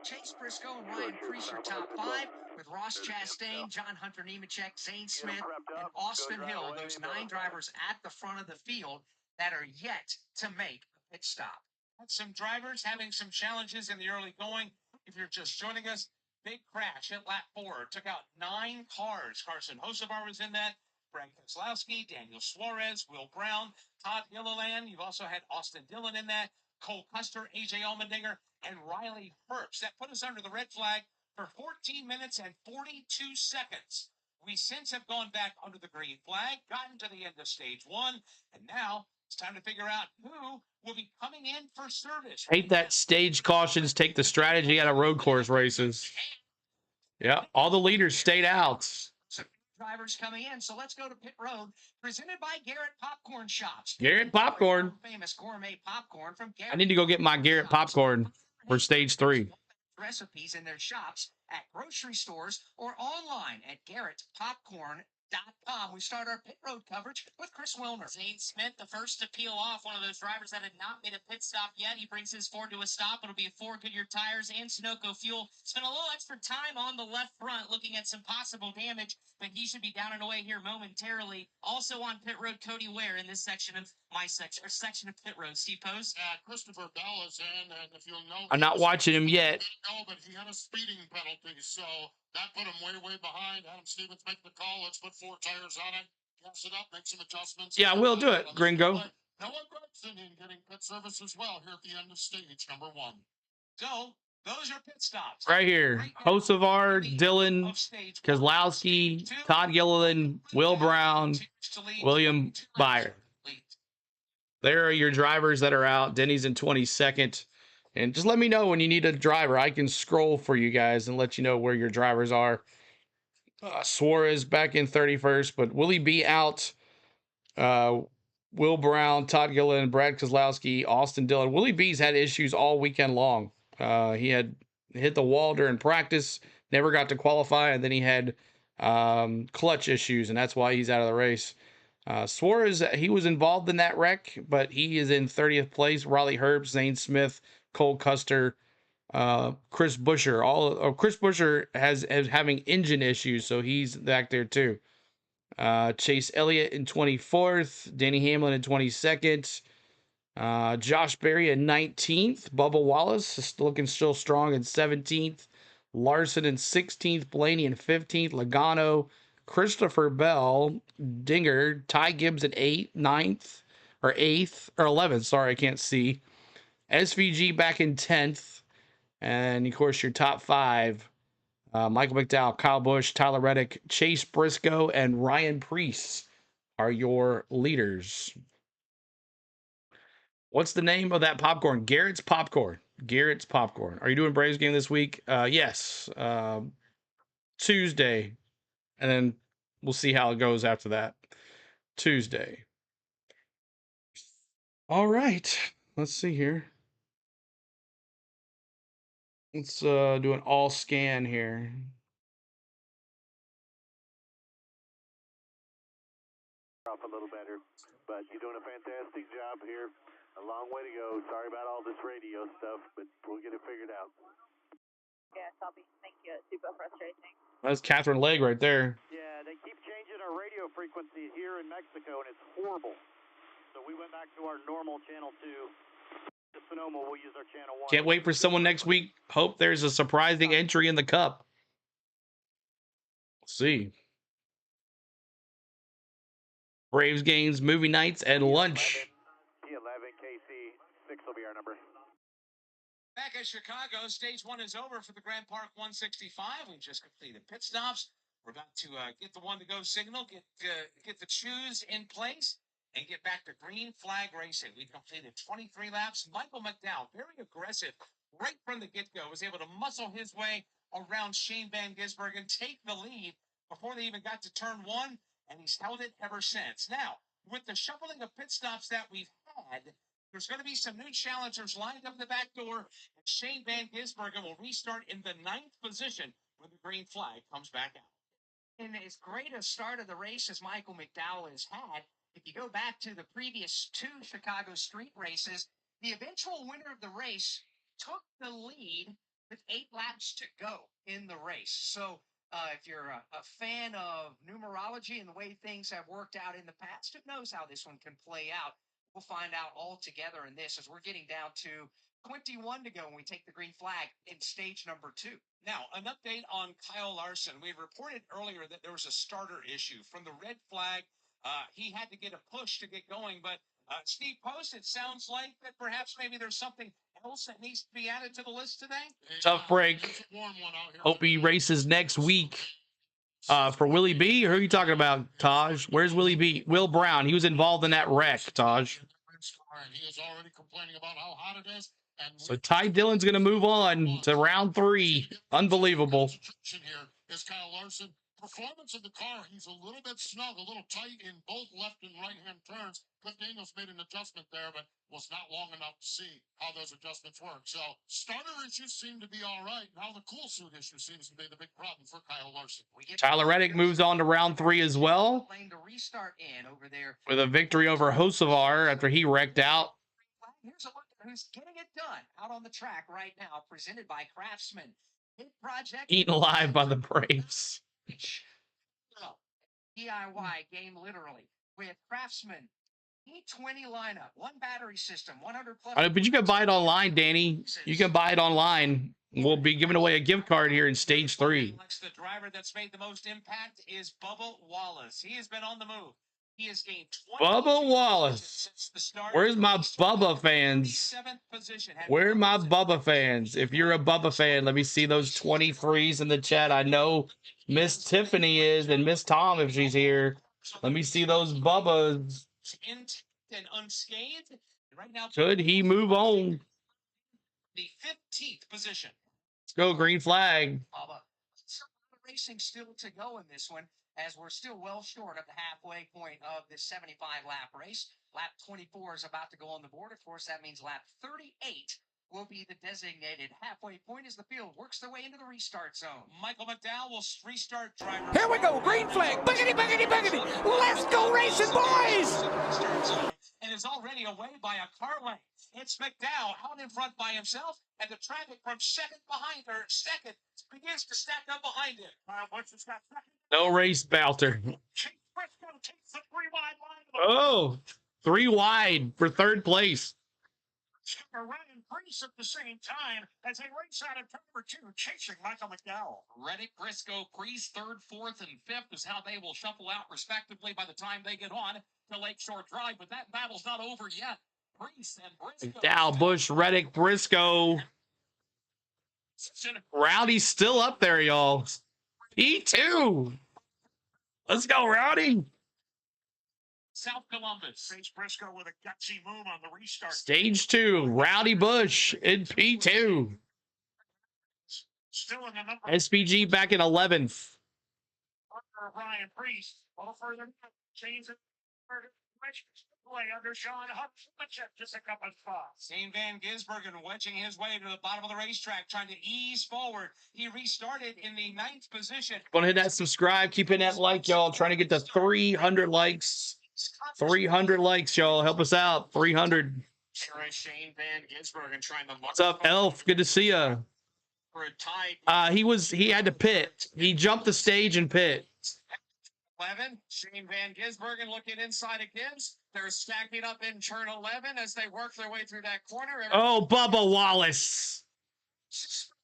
Chase Briscoe and Ryan Priest are top 5, with Ross Chastain, John Hunter Nemechek, Zane Smith, and Austin Hill, those 9 drivers at the front of the field that are yet to make a pit stop. Some drivers having some challenges in the early going. If you're just joining us, big crash at lap 4. Took out 9 cars. Carson Hocevar was in that. Brad Keselowski, Daniel Suarez, Will Brown, Todd Gilliland. You've also had Austin Dillon in that. Cole Custer, AJ Allmendinger, and Riley Herbst. That put us under the red flag for 14 minutes and 42 seconds. We since have gone back under the green flag, gotten to the end of stage 1, and now it's time to figure out who will be coming in for service. Hate that stage cautions take the strategy out of road course races. Yeah, all the leaders stayed out. Drivers coming in, so let's go to pit road, presented by Garrett Popcorn Shops. Garrett Popcorn. Famous gourmet popcorn from Garrett. I need to go get my Garrett Popcorn for stage 3. Recipes in their shops at grocery stores or online at garrettpopcorn.com. We start our pit road coverage with Chris Wilner. Zane Smith, the first to peel off, one of those drivers that had not made a pit stop yet. He brings his Ford to a stop. It'll be 4 Goodyear tires and Sunoco fuel. Spent a little extra time on the left front looking at some possible damage, but he should be down and away here momentarily. Also on pit road, Cody Ware in this section of my section, or section of pit road. Steve Post. Christopher Bell is in, and if you'll know, I'm not watching him yet. No, but he had a speeding penalty, so that put him way behind. Adam Stevens make the call. Let's put 4 tires on it, gas it up, make some adjustments. Yeah, we'll do it, Gringo. Noah Gregson in getting pit service as well here at the end of stage number 1. So those are pit stops. Right here. Hocevar, Dillon, Keselowski, Todd Gilliland, Will Brown, William Byron. There are your drivers that are out. Denny's in 22nd. And just let me know when you need a driver. I can scroll for you guys and let you know where your drivers are. Suarez back in 31st, but Willie B out. Will Brown, Todd Gilliland, Brad Keselowski, Austin Dillon. Willie B's had issues all weekend long. He had hit the wall during practice, never got to qualify, and then he had clutch issues, and that's why he's out of the race. Suarez, he was involved in that wreck, but he is in 30th place. Riley Herbst, Zane Smith, Cole Custer, Chris Buescher. Chris Buescher has having engine issues, so he's back there too. Chase Elliott in 24th, Danny Hamlin in 22nd, Josh Berry in 19th, Bubba Wallace is looking still strong in 17th, Larson in 16th, Blaney in 15th, Logano, Christopher Bell, Dinger, Ty Gibbs at 8th, or 11th, sorry, I can't see. SVG back in 10th, and of course your top 5, Michael McDowell, Kyle Busch, Tyler Reddick, Chase Briscoe, and Ryan Priest are your leaders. What's the name of that popcorn? Garrett's Popcorn. Garrett's Popcorn. Are you doing Braves game this week? Yes. Tuesday. And then we'll see how it goes after that. Tuesday. All right. Let's see here. Let's do an all scan here. Off a little better, but you're doing a fantastic job here. A long way to go. Sorry about all this radio stuff, but we'll get it figured out. Yeah, copy. Thank you. It's super frustrating. That's Catherine Legg right there. Yeah, they keep changing our radio frequency here in Mexico, and it's horrible. So we went back to our normal channel 2. To Sonoma, we'll use our channel 1. Can't wait for someone next week. Hope there's a surprising entry in the Cup. See. Braves games, movie nights, and lunch. P11, KC, 6 will be our number. Back at Chicago, stage one is over for the Grand Park 165. We just completed pit stops. We're about to get the one-to-go signal, get the shoes in place, and get back to green flag racing. We completed 23 laps. Michael McDowell, very aggressive right from the get-go, was able to muscle his way around Shane Van Gisbergen, take the lead before they even got to turn one, and he's held it ever since. Now, with the shuffling of pit stops that we've had, there's going to be some new challengers lined up the back door, and Shane Van Gisbergen will restart in the 9th position when the green flag comes back out. In as great a start of the race as Michael McDowell has had, if you go back to the previous 2 Chicago street races, the eventual winner of the race took the lead with 8 laps to go in the race. So if you're a fan of numerology and the way things have worked out in the past, who knows how this one can play out? We'll find out all together in this as we're getting down to 21 to go when we take the green flag in stage number 2. Now, an update on Kyle Larson. We reported earlier that there was a starter issue. From the red flag, he had to get a push to get going. But Steve Post, it sounds like that perhaps maybe there's something else that needs to be added to the list today. Tough break. Hope he races next week. For Willie B, who are you talking about, Taj? Where's Willie B? Will Brown. He was involved in that wreck, Taj. He is already complaining about how hot it is. So Ty Dillon's going to move on to round 3. Unbelievable. Here is Kyle Larson. Performance of the car, he's a little bit snug, a little tight in both left and right-hand turns. Cliff Daniels made an adjustment there, but was not long enough to see how those adjustments work. So starter issues seem to be all right. Now the cool suit issue seems to be the big problem for Kyle Larson. Tyler Reddick moves on to round 3 as well, with a victory over Hocevar after he wrecked out. Here's a look at who's getting it done out on the track right now, presented by Craftsman. Hit project Eaten alive by the Braves. DIY game literally with Craftsman. E20 lineup, 1 battery system, 100 plus. But you can buy it online, Danny. You can buy it online. We'll be giving away a gift card here in stage 3. The driver that's made the most impact is Bubba Wallace. He has been on the move. He has gained 20 Bubba Wallace. since the start. Where's my Bubba fans? Where are my Bubba fans? If you're a Bubba fan, let me see those 23s in the chat. I know Miss Tiffany is, and Miss Tom if she's here. Let me see those Bubbas. Intact and unscathed. Right now, Could he move on? The 15th position. Let's go, green flag. Some racing still to go in this one, as we're still well short of the halfway point of this 75-lap race. Lap 24 is about to go on the board. Of course, that means lap 38 will be the designated halfway point as the field works their way into the restart zone. Michael McDowell will restart driver. Here we go, green flag. Buggity, buggity, buggity. Let's go racing, boys. And is already away by a car length. It's McDowell out in front by himself, and the traffic from second begins to stack up behind him. No race, Balter. Oh, 3 wide for 3rd place. Ryan Priest at the same time as they race out of turn number 2, chasing Michael McDowell. Reddick, Briscoe, Priest, 3rd, 4th, and 5th is how they will shuffle out respectively by the time they get on to Lakeshore Drive. But that battle's not over yet. Priest and Briscoe. McDowell, Bush, Reddick, Briscoe. Rowdy's still up there, y'all. P2. Let's go, Rowdy. South Columbus. Face Briscoe with a gutsy move on the restart. Stage 2, Rowdy Bush in P2. Still in the number. SPG back in 11th. Ryan Priest. All further change it. Play under Sean Hutchinson, just a couple of spots. Shane Van Gisbergen wedging his way to the bottom of the racetrack, trying to ease forward. He restarted in the 9th position. Go ahead and hit that subscribe. Keep hitting that like, y'all. Trying to get to 300 likes. 300 likes, y'all. Help us out. 300. Shane Van Gisbergen trying to. What's up, Elf? Good to see ya. He had to pit. He jumped the stage and pit. 11. Shane Van Gisbergen looking inside of Gibbs. They're stacking up in turn 11 as they work their way through that corner. Oh, Bubba Wallace.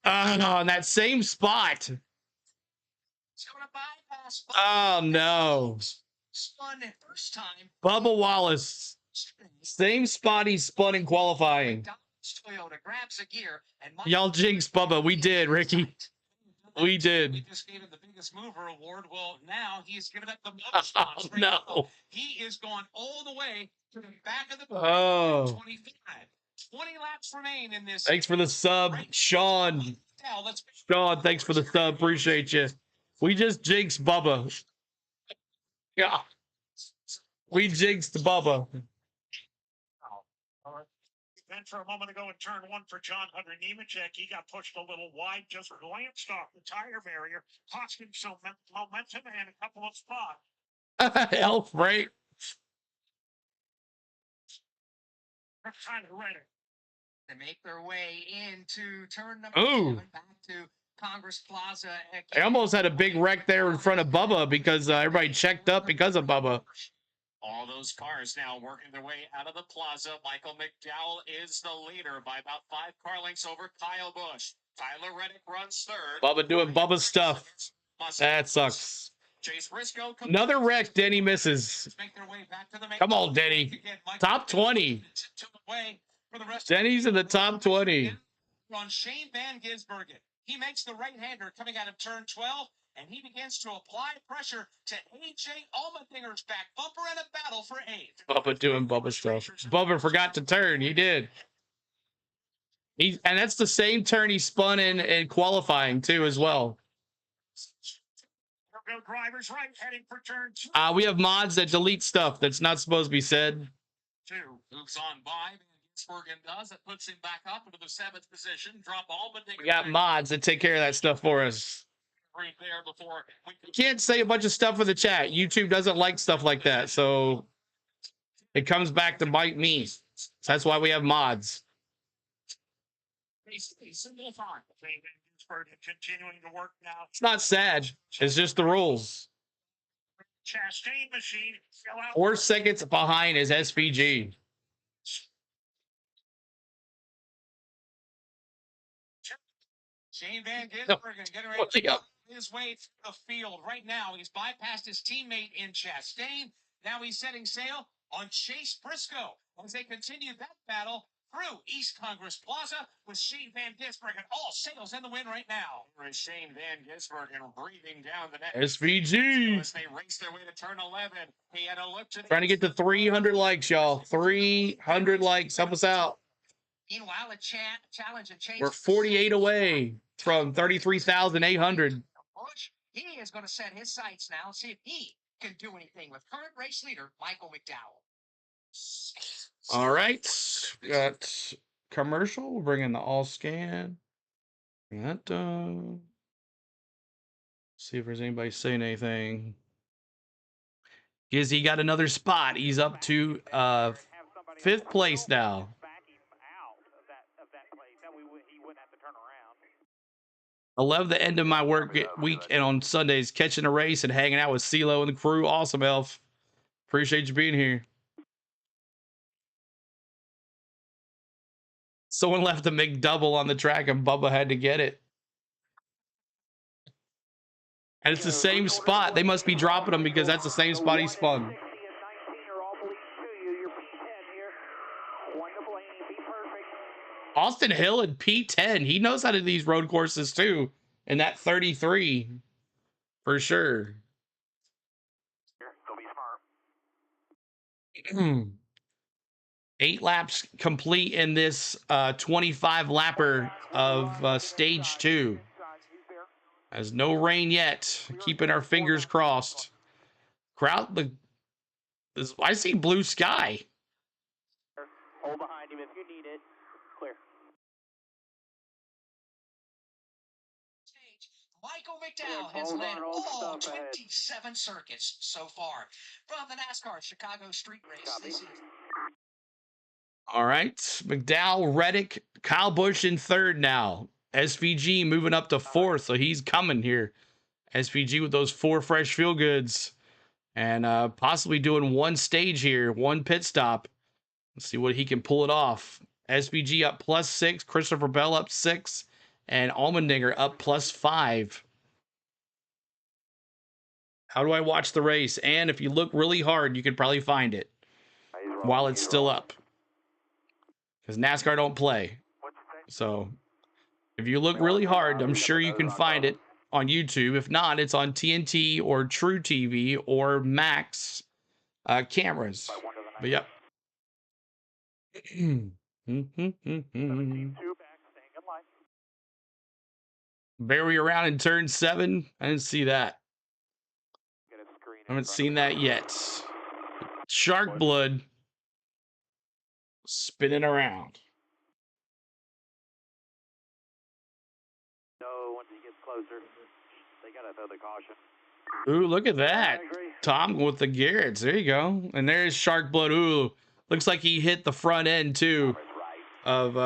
On that same spot. going to bypass. Oh, no. Spun first time. Bubba Wallace. Same spot he spun in qualifying. Toyota grabs a gear and Y'all jinxed Bubba. We did, Ricky. We did. We just gave him the biggest mover award. Well, now he's given up the most. Oh, no. He is gone all the way to the back of the Oh. 25. 20 laps remain in this. Thanks for the sub, Sean. Sean, thanks for the sub. Appreciate you. We just jinxed Bubba. Yeah. We jinxed Bubba. Then for a moment ago in turn one for John Hunter Nemechek, he got pushed a little wide, just glanced off the tire barrier, cost him some momentum and a couple of spots. Elf, right? Kind of ready. To make their way into turn number 7 back to Congress Plaza. I almost had a big wreck there in front of Bubba because everybody checked up because of Bubba. All those cars now working their way out of the plaza. Michael McDowell is the leader by about 5 car lengths over Kyle Busch. Tyler Reddick runs third. Bubba doing Bubba stuff. That sucks. Chase Briscoe. Another wreck. Denny misses. Come on, Denny. Top 20. Denny's in the top 20. On Shane Van Gisbergen. He makes the right-hander coming out of turn 12. And he begins to apply pressure to A.J. Allmendinger's back bumper in a battle for 8th. Bubba doing Bubba stuff. Bubba forgot to turn. He did. And that's the same turn he spun in qualifying, too, as well. Drivers right, heading for turn 2. We have mods that delete stuff that's not supposed to be said. 2 moves on by. Gisbergen does. It puts him back up into the 7th position. Drop Allmendinger. We got mods that take care of that stuff for us. Right there before you can't say a bunch of stuff in the chat. YouTube doesn't like stuff like that, so it comes back to bite me. That's why we have mods. Continuing to work now. It's not sad. It's just the rules. Chastain machine. 4 seconds behind is SVG. Shane Van Gisbergen getting ready to his way through the field. Right now, he's bypassed his teammate in Chastain. Now he's setting sail on Chase Briscoe as they continue that battle through East Congress Plaza with Shane Van Gisbergen. All sails in the wind right now. Here is Shane Van Gisbergen breathing down the net. SVG. As they race their way to turn 11. He had a look to the Trying to get to 300 likes, y'all. 300 likes. Help us out. Meanwhile, a challenge and change. We're 48 away from 33,800. He is going to set his sights now and see if he can do anything with current race leader Michael McDowell. All right, we got commercial. We'll bring in the all scan. Bring that done. See if there's anybody saying anything. Gizzy got another spot. He's up to 5th place now. I love the end of my work week and on Sundays, catching a race and hanging out with CeeLo and the crew. Awesome, Elf. Appreciate you being here. Someone left a McDouble on the track and Bubba had to get it. And it's the same spot. They must be dropping him because that's the same spot he spun. Austin Hill at P10. He knows how to do these road courses too. And that 33 for sure. 8 laps complete in this 25 lapper of stage 2. Has no rain yet. Keeping our fingers crossed. Crowd, I see blue sky. Hold behind him if you need it. Clear. Michael McDowell has led all 27 circuits so far from the NASCAR Chicago Street Race this season. All right, McDowell, Reddick, Kyle Busch in 3rd now. SVG moving up to 4th, so he's coming here. SVG with those 4 fresh feel goods. And possibly doing 1 stage here, 1 pit stop. Let's see what he can pull it off. SVG up +6, Christopher Bell up 6, and Allmendinger up +5. How do I watch the race? And if you look really hard, you could probably find it while it's still up. Because NASCAR don't play. So if you look really hard, I'm sure you can find it on YouTube. If not, it's on TNT or True TV or Max cameras. But yep. Barry around in turn 7. I didn't see that. I haven't seen that yet. Shark blood spinning around. No, once he gets closer, they gotta throw the caution. Ooh, look at that. Tom with the Garretts. There you go. And there's Shark blood. Ooh, looks like he hit the front end too of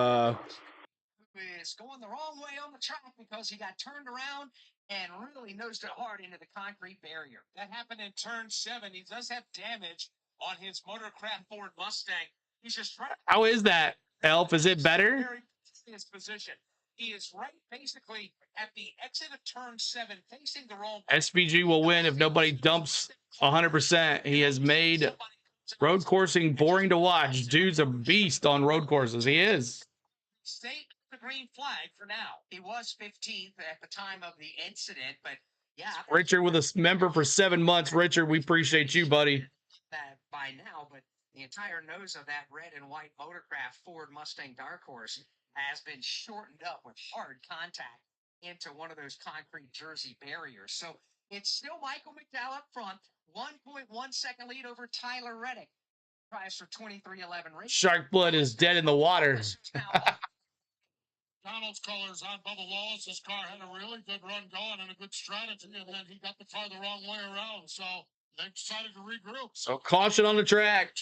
is going the wrong way on the track because he got turned around and really nosed it hard into the concrete barrier. That happened in turn 7. He does have damage on his Motorcraft Ford Mustang. He's just right. How is that, Elf? Is it better? Very his position. He is right basically at the exit of turn 7, facing the wrong. SPG will win if nobody dumps 100%. He has made road coursing boring to watch. Dude's a beast on road courses. He is. State the green flag for now. He was 15th at the time of the incident, but yeah. Richard with a member for 7 months. Richard, we appreciate you, buddy. That by now, but the entire nose of that red and white Motorcraft Ford Mustang Dark Horse has been shortened up with hard contact into one of those concrete jersey barriers. So it's still Michael McDowell up front, 1.1 second lead over Tyler Reddick. Tries for 23-11 race. Shark blood is dead in the water. Donald's colors on Bubba Wallace. His car had a really good run going and a good strategy, and then he got the car the wrong way around, so they decided to regroup. So caution on the track.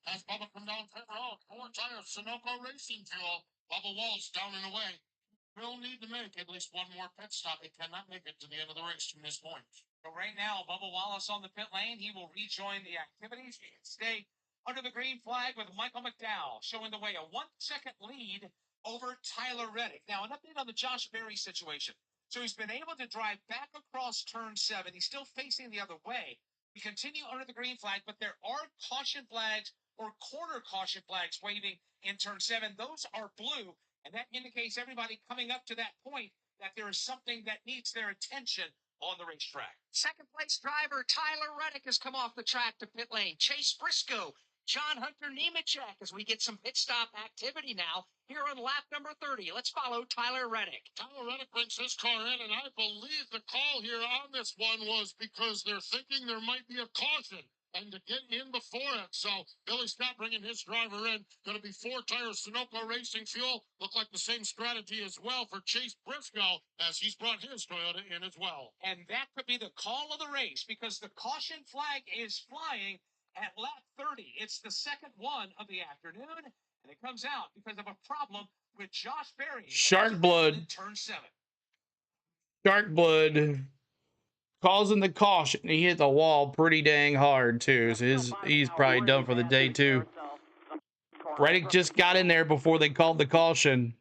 As Bubba come down pit road, 4 tires, Sunoco Racing Fuel. Bubba Wallace down and away. Will need to make at least one more pit stop. He cannot make it to the end of the race from this point. So right now, Bubba Wallace on the pit lane. He will rejoin the activities. He can stay under the green flag with Michael McDowell showing the way, a 1 second lead over Tyler Reddick. Now, an update on the Josh Berry situation. So he's been able to drive back across turn 7. He's still facing the other way. We continue under the green flag, but there are caution flags or quarter caution flags waving in turn 7. Those are blue, and that indicates everybody coming up to that point that there is something that needs their attention on the racetrack. Second place driver Tyler Reddick has come off the track to pit lane. Chase Briscoe, John Hunter Nemechek, as we get some pit stop activity now here on lap number 30. Let's follow Tyler Reddick. Tyler Reddick brings his car in, and I believe the call here on this one was because they're thinking there might be a caution and to get in before it. So Billy Scott bringing his driver in. Going to be 4 tires, Sunoco Racing Fuel. Look like the same strategy as well for Chase Briscoe as he's brought his Toyota in as well. And that could be the call of the race because the caution flag is flying at lap 30. It's the second one of the afternoon, and it comes out because of a problem with Josh Berry. Shark blood. Turn 7. Shark blood causing the caution. He hit the wall pretty dang hard too, so he's probably done for the day too. Reddick just got in there before they called the caution.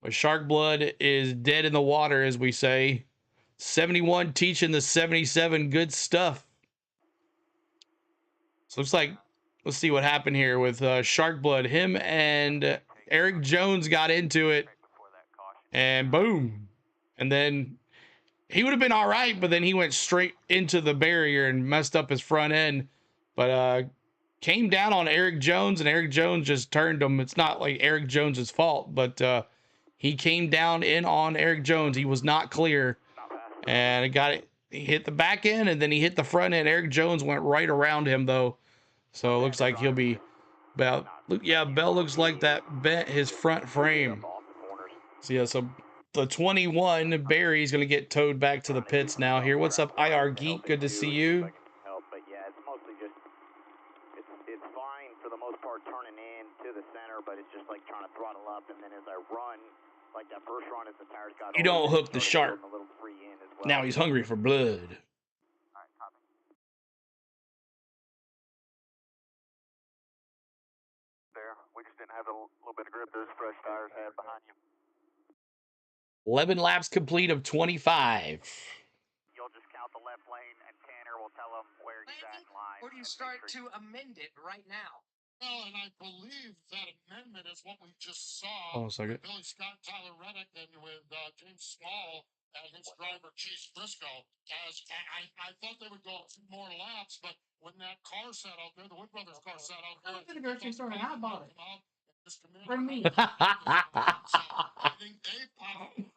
But Shark blood is dead in the water, as we say. 71 teaching the 77 good stuff. So looks like, let's see what happened here with Shark blood. Him and Eric Jones got into it, and boom. And then he would have been all right, but then he went straight into the barrier and messed up his front end. But came down on Eric Jones, and Eric Jones just turned him. It's not like Eric Jones's fault, but he came down in on Eric Jones. He was not clear, and it got it. He hit the back end, and then he hit the front end. Eric Jones went right around him, though. So it looks like he'll be about... Yeah, Bell looks like that bent his front frame. So, yeah, so the 21, Barry's going to get towed back to the pits now here. What's up, IR Geek? Good to see you. But yeah, it's mostly just... It's fine for the most part turning in to the center, but it's just like trying to throttle up, and then as I run, like that first run as the tires got... You don't hook the shark. Now he's hungry for blood. There, we just didn't have a little bit of grip those fresh tires had behind you. 11 laps complete of 25. You'll just count the left lane and 10 will tell him where he's at in line. Or do you start to amend it right now? Well, and I believe that amendment is what we just saw. Hold on a second. With Billy Scott, Tyler Reddick, and with James Small and his driver Chase Briscoe. As I thought they would go a few more laps, but when that car sat out there, the Wood Brothers car sat out there. I'm gonna go to the store and I bought it. For me. So I think they probably.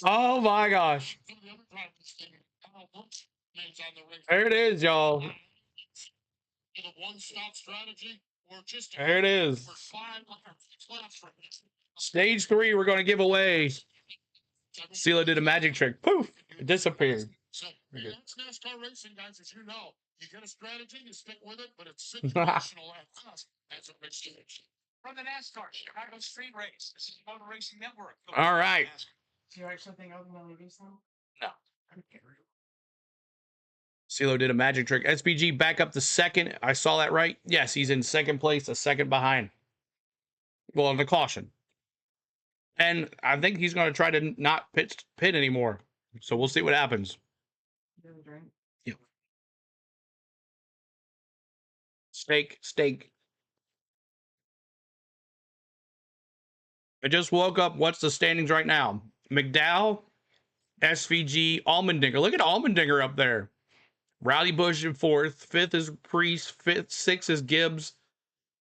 Oh my gosh. Some of the other drivers think Kyle Brooks names on the race. There it is, y'all. To the one-stop strategy, or just There it is. for 5 laps. Stage 3, we're going to give away. CeeLo did a magic trick. Poof! It disappeared. So that's NASCAR racing, guys. As you know, you get a strategy, you stick with it, but it's situational at us as a race stage. From the NASCAR Chicago Street Race, this is Motor Racing Network. All right. Do you write something other than LEDs now? No. CeeLo did a magic trick. SPG back up to second. I saw that right. Yes, he's in second place, a second behind. Well, on the caution. And I think he's going to try to not pit anymore. So we'll see what happens. Yeah. Steak. I just woke up. What's the standings right now? McDowell, SVG, Allmendinger. Look at Allmendinger up there. Rowdy Bush in 4th. 5th is Priest. 6th is Gibbs.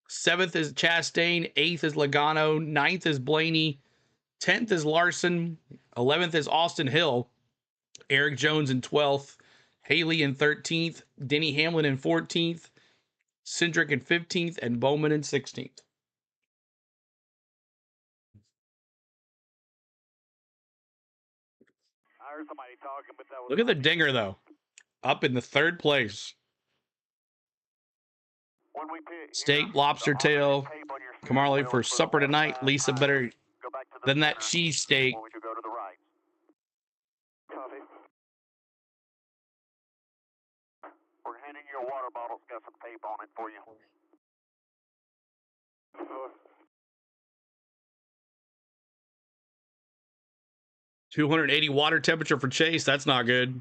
7th is Chastain. 8th is Logano. 9th is Blaney. 10th is Larson. 11th is Austin Hill. Eric Jones in 12th. Haley in 13th. Denny Hamlin in 14th. Cindric in 15th. And Bowman in 16th. I heard somebody talking, but that was Look at the dinger, though. Up in the 3rd place. when we pit, Steak, lobster tail, Camarle for supper tonight. Lisa better than that cheese steak. when we do go to the right. Copy. We're handing you a water bottle. It's got some tape on it for you. 280 water temperature for Chase. That's not good.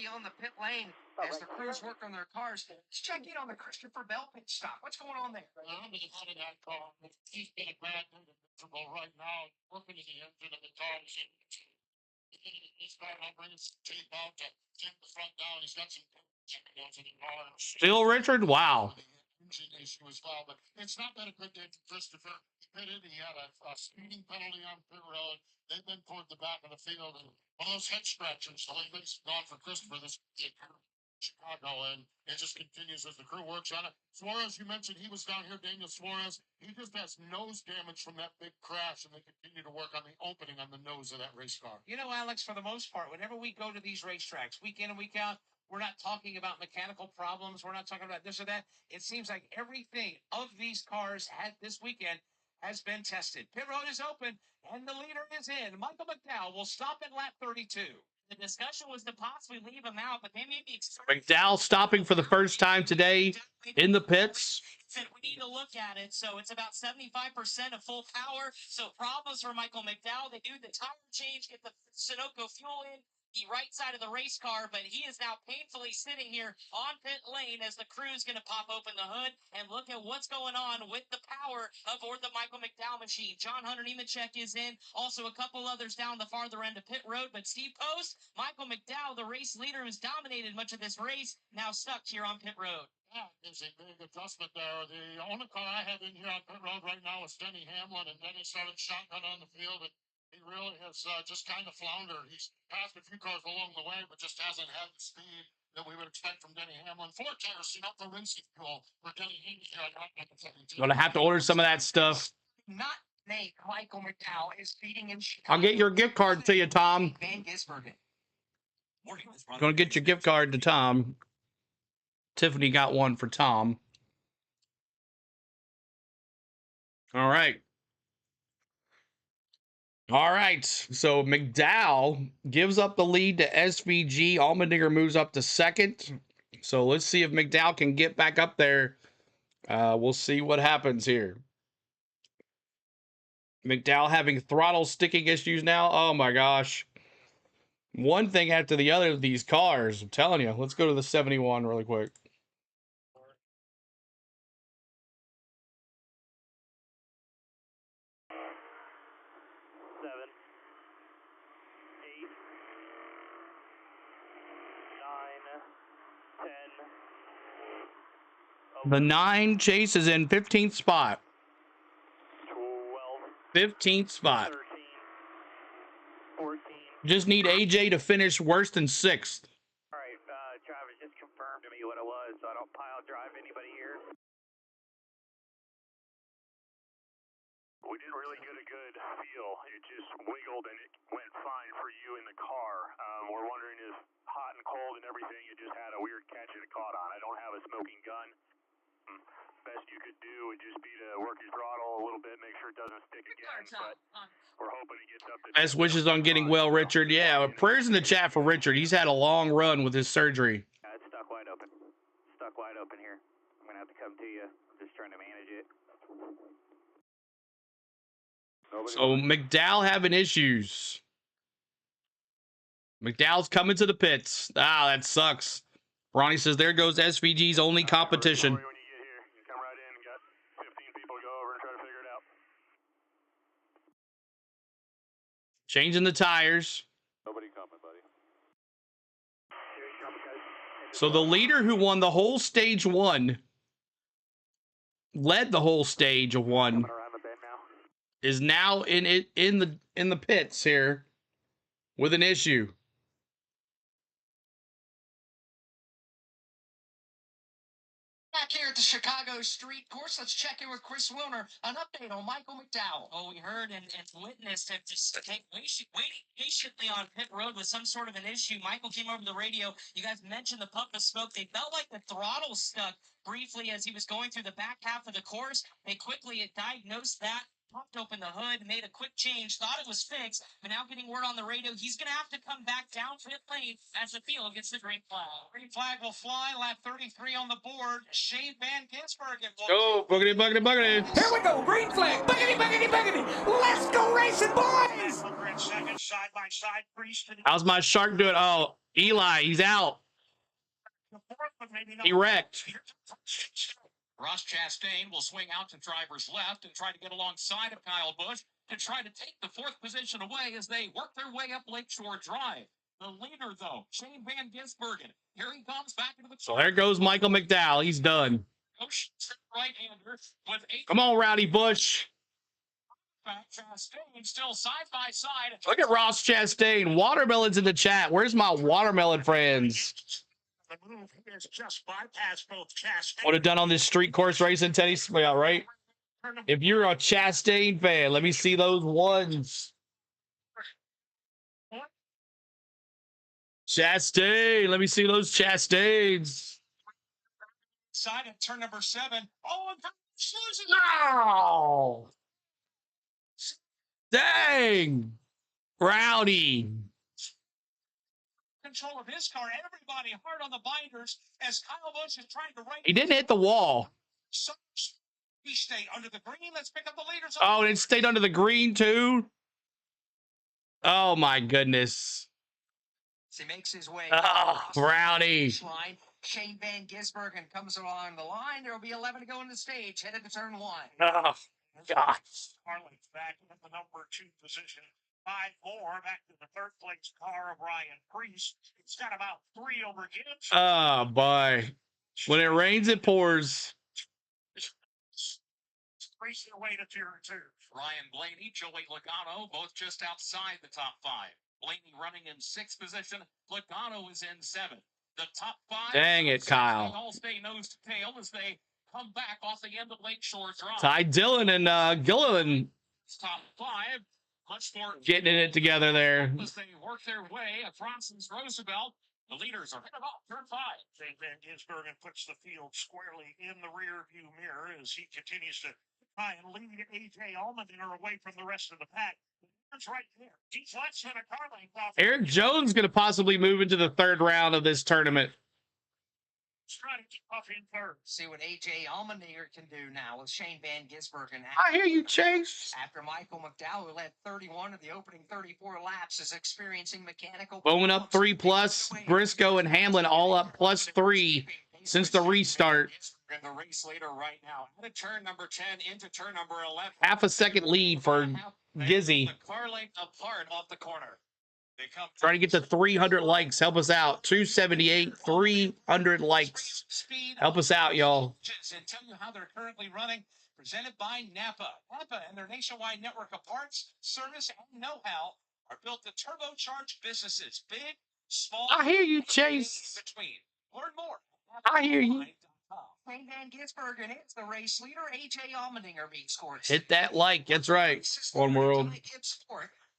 Be on the pit lane as the crews work on their cars. Let's check in on the Christopher Bell pit stop. What's going on there? I'm in front of that car. He's been a bad miserable right now. Working in the engine of the car. He's got to bring his tape out to take the front down. He's got some chemicals in the car. Still, Richard? Wow. Engine issue as well, but it's not been a good day for Christopher. He pitted. He had a speeding penalty on pit road. They've been toward the back of the field, and one of those head scratchers. So he's gone for Christopher this Chicago, and it just continues as the crew works on it. Suarez, you mentioned he was down here. Daniel Suarez, he just has nose damage from that big crash, and they continue to work on the opening on the nose of that race car. You know, Alex, for the most part, whenever we go to these racetracks, week in and week out, we're not talking about mechanical problems. We're not talking about this or that. It seems like everything of these cars had this weekend has been tested. Pit road is open, and the leader is in. Michael McDowell will stop at lap 32. The discussion was to possibly leave him out, but they may be McDowell stopping for the first time today in the pits. said we need to look at it. So it's about 75% of full power. So problems for Michael McDowell. They do the tire change, get the Sunoco fuel in the right side of the race car, but he is now painfully sitting here on pit lane as the crew's going to pop open the hood and look at what's going on with the power aboard the Michael McDowell machine. John Hunter Nemechek is in. Also a couple others down the farther end of pit road, but Steve Post, Michael McDowell, the race leader who's dominated much of this race, now stuck here on pit road. Yeah, there's a big adjustment there. The only car I have in here on pit road right now is Denny Hamlin, and Denny started shotgun on the field, and he really has just kind of floundered. He's passed a few cars along the way, but just hasn't had the speed that we would expect from Denny Hamlin. 4 tires, not for Lindsey fuel for Denny Hamlin. Gonna have to order some of that stuff. Not make Michael McDowell is beating in Chicago. I'll get your gift card to you, Tom. Van Gisbergen. Gonna get your gift card to Tom. Tiffany got one for Tom. All right. All right. So McDowell gives up the lead to SVG. Allmendinger moves up to second. So let's see if McDowell can get back up there. We'll see what happens here. McDowell having throttle sticking issues now. Oh my gosh. One thing after the other of these cars. I'm telling you. Let's go to the 71 really quick. The 9 Chase is in 15th spot. 15th spot. 14. Just need AJ to finish worse than 6th. All right, Travis, just confirm to me what it was so I don't pile drive anybody here. We didn't really get a good feel. It just wiggled and it went fine for you in the car. We're wondering if hot and cold and everything, you just had a weird catch it caught on. I don't have a smoking gun. Best you could do would just be to work your throttle a little bit, make sure it doesn't stick again. But we're hoping it gets up to Best wishes on getting well, Richard. Yeah, prayers in the chat for Richard. He's had a long run with his surgery. Yeah, it's stuck wide open. Stuck wide open here. I'm going to have to come to you. I'm just trying to manage it. So McDowell having issues. McDowell's coming to the pits. Ah, that sucks. Ronnie says, there goes SVG's only competition. When you get here, you come right in and got 15 people to go over and try to figure it out. Changing the tires. Nobody coming, buddy. So the leader who won the whole stage 1, led the whole stage of 1, is now in the pits here with an issue. Back here at the Chicago Street Course, let's check in with Chris Wilner. An update on Michael McDowell. Oh, we heard and witnessed him just waiting patiently on pit road with some sort of an issue. Michael came over the radio. You guys mentioned the puff of smoke. They felt like the throttle stuck briefly as he was going through the back half of the course. They quickly diagnosed that, popped open the hood, made a quick change, thought it was fixed, but now getting word on the radio, he's going to have to come back down pit lane as the field gets the green flag. Green flag will fly. Lap 33 on the board. Shane Van Gisbergen. Go, boogity, boogity, boogity. Here we go, green flag. Boogity, boogity, boogity. Let's go racing, boys. Second, side by side. Priest. How's my shark doing? Oh, Eli, he's out. He wrecked. Ross Chastain will swing out to driver's left and try to get alongside of Kyle Busch to try to take the 4th position away as they work their way up Lakeshore Drive. The leader, though, Shane Van Gisbergen. Here he comes back into the... So there goes Michael McDowell. He's done. Right-hander with 8... Come on, Rowdy Busch. Chastain still side by side. Look at Ross Chastain. Watermelon's in the chat. Where's my watermelon friends? The move is just bypass both Chastain. Would have done on this street course racing, Teddy. Yeah, right? If you're a Chastain fan, let me see those ones. Chastain. Let me see those Chastains. Side at turn number 7. Oh, and No! Dang! Rowdy. control of his car. Everybody hard on the binders as Kyle Busch is trying to right. He didn't hit the wall. So he stayed under the green. Let's pick up the leaders. Oh, and it stayed under the green too? Oh, my goodness. He makes his way. Oh, Rowdy. Line. Shane Van Gisbergen comes along the line. There will be 11 to go in the stage, headed to turn 1. Oh, gosh. Harley's back in the number 2 position. 5 more back to the 3rd place car of Ryan Priest. It's got about 3 over Gibbs. Oh, boy. When it rains, it pours. Race their way to turn 2. Ryan Blaney, Joey Logano, both just outside the top 5. Blaney running in 6th position. Logano is in 7th. The top 5. Dang it, Kyle. All stay nose to tail as they come back off the end of Lakeshore Drive. Ty Dillon and Gilliland Top 5. Much more getting it together there. as they work their way across this Roosevelt. The leaders are headed off turn 5. Shane Van Gisbergen puts the field squarely in the rear view mirror as he continues to try and lead AJ Allmendinger away from the rest of the pack. That's right there. Deflection of car length off. Eric Jones going to possibly move into the 3rd round of this tournament. strategy, Puffy in third. See what AJ Allmendinger can do now with Shane Van Gisbergen. I hear you, Chase. After Michael McDowell, who led 31 of the opening 34 laps, is experiencing mechanical Bowman up 3+. Briscoe and Hamlin all up +3 since the restart. And the race leader right now. Out of turn number 10 into turn number 11. Half a second lead for Gizzy. The car length apart off the corner. They come Trying to get to 300 likes. Help us out. 278, 300 likes. Help us out, y'all. And tell you how they're currently running. Presented by Napa. Napa and their nationwide network of parts, service, and know-how are built to turbocharge businesses. Big, small. I hear you, Chase. In between. Learn more. I hear you. Shane Van Gisbergen is the race leader. AJ Allmendinger being scored. Hit that like. That's right. One world.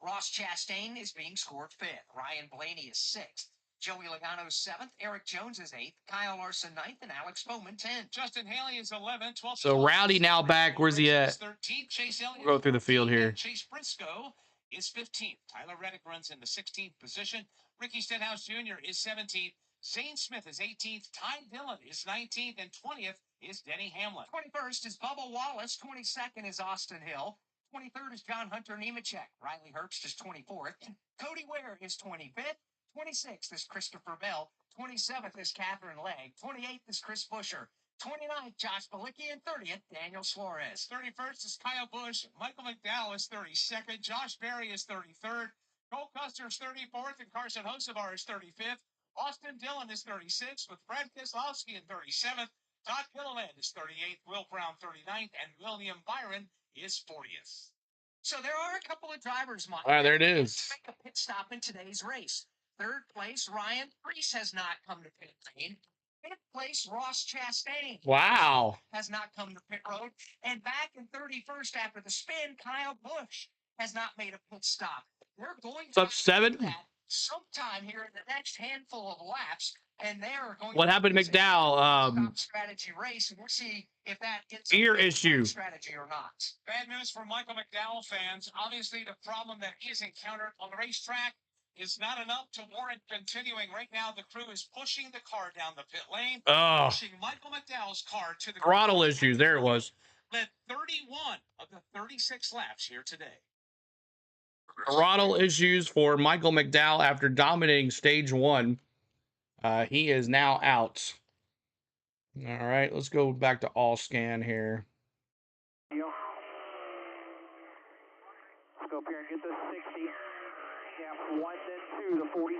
Ross Chastain is being scored 5th. Ryan Blaney is 6th. Joey Logano 7th. Eric Jones is 8th. Kyle Larson 9th. And Alex Bowman 10th. Justin Haley is 11th. 12th. So Rowdy now back. Where's he at? 13th. Chase Elliott. We'll go through the field here. Chase Briscoe is 15th. Tyler Reddick runs in the 16th position. Ricky Stenhouse Jr. is 17th. Zane Smith is 18th. Ty Dillon is 19th. And 20th is Denny Hamlin. 21st is Bubba Wallace. 22nd is Austin Hill. 23rd is John Hunter Nemechek. Riley Herbst is 24th. Cody Ware is 25th. 26th is Christopher Bell. 27th is Catherine Legg. 28th is Chris Buescher. 29th, Josh Bilicki. And 30th, Daniel Suarez. 31st is Kyle Busch. Michael McDowell is 32nd. Josh Berry is 33rd. Cole Custer is 34th. And Carson Hocevar is 35th. Austin Dillon is 36th, with Fred Keselowski in 37th. Todd Gilliland is 38th. Will Brown 39th. And William Byron is 40th. So there are a couple of drivers, Mike. All right, there it is. Make a pit stop in today's race. 3rd place, Ryan Preece has not come to pit lane. 5th place, Ross Chastain. Wow. Has not come to pit road. And back in 31st after the spin, Kyle Busch has not made a pit stop. They're going to What's up, 7? do that sometime here in the next handful of laps. And they're going What happened to McDowell? Strategy race, and we'll see if that gets ear issue strategy or not. Bad news for Michael McDowell fans. Obviously, the problem that he's encountered on the racetrack is not enough to warrant continuing. Right now, the crew is pushing the car down the pit lane, pushing Michael McDowell's car to the throttle issues. There it was. Led 31 of the 36 laps here today. Throttle issues for Michael McDowell after dominating stage 1. He is now out. All right, let's go back to all scan here. Let's go up here and get the 60. Gap 1, then 2, the 43.5.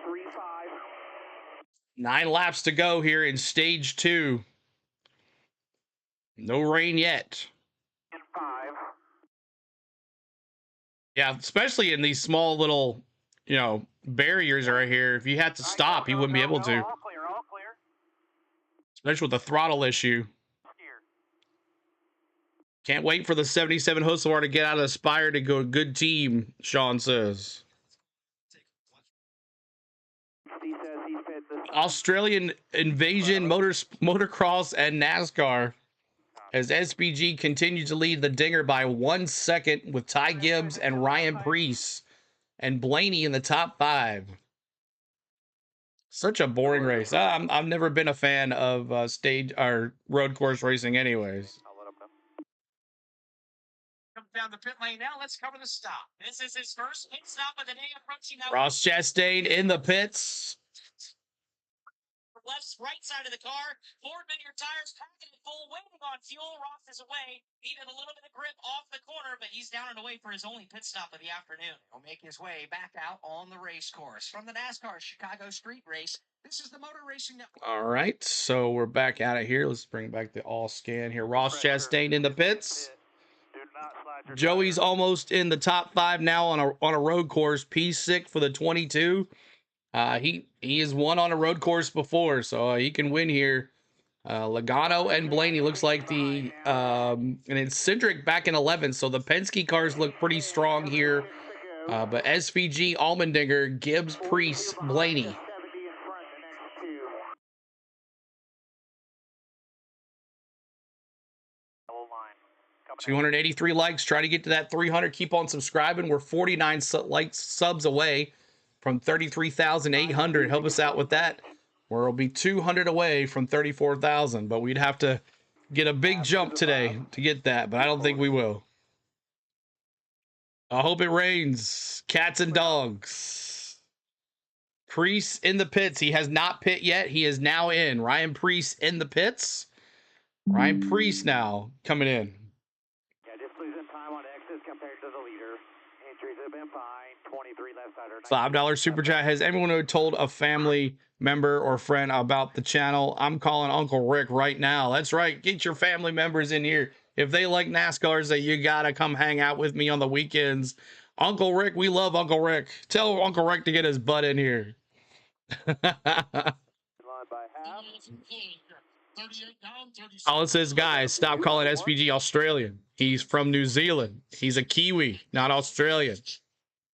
9 laps to go here in stage 2. No rain yet. And 5. Yeah, especially in these small little, barriers right here. If you had to stop, you wouldn't be able to. All clear, all clear. Especially with the throttle issue. Can't wait for the 77 Hocevar to get out of the Spire to go a good team, Sean says. He says he's fit this time. Australian Invasion, Motocross, and NASCAR. As SBG continues to lead the Dinger by 1 second with Ty Gibbs and Ryan Preece and Blaney in the top 5. Such a boring race. I've never been a fan of stage or road course racing anyways. Come down the pit lane now. Let's cover the stop. This is his first pit stop of the day, approaching now. Ross Chastain in the pits. Right side of the car. Ford Vineyard tires packing it full, waiting on fuel. Ross is away. Needed a little bit of grip off the corner, but he's down and away for his only pit stop of the afternoon. He'll make his way back out on the race course. From the NASCAR Chicago Street Race, this is the Motor Racing Network. All right, so we're back out of here. Let's bring back the all scan here. Ross Chastain in the pits. Joey's almost in the top 5 now on a road course. P6 for the 22. He has won on a road course before, so he can win here. Logano and Blaney looks like and it's Cindric back in 11th, so the Penske cars look pretty strong here. But SVG, Allmendinger, Gibbs, Preece, Blaney. 283 likes. Try to get to that 300. Keep on subscribing. We're 49 subs away from 33,800. Help us out with that. where it'll be 200 away from 34,000, but we'd have to get a big jump today to get that, but I don't think we will. I hope it rains. Cats and dogs. Priest in the pits. He has not pit yet. He is now in. Ryan Priest in the pits. Ryan Priest now coming in. Yeah, just losing time on exits compared to the leader. Entries have been fine. 23 left side. $5 super chat. Has anyone who told a family member or friend about the channel? I'm calling Uncle Rick right now. That's right. Get your family members in here. If they like NASCARs, that you gotta come hang out with me on the weekends. Uncle Rick, we love Uncle Rick. Tell Uncle Rick to get his butt in here. All it says, guys, stop calling SPG Australian. He's from New Zealand. He's a Kiwi, not Australian.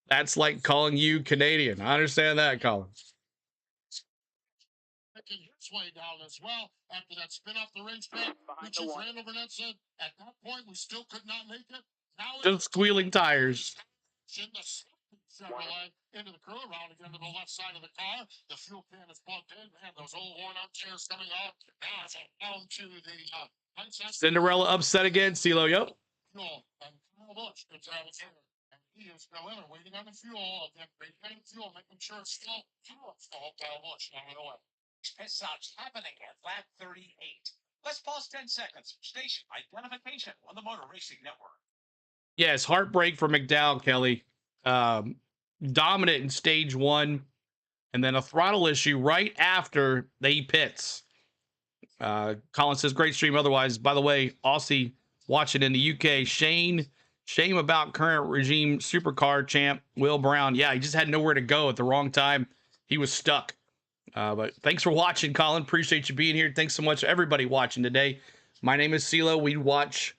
That's like calling you Canadian. I understand that, Colin. Making his way down as well after that spin off the racetrack, which is Randall Burnett said at that point we still could not make it. Now just squealing tires. In the Chevrolet into the curl around again to the left side of the car. The fuel can is plugged in. Man, those old worn out chairs coming off. Now it's down to the Cinderella upset again. CeeLo, yep. Fuel and Kyle Busch comes out of here. And he is still in it, waiting on the fuel. Again, making fuel, making sure it's still fuel. Kyle Busch now in the way. Pit stops happening at lap 38. Let's pause 10 seconds. Station identification on the Motor Racing Network. Yes, heartbreak for McDowell, Kelly. Dominant in stage 1, and then a throttle issue right after they pits. Colin says, great stream otherwise. By the way, Aussie watching in the UK. Shame about current regime supercar champ Will Brown. Yeah, he just had nowhere to go at the wrong time. He was stuck. But thanks for watching, Colin. Appreciate you being here. Thanks so much, everybody watching today. My name is CeeLo. We watch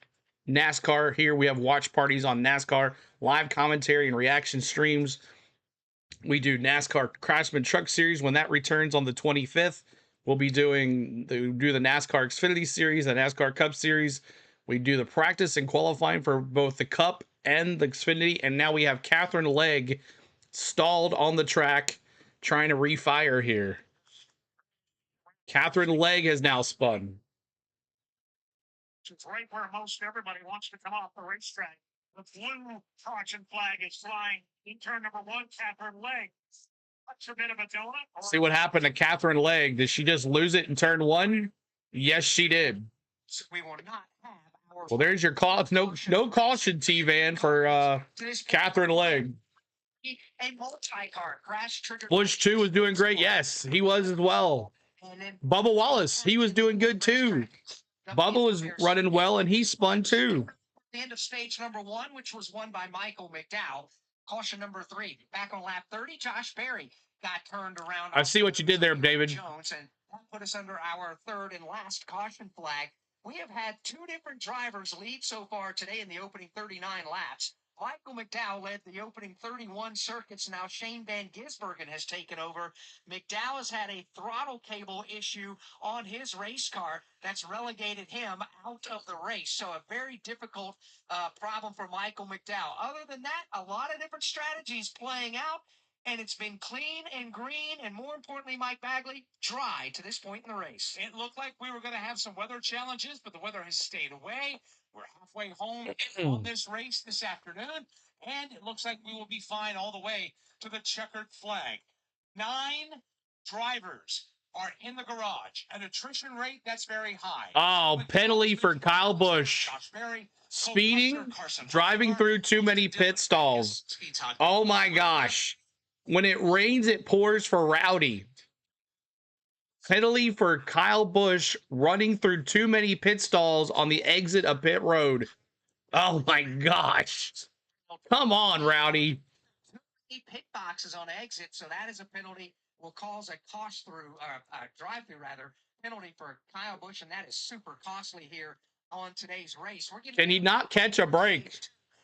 NASCAR here. We have watch parties on NASCAR, live commentary and reaction streams. We do NASCAR Craftsman Truck Series when that returns on the 25th. We'll be doing the NASCAR Xfinity Series, the NASCAR Cup Series. We do the practice and qualifying for both the Cup and the Xfinity, and now we have Catherine Legg stalled on the track trying to refire here. Catherine Legg has now spun. It's right where most everybody wants to come off the racetrack. The blue caution flag is flying in turn number 1, Catherine Legg. That's a bit of a donut. See what happened to Catherine Legg. Did she just lose it in turn 1? Yes, she did. We will not have our well, there's your call. No caution, T-Van, for Catherine Legg. a multi-car crash triggered. Bush 2 was doing great. Yes, he was as well. Bubba Wallace, he was doing good too. Bubba was running well, and he spun too. The end of stage number 1, which was won by Michael McDowell. Caution number 3, back on lap 30, Josh Berry got turned around. I see what you did there, David. Jones, and that put us under our 3rd and last caution flag. We have had 2 different drivers lead so far today in the opening 39 laps. Michael McDowell led the opening 31 circuits. Now Shane Van Gisbergen has taken over. McDowell has had a throttle cable issue on his race car that's relegated him out of the race. So a very difficult problem for Michael McDowell. Other than that, a lot of different strategies playing out, and it's been clean and green, and more importantly, Mike Bagley, dry to this point in the race. It looked like we were going to have some weather challenges, but the weather has stayed away. We're halfway home on this race this afternoon, and it looks like we will be fine all the way to the checkered flag. 9 drivers are in the garage. An attrition rate that's very high. Oh, penalty for Kyle Busch. Speeding, driving through too many pit stalls. Oh my gosh. When it rains, it pours for Rowdy. Penalty for Kyle Busch running through too many pit stalls on the exit of pit road. Oh my gosh. Come on, Rowdy. Pit boxes on exit, so that is a penalty. Will cause a drive-through penalty for Kyle Busch, and that is super costly here on today's race. Can he not catch a break?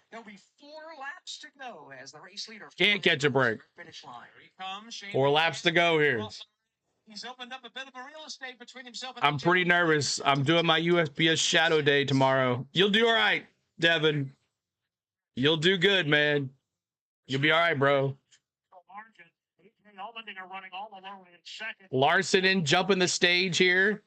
There'll be 4 laps to go as the race leader can't catch a break. Finish line. 4 laps to go here. He's opened up a bit of a real estate between himself and I'm pretty nervous. I'm doing my USPS shadow day tomorrow. You'll do all right, Devin. You'll do good, man. You'll be all right, bro. Allmendinger running all alone in second. Larson in jumping the stage here.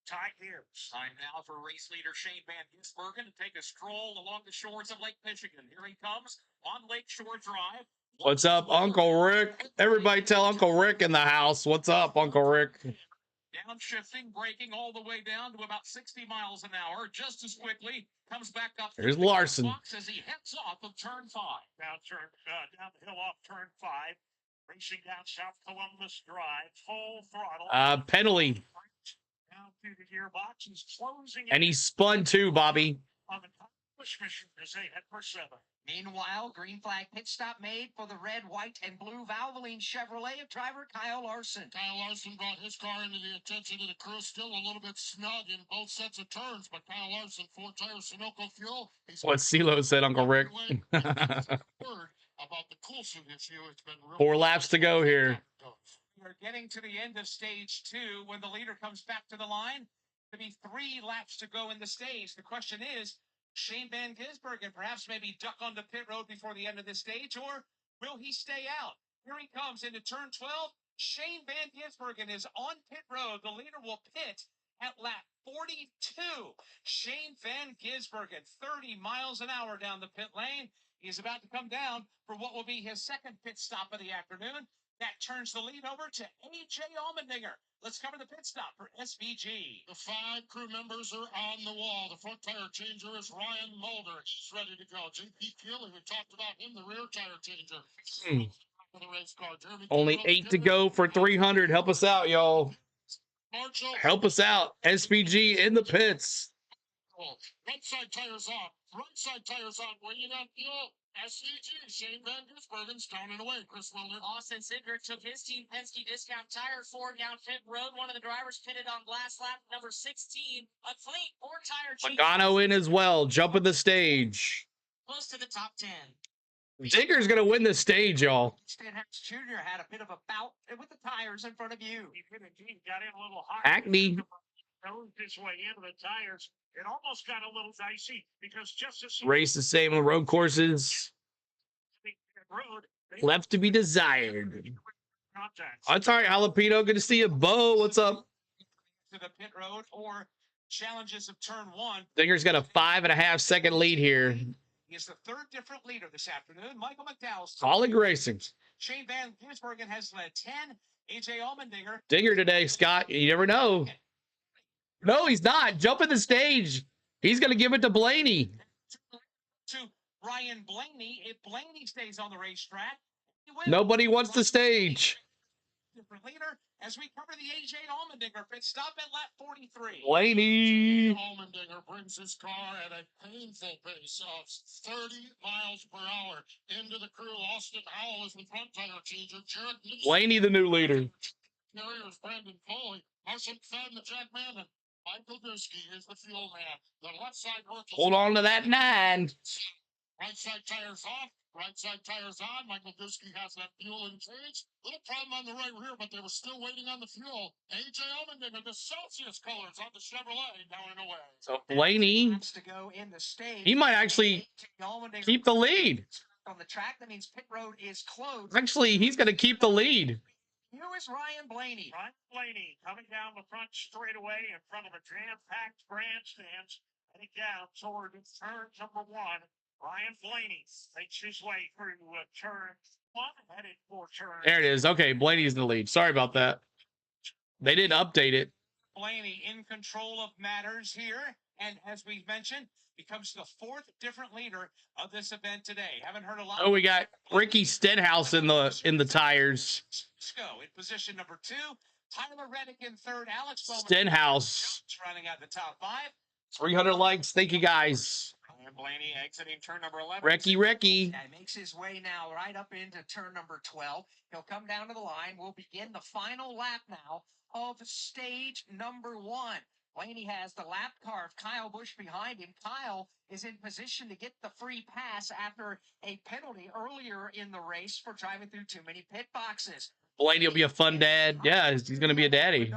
Ty Gears. Time now for race leader Shane Van Gisbergen to take a stroll along the shores of Lake Michigan. Here he comes on Lakeshore Drive. What's up, Uncle Rick? Everybody tell Uncle Rick in the house. What's up, Uncle Rick? Downshifting, braking all the way down to about 60 miles an hour. Just as quickly, comes back up. There's Larson. As he heads off of turn 5. Down the hill off turn 5. Racing down South Columbus Drive. Full throttle. Penalty. Down through the gearbox. He's closing. And he spun too, Bobby. On the top push mission as they head for 7. Meanwhile, green flag pit stop made for the red, white, and blue Valvoline Chevrolet of driver Kyle Larson. Kyle Larson brought his car into the attention of the crew. Still a little bit snug in both sets of turns, but Kyle Larson, 4-tire Sunoco fuel. What CeeLo said, Uncle Rick. Word about the Coursey issue. It's been 4 laps to go here. We're getting to the end of stage 2 when the leader comes back to the line. To be 3 laps to go in the stage. The question is, Shane Van Gisbergen perhaps maybe duck onto pit road before the end of this stage, or will he stay out? Here he comes into turn 12. Shane Van Gisbergen is on pit road. The leader will pit at lap 42. Shane Van Gisbergen, 30 miles an hour down the pit lane. He is about to come down for what will be his second pit stop of the afternoon. That turns the lead over to A.J. Allmendinger. Let's cover the pit stop for SVG. The 5 crew members are on the wall. The front tire changer is Ryan Mulder. He's ready to go. J.P. Keeley, we talked about him, the rear tire changer. For the race car. Only 8 to go for 300. Help us out, y'all. Marshall. Help us out. SVG in the pits. Right side tires on. Right side tires on. Waiting on fuel. SVG. Shane Van Gisbergen's down and away. Chris Wilder. Austin Cindric took his team Penske discount tires for down pit road. One of the drivers pitted on last lap, number 16. A clean 4-tire change. Logano in as well, jumping the stage. Close to the top 10. Digger's going to win the stage, y'all. Stenhouse Jr. had a bit of a bout with the tires in front of you. He got in a little hot. Acme. Nosed his way into the tires. It almost got a little dicey because just as Race the same on road courses. road, Left to be desired. contacts. That's all right, Jalapeno. Good to see you. Bo, what's up? To the pit road or challenges of turn 1. Digger's got a 5.5 second lead here. He is the 3rd different leader this afternoon. Michael McDowell's. Colleague Racing. Shane Van Gisbergen has led 10. A.J. Allmendinger. Digger today, Scott. You never know. No, he's not. Jumping the stage. He's going to give it to Blaney. To Ryan Blaney. If Blaney stays on the racetrack, he wins. Nobody wants the stage. Different leader as we cover the A.J. Allmendinger pit stop at lap 43. Blaney. Allmendinger brings his car at a painful pace of 30 miles per hour into the crew. Austin Howell is the front tire changer. Jared Newsom. Blaney, the new leader. Carrier is Brandon Foley. Marshall McFadden, the Jack Manning. Michael Gursky is the fuel man. The left side works. Hold on to that 9. Right side tires off. Right side tires on. Michael Gursky has that fuel in change. Little problem on the right rear, but they were still waiting on the fuel. A.J. Allmendinger, the Celsius colors on the Chevrolet, down and away. So Blaney, To go in the stage. he might actually Allmendinger keep the lead. on the track. That means pit road is closed. Actually, he's going to keep the lead. Who is Ryan Blaney? Ryan Blaney coming down the front straightaway in front of a jam-packed grandstands, heading down toward turn number 1. Ryan Blaney makes his way through turn 1, headed for turn. There it is. Okay, Blaney's in the lead. Sorry about that. They didn't update it. Blaney in control of matters here, and as we mentioned, becomes the 4th different leader of this event today. Haven't heard a lot. Oh, we got Ricky Stenhouse in the tires. Let's go in position number 2. Tyler Reddick in 3rd. Alex Bowman Stenhouse. running out the top 5. 300 likes. Thank you, guys. And Blaney exiting turn number 11. Ricky. Yeah, he makes his way now right up into turn number 12. He'll come down to the line. We'll begin the final lap now of stage number 1. Blaney has the lap car of Kyle Busch behind him. Kyle is in position to get the free pass after a penalty earlier in the race for driving through too many pit boxes. Blaney will be a fun dad. Yeah, he's going to be a daddy.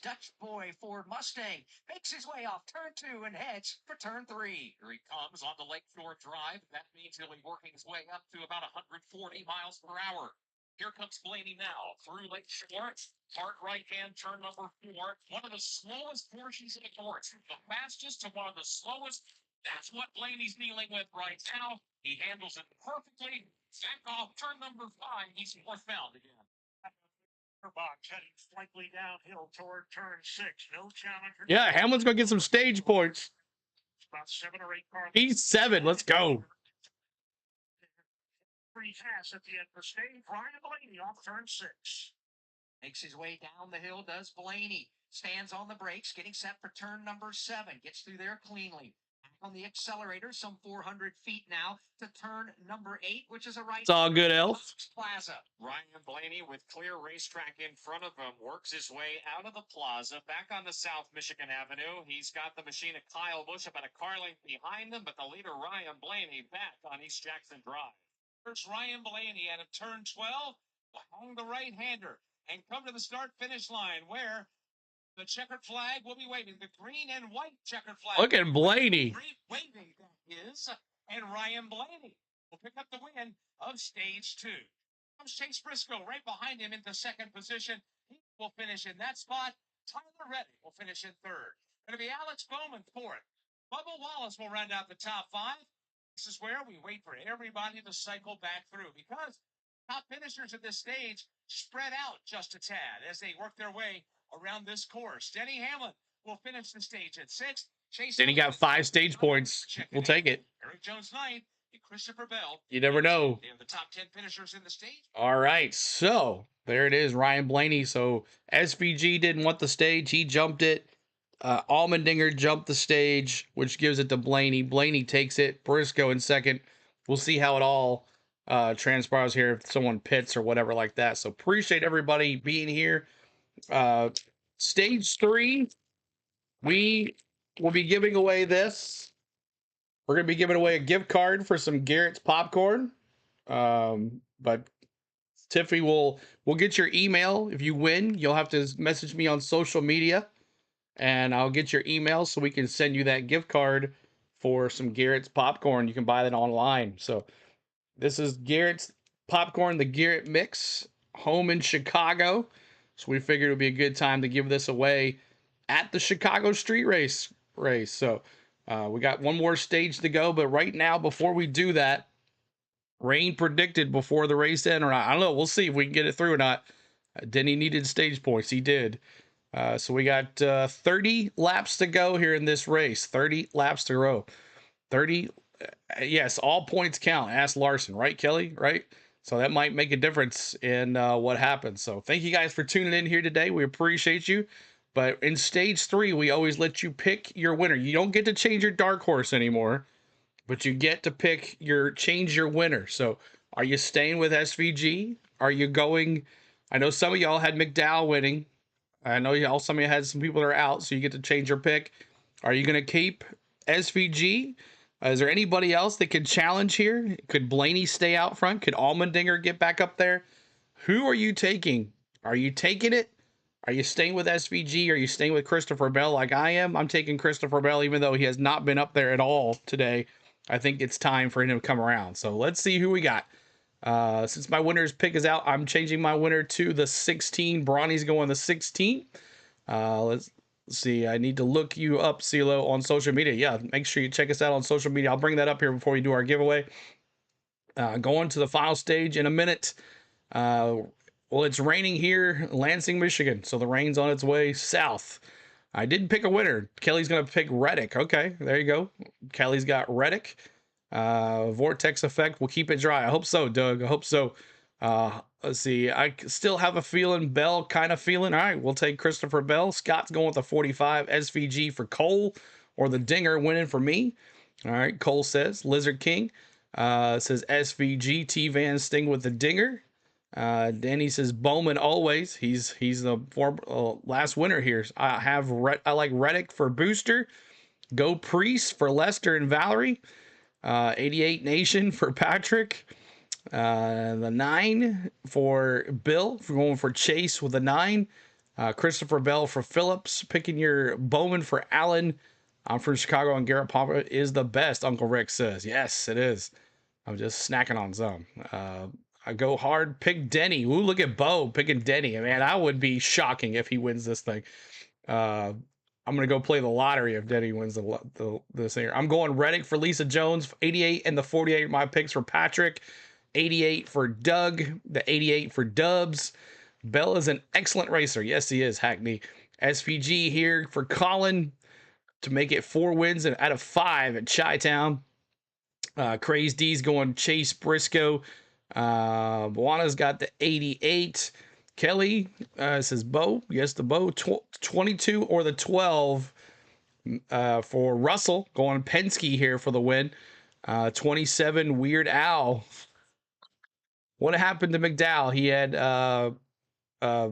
Dutch boy Ford Mustang makes his way off turn 2 and heads for turn 3. Here he comes on the Lakeshore Drive. That means he'll be working his way up to about 140 miles per hour. Here comes Blaney now through Lake Shore. Hard right hand turn number 4. One of the slowest portions of the course. The fastest to one of the slowest. That's what Blaney's dealing with right now. He handles it perfectly. Back off turn number 5. He's northbound again. Box heading slightly downhill toward turn 6. No challenger. Yeah, Hamlin's gonna get some stage points. About 7 or 8 cars. He's 7. Let's go. Free pass at the end of the stage. Ryan Blaney off turn 6. Makes his way down the hill, does Blaney. Stands on the brakes, getting set for turn number 7. Gets through there cleanly. Back on the accelerator, some 400 feet now to turn number 8, which is a right. It's all good, Elf. Plaza. Ryan Blaney with clear racetrack in front of him works his way out of the plaza, back on the South Michigan Avenue. He's got the machine of Kyle Busch about a car length behind him, but the leader Ryan Blaney back on East Jackson Drive. First Ryan Blaney out of turn 12, behind the right-hander, and come to the start-finish line where the checkered flag will be waving. The green and white checkered flag. Look at Blaney. Waving, that is. And Ryan Blaney will pick up the win of stage 2. Comes Chase Briscoe right behind him into second position. He will finish in that spot. Tyler Reddick will finish in third. Going to be Alex Bowman fourth. Bubba Wallace will round out the top 5. This is where we wait for everybody to cycle back through because top finishers at this stage spread out just a tad as they work their way around this course. Denny Hamlin will finish the stage at 6th. Then he got 5 stage points. We'll take it. Eric Jones 9th. And Christopher Bell. You never know. They are the top 10 finishers in the stage. All right, so there it is, Ryan Blaney. So SVG didn't want the stage. He jumped it. Allmendinger jumped the stage, which gives it to Blaney. Blaney takes it. Briscoe in second. We'll see how it all transpires here if someone pits or whatever like that. So appreciate everybody being here. Stage 3, we will be giving away this. We're going to be giving away a gift card for some Garrett's popcorn. But Tiffany will get your email. If you win, you'll have to message me on social media. And I'll get your email so we can send you that gift card for some Garrett's popcorn. You can buy that online. So this is Garrett's popcorn, the Garrett Mix, home in Chicago. So we figured it would be a good time to give this away at the Chicago Street Race. So we got one more stage to go. But right now, before we do that, rain predicted before the race end or not. I don't know. We'll see if we can get it through or not. Denny needed stage points. He did. So we got 30 laps to go here in this race. 30 laps to go. 30. Yes, all points count. Ask Larson, right, Kelly? Right? So that might make a difference in what happens. So thank you guys for tuning in here today. We appreciate you. But in stage 3, we always let you pick your winner. You don't get to change your dark horse anymore, but you get to change your winner. So are you staying with SVG? Are you going? I know some of y'all had McDowell winning. I know some of you had some people that are out, so you get to change your pick. Are you going to keep SVG? Is there anybody else that could challenge here? Could Blaney stay out front? Could Allmendinger get back up there? Who are you taking? Are you taking it? Are you staying with SVG? Are you staying with Christopher Bell like I am? I'm taking Christopher Bell, even though he has not been up there at all today. I think it's time for him to come around. So let's see who we got. Since my winner's pick is out, I'm changing my winner to the 16. Bronny's going the 16. Let's see. I need to look you up, CeeLo, on social media. Yeah, make sure you check us out on social media. I'll bring that up here before we do our giveaway. Going to the final stage in a minute. Well, it's raining here in Lansing, Michigan, so the rain's on its way south. I didn't pick a winner. Kelly's going to pick Reddick. Okay, there you go. Kelly's got Reddick. Vortex effect will keep it dry. I hope so, Doug. I hope so. Let's see. I still have a feeling. Bell kind of feeling. All right, we'll take Christopher Bell. Scott's going with the 45. SVG for Cole, or the Dinger winning for me. All right, Cole says. Lizard King says SVG. T-Van Sting with the Dinger. Danny says Bowman always. He's the last winner here. I like Reddick for Booster. Go Priest for Lester and Valerie. 88 Nation for Patrick. The 9 for Bill, for going for Chase with a 9. Christopher Bell for Phillips. Picking your Bowman for Allen. I'm from Chicago, and Garrett Papa is the best, Uncle Rick says. Yes, it is. I'm just snacking on some. I go hard. Pick Denny. Ooh, look at Bo picking Denny. Man, I would be shocking if he wins this thing. I'm gonna go play the lottery if Denny wins this here. I'm going Reddick for Lisa Jones, 88, and the 48. My picks for Patrick, 88 for Doug, the 88 for Dubs. Bell is an excellent racer. Yes, he is. Hackney. SVG here for Colin to make it 4 wins out of 5 at Chi-Town. Craze D's going Chase Briscoe. Buana's got the 88. Kelly says Bo. Yes, the Bo. 22 or the 12 for Russell. Going Penske here for the win. 27 Weird Al. What happened to McDowell? He had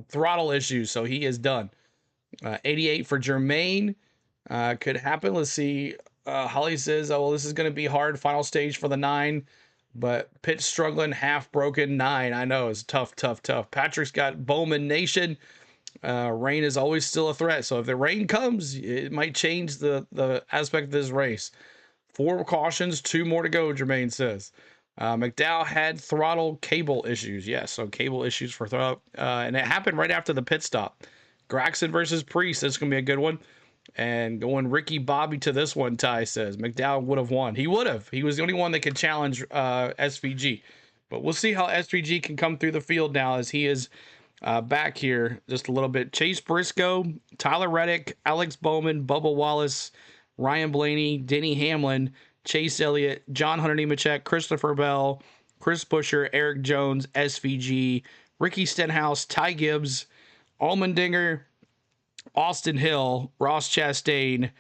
throttle issues, so he is done. 88 for Jermaine. Could happen. Let's see. Holly says, oh, well, this is going to be hard. Final stage for the 9. But Pitt's struggling, half broken 9. I know, it's tough. Patrick's got Bowman Nation. Rain is always still a threat. So if the rain comes, it might change the aspect of this race. 4 cautions, 2 more to go, Jermaine says. McDowell had throttle cable issues. Yes, so cable issues for throttle. And it happened right after the pit stop. Graxon versus Priest. That's going to be a good one. And going Ricky Bobby to this one, Ty says. McDowell would have won. He would have. He was the only one that could challenge SVG. But we'll see how SVG can come through the field now as he is back here just a little bit. Chase Briscoe, Tyler Reddick, Alex Bowman, Bubba Wallace, Ryan Blaney, Denny Hamlin, Chase Elliott, John Hunter Nemechek, Christopher Bell, Chris Buescher, Eric Jones, SVG, Ricky Stenhouse, Ty Gibbs, Allmendinger, Austin Hill, Ross Chastain,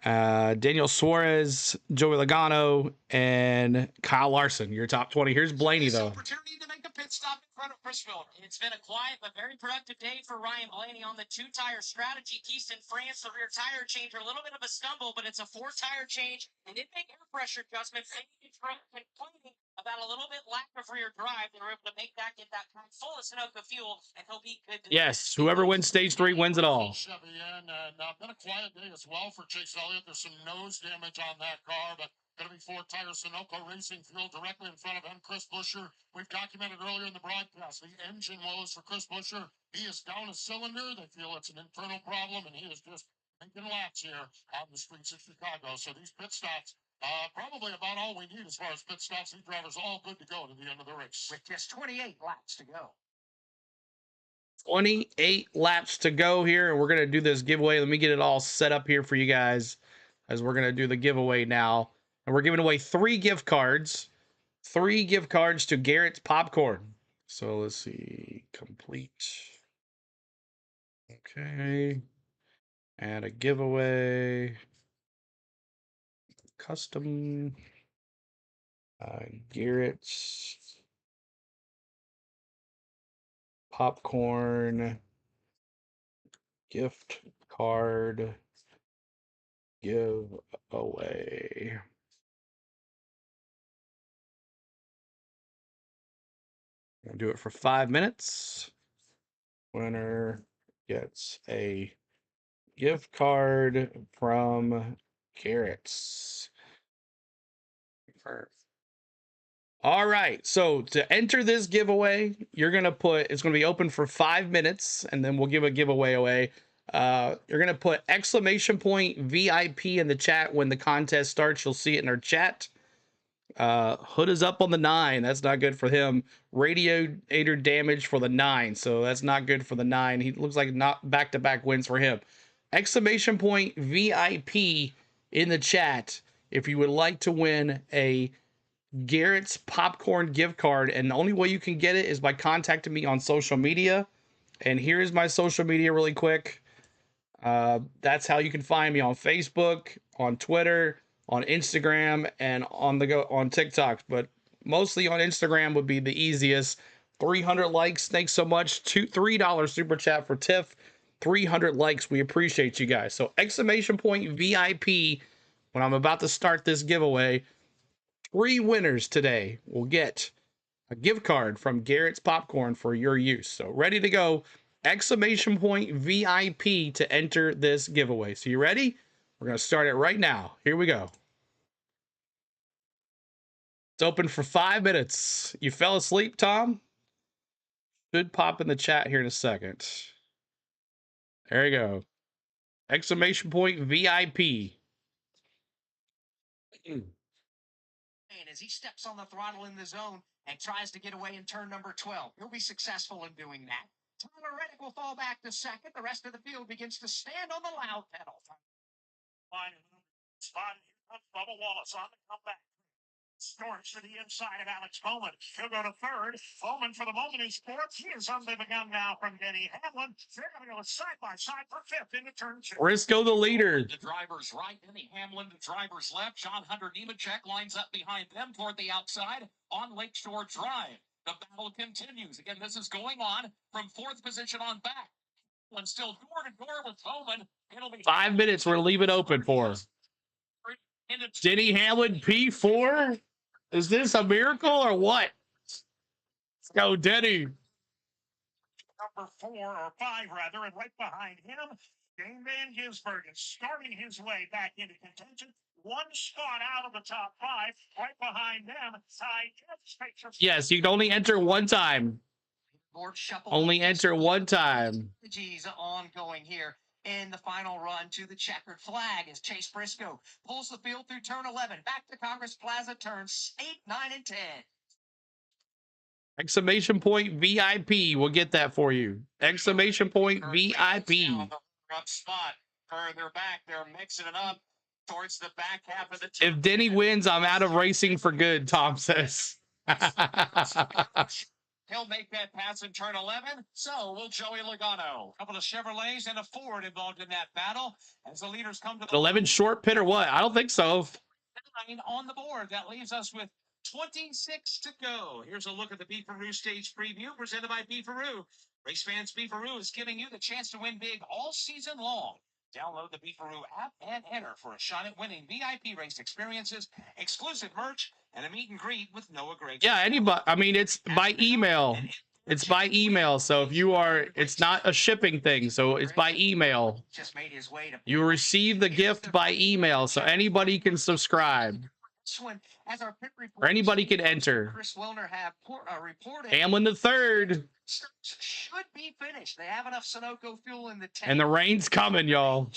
Daniel Suarez, Joey Logano, and Kyle Larson. Your top 20. Here's Blaney, though. Opportunity to make a pit stop in front of Chris Miller. It's been a quiet but very productive day for Ryan Blaney on the 2-tire strategy. Keystone France, the rear tire change, a little bit of a stumble, but it's a 4-tire change. They did make air pressure adjustments. They complaining about a little bit lack of rear drive. They were able to make that, get that car full of Sunoco fuel, and he'll be good. Yes, whoever wins stage 3 wins it all. Chevy in, and been a quiet day as well for Chase Elliott. There's some nose damage on that car, but going to be 4-tire Sunoco Racing fuel directly in front of him. Chris Buescher, we've documented earlier in the broadcast, the engine woes for Chris Buescher. He is down a cylinder. They feel it's an internal problem, and he is just making laps here on the streets of Chicago. So these pit stops, probably about all we need as far as pit stops. These drivers all good to go to the end of the race. With just 28 laps to go. 28 laps to go here, and we're going to do this giveaway. Let me get it all set up here for you guys as we're going to do the giveaway now. And we're giving away 3 gift cards. 3 gift cards to Garrett's Popcorn. So let's see. Complete. Okay. Add a giveaway. Custom. Garrett's Popcorn gift card giveaway. Gonna do it for 5 minutes. Winner gets a gift card from Garrett's. All right, so to enter this giveaway, you're gonna put, it's gonna be open for 5 minutes, and then we'll give a giveaway away. You're gonna put ! VIP in the chat when the contest starts. You'll see it in our chat. Hood is up on the 9. That's not good for him. Radiator damage for the 9, so that's not good for the 9. He looks like not back-to-back wins for him. ! VIP in the chat if you would like to win a Garrett's Popcorn gift card, and the only way you can get it is by contacting me on social media. And here's my social media really quick. That's how you can find me on Facebook, on Twitter, on Instagram, and on TikTok. But mostly on Instagram would be the easiest. 300 likes. Thanks so much. $3 super chat for Tiff. 300 likes. We appreciate you guys. So ! VIP when I'm about to start this giveaway. 3 winners today will get a gift card from Garrett's Popcorn for your use. So ready to go. ! VIP to enter this giveaway. So you ready? We're going to start it right now. Here we go. It's open for 5 minutes. You fell asleep, Tom? Should pop in the chat here in a second. There you go. Exclamation point VIP. As he steps on the throttle in the zone and tries to get away in turn number 12. He'll be successful in doing that. Tyler Reddick will fall back to second. The rest of the field begins to stand on the loud pedal. Line spot. Here comes Bubba Wallace on the comeback. Storms to the inside of Alex Bowman. He'll go to third. Bowman, for the moment, is fourth. He is on the begun now from Denny Hamlin. They're going to go side by side for fifth into turn 2. Briscoe, the leader. The driver's right, Denny Hamlin, the driver's left. John Hunter Nemechek lines up behind them toward the outside on Lakeshore Drive. The battle continues. Again, this is going on from fourth position on back. One still door to door with Bowman. It'll be 5 minutes. We're leaving open for. Denny Hamlin P4. Is this a miracle or what? Let's go, Denny. Number 4 or 5 rather, and right behind him, Dane Van Gisbergen starting his way back into contention. One spot out of the top 5. Right behind them, Ty. Yes, you can only enter one time. Only enter one time. Strategies ongoing here in the final run to the checkered flag as Chase Briscoe pulls the field through turn 11, back to Congress Plaza turns 8, 9, and 10. Exclamation point VIP. We'll get that for you. Exclamation point VIP. Up spot further back, they're mixing it up towards the back half of the. If Denny wins, I'm out of racing for good, Tom says. He'll make that pass in turn 11. So will Joey Logano. A couple of Chevrolets and a Ford involved in that battle as the leaders come to the 11 short pit or what? I don't think so. 9 on the board. That leaves us with 26 to go. Here's a look at the Beefaroo stage preview presented by Beefaroo. Race fans, Beefaroo is giving you the chance to win big all season long. Download the Beefaroo app and enter for a shot at winning VIP race experiences, exclusive merch, and a meet and greet with Noah Gregg. Yeah, anybody. I mean, it's by email. It's by email. So if you are, it's not a shipping thing. So it's by email. Just made his way to. You receive the gift by email. So anybody can subscribe. As our pit Or anybody can enter. Chris Wilner have reported. Hamlin the third. Should be finished. They have enough Sunoco fuel in the tank. And the rain's coming, y'all.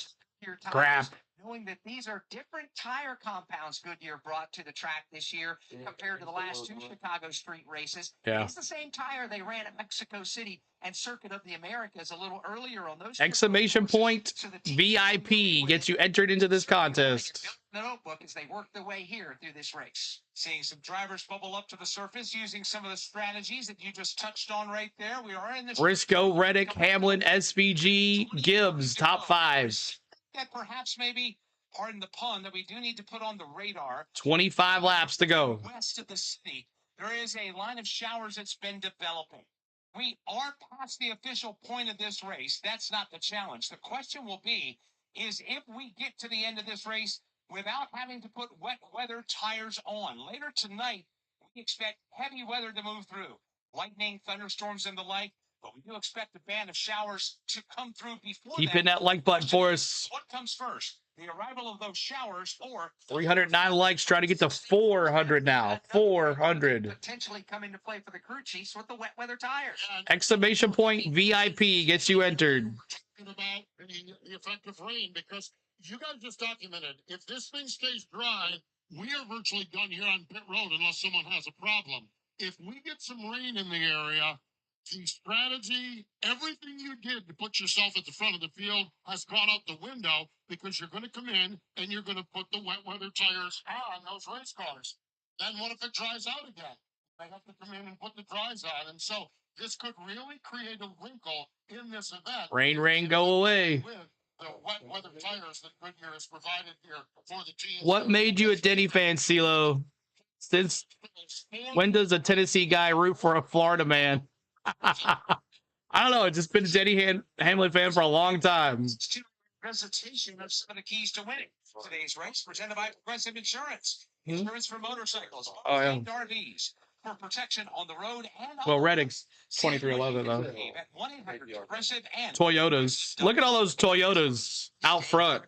Crap. Knowing that these are different tire compounds Goodyear brought to the track this year compared to the last 2 Chicago street races. Yeah. It's the same tire they ran at Mexico City and Circuit of the Americas a little earlier on those. Exclamation point VIP gets you entered into this contest. The notebook as they work their way here through this race. Seeing some drivers bubble up to the surface using some of the strategies that you just touched on right there. We are in this. Briscoe, Reddick, Hamlin, SVG, Gibbs, top 5. That perhaps maybe, pardon the pun, that we do need to put on the radar. 25 laps to go. West of the city, there is a line of showers that's been developing. We are past the official point of this race. That's not the challenge. The question will be, is if we get to the end of this race without having to put wet weather tires on. Later tonight, we expect heavy weather to move through. Lightning, thunderstorms, and the like. But we do expect a band of showers to come through before Keep hitting that like button for us. What comes first? The arrival of those showers or 309 likes, trying to get to 400 now. 400. Potentially come into play for the crew chiefs with the wet weather tires. Exclamation point VIP gets you entered. About the effect of rain, because you guys just documented, if this thing stays dry, we are virtually done here on pit road unless someone has a problem. If we get some rain in the area, the strategy, everything you did to put yourself at the front of the field has gone out the window, because you're going to come in and you're going to put the wet weather tires on those race cars. Then what if it dries out again? They have to come in and put the dries on. And so this could really create a wrinkle in this event. Rain, go away. With the wet weather tires that Goodyear has provided here for the team. What made you a Denny fan, CeeLo? Since when does a Tennessee guy root for a Florida man? I don't know. I've just been a Denny Hamlin fan for a long time. Presentation of some of the keys to winning today's race, presented by Progressive Insurance. Insurance for motorcycles, RVs, for protection on the road and well, Reddick's 2311 though. At 1-800-Progressive and Toyotas. Look at all those Toyotas out front.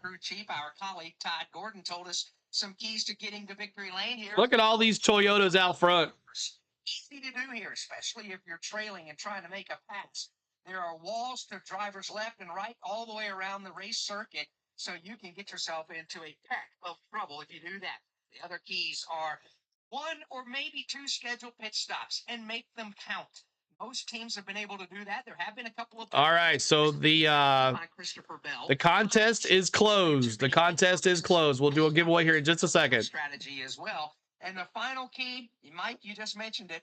Crew chief, our colleague Todd Gordon told us some keys to getting to victory lane here. Look at all these Toyotas out front. Easy to do here, especially if you're trailing and trying to make a pass. There are walls to drivers left and right all the way around the race circuit, so you can get yourself into a pack of trouble if you do that. The other keys are 1 or maybe 2 scheduled pit stops and make them count. Most teams have been able to do that. There have been a couple of. All right, so the contest is closed. The contest is closed. We'll do a giveaway here in just a second. Strategy as well. And the final key, Mike, you just mentioned it.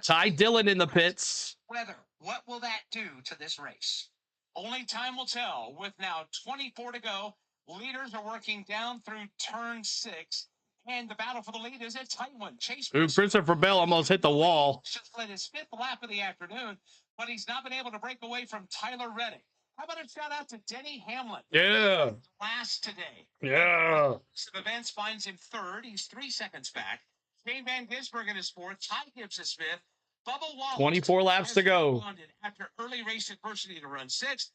Ty Dillon in the pits. Weather. What will that do to this race? Only time will tell. With now 24 to go, leaders are working down through turn 6, and the battle for the lead is a tight one. Chase Christopher Bell almost hit the wall. just led his 5th lap of the afternoon, but he's not been able to break away from Tyler Reddick. How about a shout out to Denny Hamlin? Yeah. Last today. Yeah. Some events finds him 3rd. He's 3 seconds back. Shane Van Gisbergen is 4th. Ty Gibbs is 5th. Bubba Wallace 24 laps to go. After early race adversity to run 6th.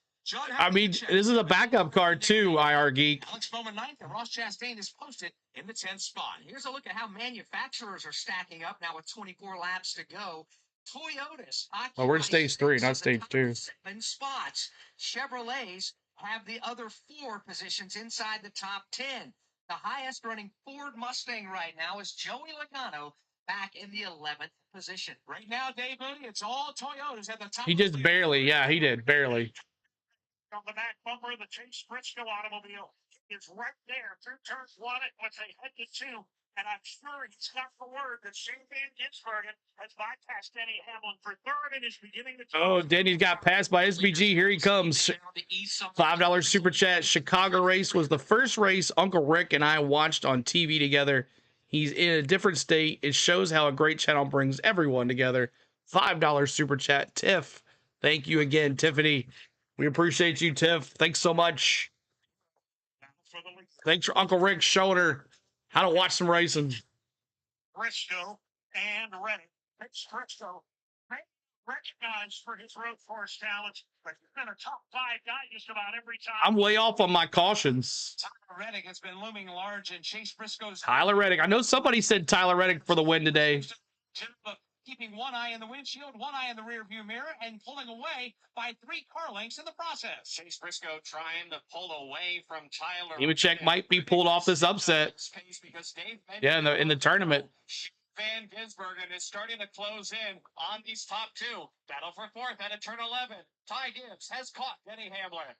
I mean, this is a backup car too, IR Geek. Alex Bowman 9th, and Ross Chastain is posted in the 10th spot. Here's a look at how manufacturers are stacking up now with 24 laps to go. Toyotas. Oh, we're in stage 3, not stage 2. 7 spots. Chevrolets have the other 4 positions inside the top 10. The highest running Ford Mustang right now is Joey Logano back in the 11th position. Right now, Dave Moody, it's all Toyotas at the top. He just barely, yeah, he did, barely. On the back bumper of the Chase Briscoe automobile is right there through turn 1 at what they head to 2. And I'm sure he's got the word that Shane Van Gisbergen has bypassed Denny Hamlin for 3rd and is beginning to. Oh, Denny's got passed by SBG. Here he comes. $5 super chat. Chicago race was the first race Uncle Rick and I watched on TV together. He's in a different state. It shows how a great channel brings everyone together. $5 super chat. Tiff, thank you again, Tiffany. We appreciate you, Tiff. Thanks so much. Thanks for Uncle Rick showing her how to watch some racing. Briscoe and Reddick. It's Briscoe. Recognized for his road course talents, but he's been a top 5 guy just about every time. I'm way off on my cautions. Tyler Reddick has been looming large in Chase Briscoe's. Tyler Reddick. I know somebody said Tyler Reddick for the win today. Keeping one eye in the windshield, one eye in the rearview mirror, and pulling away by 3 car lengths in the process. Chase Briscoe trying to pull away from Tyler. Nemechek might be pulled off this upset. Yeah, in the tournament. Van Gisbergen is starting to close in on these top 2. Battle for 4th at a turn 11. Ty Gibbs has caught Denny Hamlin.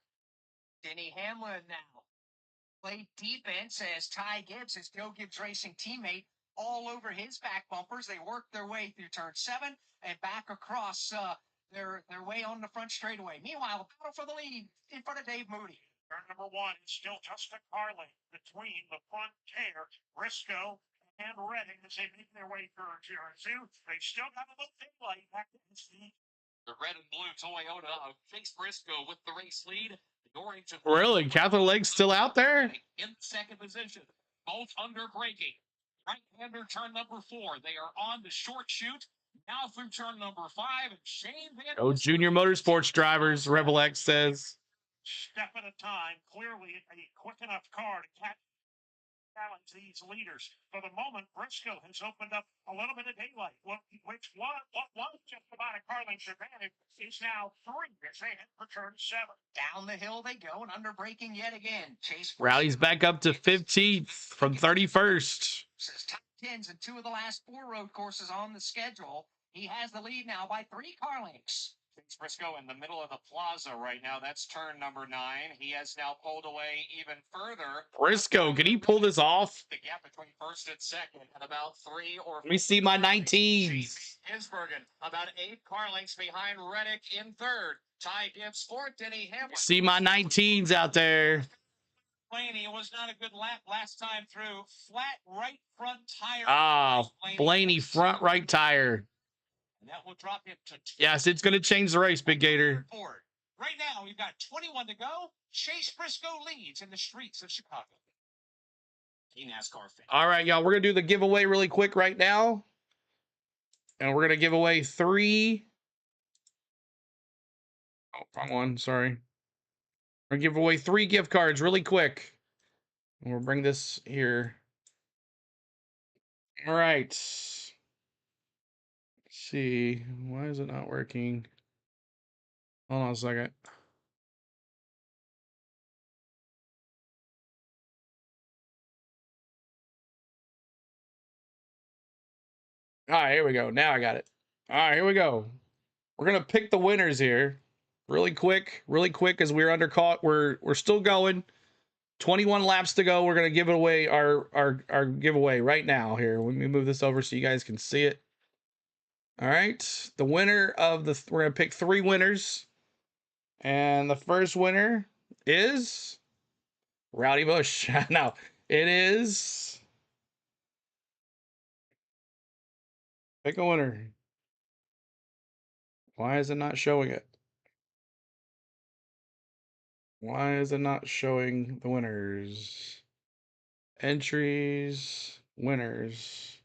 Denny Hamlin now played defense as Ty Gibbs, his Joe Gibbs Racing teammate, all over his back bumpers. They worked their way through turn 7 and back across their way on the front straightaway. Meanwhile, the battle for the lead in front of Dave Moody. Turn number 1 is still just a car length between the front pair, Briscoe and Reddick, as they make their way through turn 2. They still got a little daylight back to his feet. The red and blue Toyota of Chase Briscoe with the race lead. The orange and really, Catherine Lake's still out there in second position, both under braking. Right-hander turn number 4. They are on the short chute now through turn number 5. And Shane Van. Oh, junior motorsports drivers, Rebel X says. Step at a time. Clearly a quick enough car to challenge these leaders. For the moment, Briscoe has opened up a little bit of daylight, which was just about a car length advantage is now 3 as they head for turn 7. Down the hill they go and under braking yet again. Chase Rallies back up to 15th from 31st. Top 10s in 2 of the last 4 road courses on the schedule. He has the lead now by 3 car lengths. Chase Briscoe in the middle of the plaza right now. That's turn number 9. He has now pulled away even further. Briscoe, can he pull this off? The gap between first and second at about 3 or 4. Let me see my 19s. Gisbergen about 8 car lengths behind Reddick in 3rd. Ty Gibbs 4th. Denny Hamlin. See my 19s out there. Blaney was not a good lap last time through. Flat right front tire. Ah, Blaney front right tire. And that will drop him to 2. Yes, it's going to change the race, Big Gator. Right now, we've got 21 to go. Chase Briscoe leads in the streets of Chicago. NASCAR fan. All right, y'all, we're going to do the giveaway really quick right now. And we're going to give away 3. Oh, wrong one. Sorry. We're going to give away 3 gift cards really quick. We'll bring this here. All right. Let's see. Why is it not working? Hold on a second. All right, here we go. Now I got it. All right, here we go. We're gonna pick the winners here, really quick, as we're undercaught. We're still going. 21 laps to go. We're gonna give it away our giveaway right now. Here, let me move this over so you guys can see it. All right, the winner of the we're gonna pick 3 winners, and the first winner is Rowdy Bush. No, it is. Pick a winner. Why is it not showing it? Why is it not showing the winners? Entries, winners.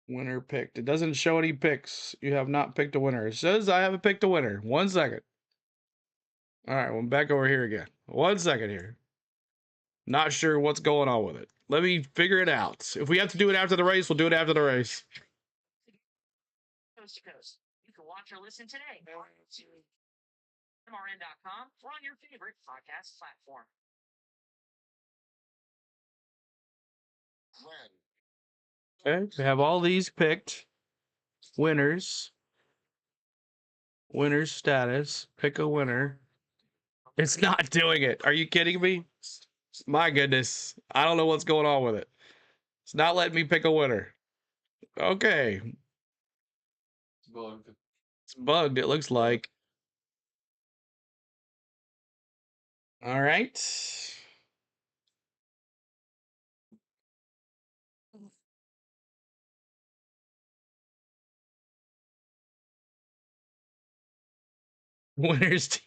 Winner picked. It doesn't show any picks. You have not picked a winner. It says I haven't picked a winner. 1 second. All right, well, I'm back over here again. 1 second here. Not sure what's going on with it. Let me figure it out. If we have to do it after the race, we'll do it after the race. Coast to coast. You can watch or listen today. MRN.com or on your favorite podcast platform. Okay, we have all these picked. Winners. Winner's status. Pick a winner. It's not doing it. Are you kidding me? My goodness. I don't know what's going on with it. It's not letting me pick a winner. Okay. It's bugged. It's bugged, it looks like. All right. Winners.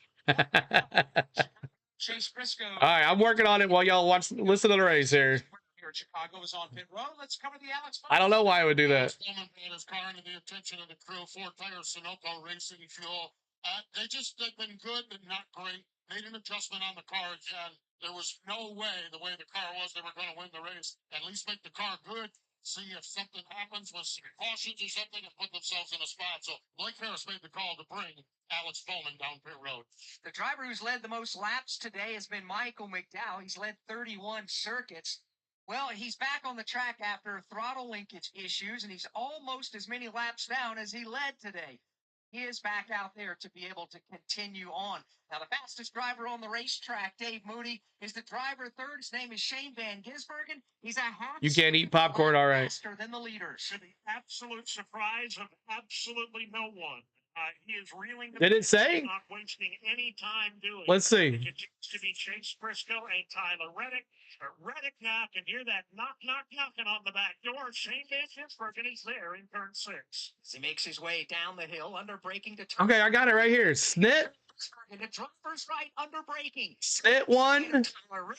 Chase Briscoe. All right, I'm working on it while y'all listen to the race here. Here at Chicago is on pit road. Let's cover the Alex. I don't know why I would do that. Bowman brought his car into the attention of the crew. 4 tires, Sunoco Racing Fuel. They've been good but not great. Made an adjustment on the car again. There was no way, the way the car was, they were going to win the race. At least make the car good. See if something happens with some cautions or something and put themselves in a spot. So Blake Harris made the call to bring Alex Bowman down pit road. The driver who's led the most laps today has been Michael McDowell. He's led 31 circuits. Well, he's back on the track after throttle linkage issues, and he's almost as many laps down as he led today. He is back out there to be able to continue on. Now, the fastest driver on the racetrack, Dave Mooney, is the driver third. His name is Shane Van Gisbergen. He's a half. You can't eat popcorn, all right. Faster than the leaders. To the absolute surprise of absolutely no one. He is reeling. Did it say? Not wasting any time doing. Let's see. It continues to be Chase Briscoe and Tyler Reddick. Reddick now can hear that knocking on the back door. Shane Van Gisbergen is there in turn 6. As he makes his way down the hill, under braking to turn. Okay, I got it right here. Snit. The driver's right, under braking. Snit 1.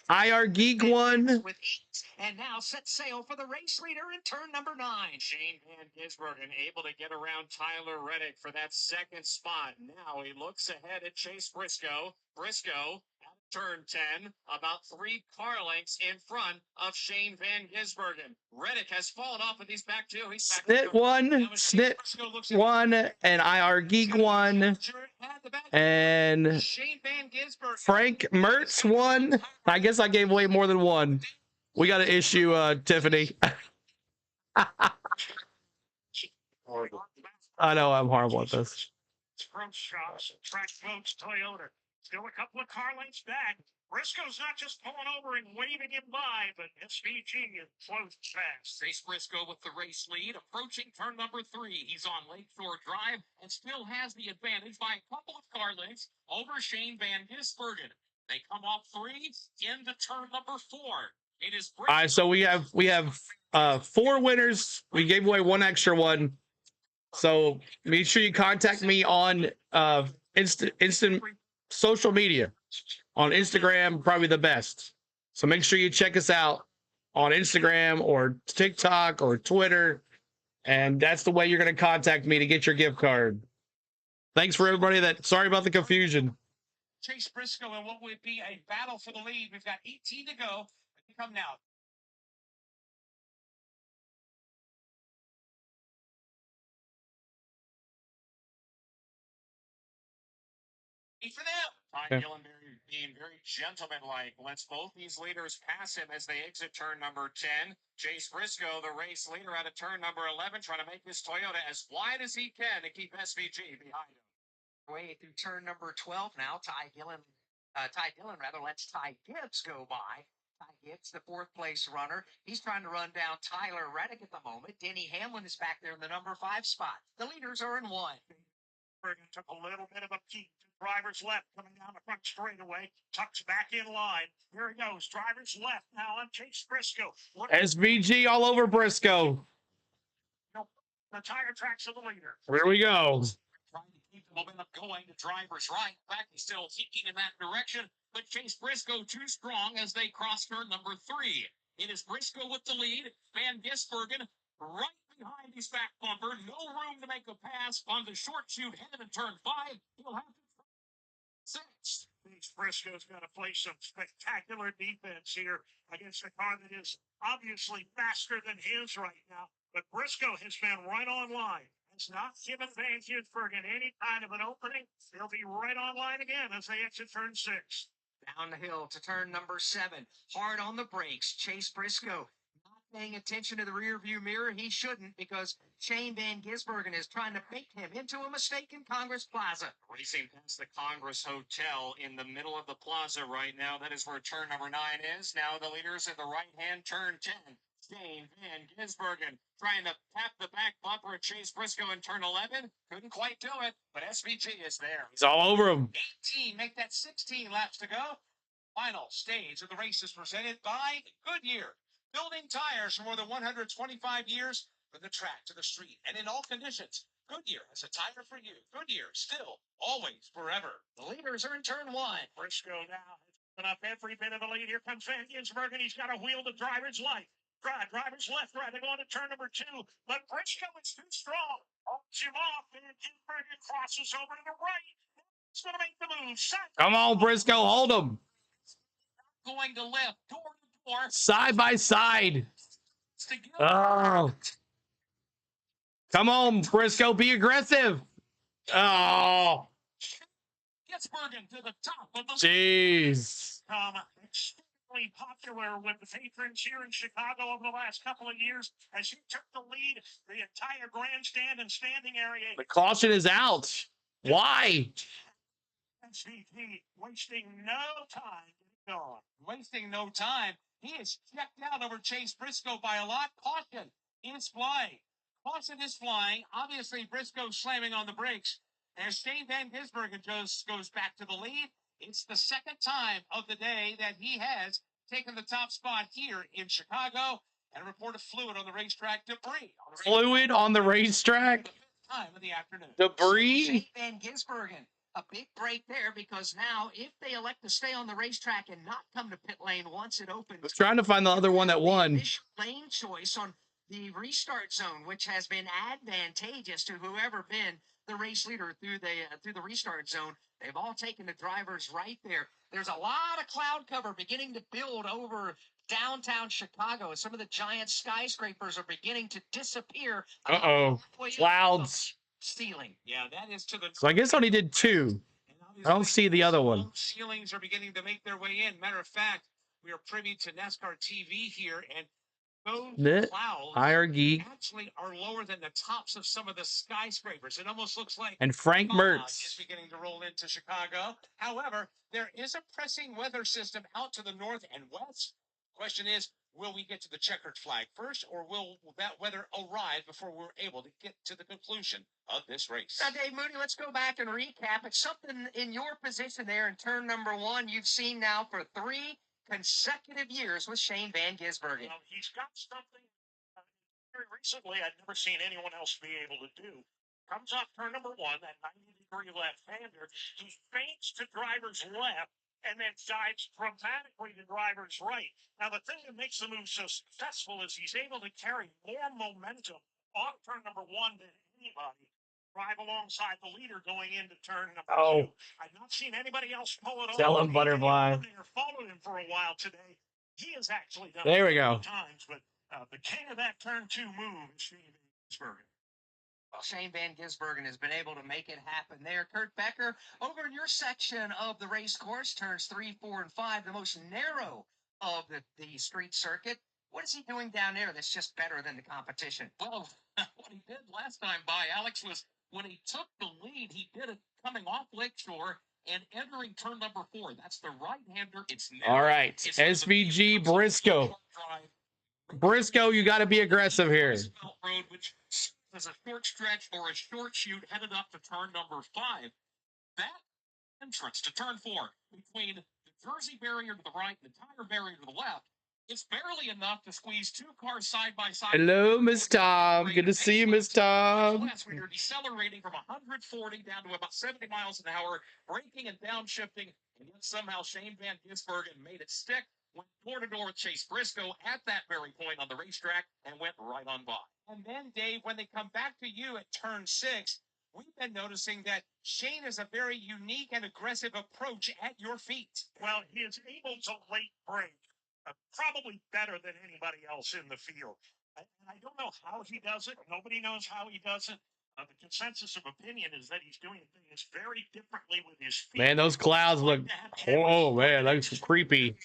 IR Geek 1. With ease, and now set sail for the race leader in turn number 9. Shane Van Gisbergen able to get around Tyler Reddick for that second spot. Now he looks ahead at Chase Briscoe. Briscoe at turn 10, about 3 car lengths in front of Shane Van Gisbergen. Reddick has fallen off with these back 2. He's back Snit 1, Snit 1, and IR Geek 1, and Shane Van Gisbergen. Frank Mertz 1. I guess I gave away more than 1. We got an issue, Tiffany. I know I'm horrible at this. Front shots, track boats, Toyota. Still a couple of car lengths back. Briscoe's not just pulling over and waving him by, but SVG is close fast. Chase Briscoe with the race lead, approaching turn number 3. He's on Lakeshore Drive and still has the advantage by a couple of car lengths over Shane Van Gisbergen. They come off 3 into turn number 4. It is All right, so we have 4 winners. We gave away 1 extra one. So make sure you contact me on instant social media. On Instagram, probably the best. So make sure you check us out on Instagram or TikTok or Twitter. And that's the way you're going to contact me to get your gift card. Thanks for everybody that. Sorry about the confusion. Chase Briscoe and what would be a battle for the lead. We've got 18 to go. Come now. For them. Ty Gillen being very gentlemanlike lets both these leaders pass him as they exit turn number 10. Chase Briscoe, the race leader, out of turn number 11, trying to make this Toyota as wide as he can to keep SVG behind him. Way through turn number 12 now. Ty Dillon lets Ty Gibbs go by. Ty Gibbs, the fourth place runner. He's trying to run down Tyler Reddick at the moment. Denny Hamlin is back there in the number 5 spot. The leaders are in 1. Bergen took a little bit of a peek. Driver's left coming down the front straightaway. Tucks back in line. Here he goes. Driver's left now on Chase Briscoe. SVG all over Briscoe. The tire tracks of the leader. Here we go. Trying to keep the momentum going to driver's right. In fact, he's still thinking in that direction, but Chase Briscoe too strong as they cross turn number 3. It is Briscoe with the lead. Van Gisbergen right behind his back bumper. No room to make a pass on the short shoot headed to turn 5. He'll have to 6. Briscoe's got to play some spectacular defense here against a car that is obviously faster than his right now. But Briscoe has been right on line. It's not given Van Gisbergen any kind of an opening. They'll be right on line again as they exit turn 6. Down the hill to turn number 7. Hard on the brakes. Chase Briscoe not paying attention to the rear view mirror. He shouldn't, because Shane Van Gisbergen is trying to bait him into a mistake in Congress Plaza. Racing past the Congress Hotel in the middle of the plaza right now. That is where turn number 9 is. Now the leaders in the right-hand turn 10. Shane Van Gisbergen trying to tap the back bumper of Chase Briscoe in turn 11. Couldn't quite do it, but SVG is there. He's all over him. 18, make that 16 laps to go. Final stage of the race is presented by Goodyear. Building tires for more than 125 years, from the track to the street and in all conditions. Goodyear has a tire for you. Goodyear, still, always, forever. The leaders are in turn 1. Briscoe now has given up every bit of the lead. Here comes Van Gisbergen. He's got to wheel the driver's light. Driver's left, right. They're going to turn number 2. But Briscoe is too strong. Holds him off. Van Gisbergen crosses over to the right. He's going to make the move. Come on, Briscoe, hold him. Going to lift, door to door. Side by side. Oh. Come on, Briscoe, be aggressive. Oh. Gisbergen to the top of the Jeez. Extremely popular with the patrons here in Chicago over the last couple of years as he took the lead, the entire grandstand and standing area. The caution is out. Why? SVG wasting no time. Wasting no time. He is checked out over Chase Briscoe by a lot. Caution is flying. Caution is flying. Obviously, Briscoe slamming on the brakes. As Shane Van Gisbergen goes back to the lead, it's the second time of the day that he has taken the top spot here in Chicago. And a report of fluid on the racetrack. Debris. Fluid on the racetrack? Time of the afternoon. Debris? Shane Van Gisbergen. A big break there, because now if they elect to stay on the racetrack and not come to pit lane once it opens, I was trying to find the other one that won. Lane choice on the restart zone, which has been advantageous to whoever been the race leader through the restart zone. They've all taken the drivers right there. There's a lot of cloud cover beginning to build over downtown Chicago as some of the giant skyscrapers are beginning to disappear. Clouds. Ceiling. Yeah, that is to the. So I guess I only did 2. I don't see the other one. Ceilings are beginning to make their way in. Matter of fact, we are privy to NASCAR TV here, and those clouds Higher Geek actually are lower than the tops of some of the skyscrapers. It almost looks like and Frank Mertz is beginning to roll into Chicago. However, there is a pressing weather system out to the north and west. Question is, will we get to the checkered flag first, or will that weather arrive before we're able to get to the conclusion of this race? Now, Dave Mooney, let's go back and recap. It's something in your position there in turn number 1 you've seen now for 3 consecutive years with Shane Van Gisbergen. Well, he's got something very recently I'd never seen anyone else be able to do. Comes off turn number 1, that 90-degree left-hander. He feints to driver's left and then dives dramatically to driver's right. Now, the thing that makes the move so successful is he's able to carry more momentum on turn number 1 than anybody. Drive alongside the leader going into turn number 2. I've not seen anybody else pull it off. Tell him, Butterfly. Followed him for a while today. He has actually done There it we go. times, but the king of that turn 2 move is Shane Van Gisbergen. Well, Shane Van Gisbergen has been able to make it happen there. Kurt Becker, over in your section of the race course, turns 3, 4, and 5, the most narrow of the street circuit. What is he doing down there that's just better than the competition? Well, what he did last time by, Alex, was when he took the lead, he did it coming off Lakeshore and entering turn number 4. That's the right-hander. It's narrow. All right, It's SVG Briscoe. Briscoe, you got to be aggressive here. Road, which is a short stretch or a short shoot headed up to turn number 5. That entrance to turn 4 between the Jersey barrier to the right and the tire barrier to the left, it's barely enough to squeeze 2 cars side by side. Hello, Miss Tom. Good to see you, Miss Tom. We were decelerating from 140 down to about 70 miles an hour, braking and downshifting, and yet somehow Shane Van Gisbergen made it stick, went door-to-door with Chase Briscoe at that very point on the racetrack, and went right on by. And then, Dave, when they come back to you at turn 6, we've been noticing that Shane has a very unique and aggressive approach at your feet. Well, he is able to late brake, probably better than anybody else in the field. And I don't know how he does it. Nobody knows how he does it. The consensus of opinion is that he's doing things very differently with his feet. Man, those clouds look. Oh man, that looks creepy.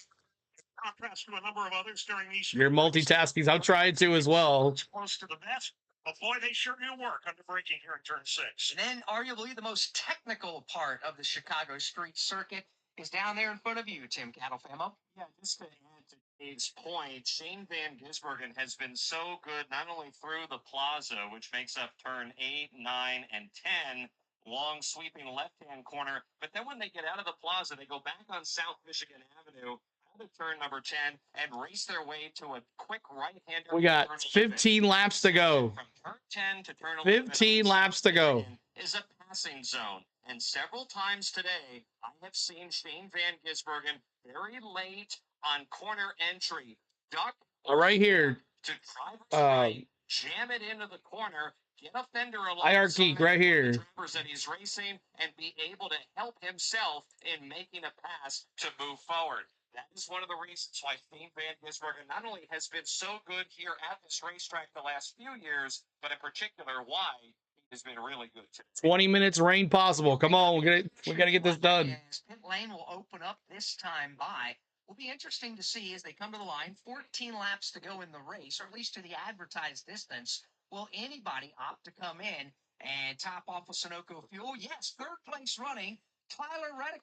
Contrast to a number of others during these. You're multitasking. I'm trying to as well. Close to the best. But boy, they sure do work under braking here in turn 6. And then, arguably, the most technical part of the Chicago street circuit is down there in front of you, Tim Catalfamo. Yeah, just to add to Dave's point, Shane Van Gisbergen has been so good not only through the plaza, which makes up turn 8, 9, and 10, long sweeping left-hand corner, but then when they get out of the plaza, they go back on South Michigan Avenue, out of turn number 10, and race their way to a quick right-hander. We got 15 laps to go. From turn 10 to turn 11, 15 laps to go. Is a passing zone. And several times today, I have seen Shane Van Gisbergen very late on corner entry, duck Right here. to driver's right, jam it into the corner, get a fender Hierarchy right here. drivers that he's racing, and be able to help himself in making a pass to move forward. That is one of the reasons why Shane Van Gisbergen not only has been so good here at this racetrack the last few years, but in particular why he has been really good today. 20 minutes rain possible. Come on, we got to get this done. Pit lane will open up this time by. Will be interesting to see as they come to the line. 14 laps to go in the race, or at least to the advertised distance. Will anybody opt to come in and top off with Sunoco fuel? Yes, 3rd place running.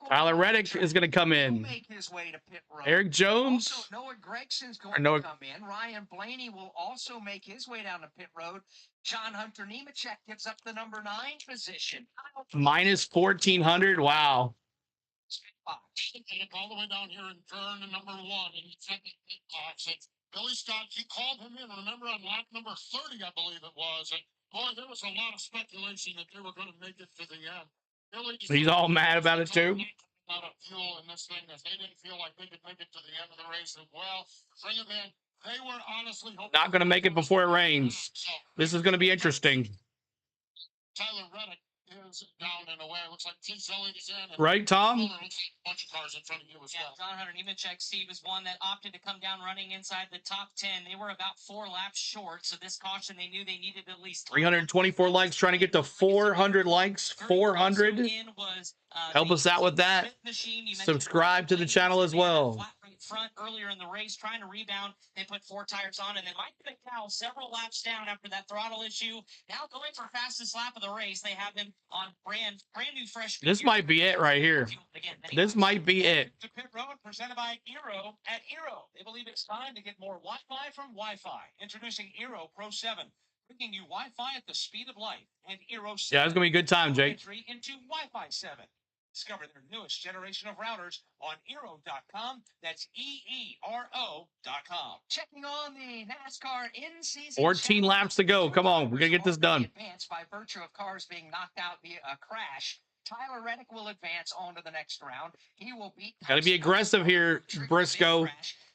Tyler Reddick is going to come in. Make his way to pit road. Eric Jones. Also, Noah Gregson's going to come in. Ryan Blaney will also make his way down to pit road. John Hunter Nemechek gives up the number 9 position. Minus 1,400. Wow. All the way down here in turn number 1 in the second pit box. And Billy Scott, he called him in. Remember on lap number 30, I believe it was. And boy, there was a lot of speculation that they were going to make it to the end. He's all mad about it too. Out of fuel in this thing that they didn't feel like they could make it to the end of the race. And well, bring them in. They were honestly not going to make it before it rains. This is going to be interesting. Tyler Reddick is down and away. Looks like Chase Elliott is in. Right, Tom? A bunch of cars in front of you as well. John Hunter Nemechek, Steve, is one that opted to come down running inside the top 10. They were about 4 laps short, so this caution, they knew they needed at least 324 likes, trying to get to 400 likes. 400. Help us out with that. Subscribe to the channel as well. Front earlier in the race, trying to rebound. They put 4 tires on, and then Mike McCall several laps down after that throttle issue. Now going for fastest lap of the race. They have him on brand new fresh. This might be it right here. This might be it. To pit road presented by Eero at Eero. They believe it's time to get more Wi-Fi from Wi-Fi. Introducing Eero Pro 7, bringing you Wi-Fi at the speed of light. And Eero 7. Yeah, it's gonna be a good time, Jake. Entry into Wi-Fi 7. Discover their newest generation of routers on Eero.com. That's EERO.com. Checking on the NASCAR in-season. 14 laps to go. Come on, we're gonna get this done. Advance by virtue of cars being knocked out via a crash. Tyler Reddick will advance on to the next round. He will beat. Gotta be aggressive here, Briscoe.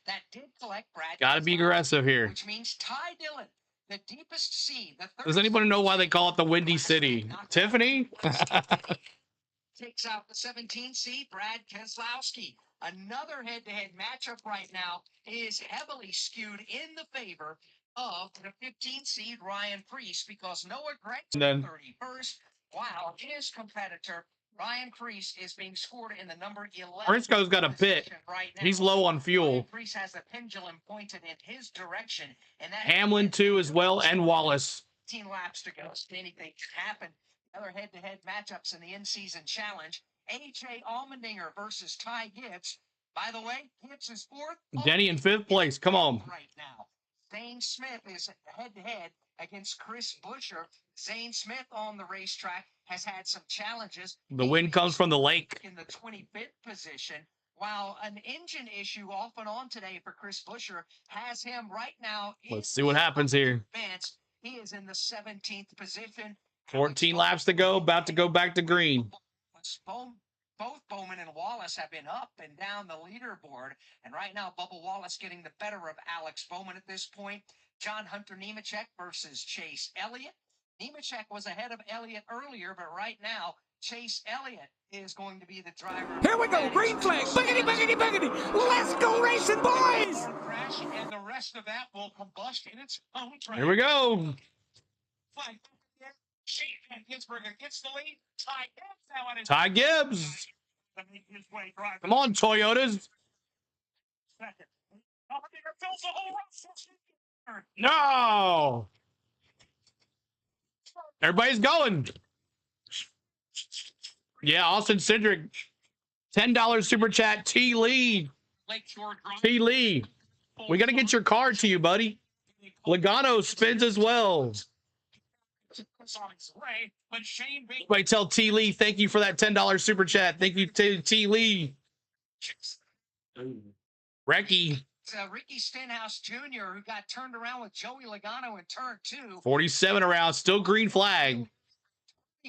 That did collect Brad. Gotta be aggressive here. Which means Ty Dillon, The deepest seed. Does anybody know why they call it the Windy City? Tiffany? Takes out the 17 seed, Brad Keselowski. Another head-to-head matchup right now is heavily skewed in the favor of the 15 seed Ryan Preece because Noah Greg's 31st, while his competitor Ryan Preece is being scored in the number 11. Briscoe's got a pit. Right now. He's low on fuel. Ryan Preece has the pendulum pointed in his direction, and that Hamlin too as well, and Wallace. 15 laps to go. Anything can happen. Other head-to-head matchups in the in-season challenge. A.J. Allmendinger versus Ty Gibbs. By the way, Gibbs is fourth. Denny in 5th place. Come on. Right now. Zane Smith is head-to-head against Chris Buescher. Zane Smith on the racetrack has had some challenges. The wind comes from the lake. In the 25th position, while an engine issue off and on today for Chris Buescher has him right now. Let's see what happens here. Advance. He is in the 17th position. 14 laps to go. About to go back to green. Both Bowman and Wallace have been up and down the leaderboard. And right now, Bubba Wallace getting the better of Alex Bowman at this point. John Hunter Nemechek versus Chase Elliott. Nemechek was ahead of Elliott earlier, but right now, Chase Elliott is going to be the driver. Here we go, green flag. Boogity, boogity, boogity. Let's go racing, boys. Crash, and the rest of that will combust in its own track. Here we go. Fine. And Ginsberger gets the lead. Ty Gibbs now on his Ty Gibbs. Come on, Toyotas. second. Allmendinger fills the whole roster. No. Everybody's going. Yeah, Austin Cindric. $10 super chat. T. Lee. T. Lee. We got to get your card to you, buddy. Logano spins as well. Everybody tell T. Lee thank you for that $10 super chat. Thank you to T. Lee. Ricky. Ricky Stenhouse Jr., who got turned around with Joey Logano in turn 2. 47 around, still green flag.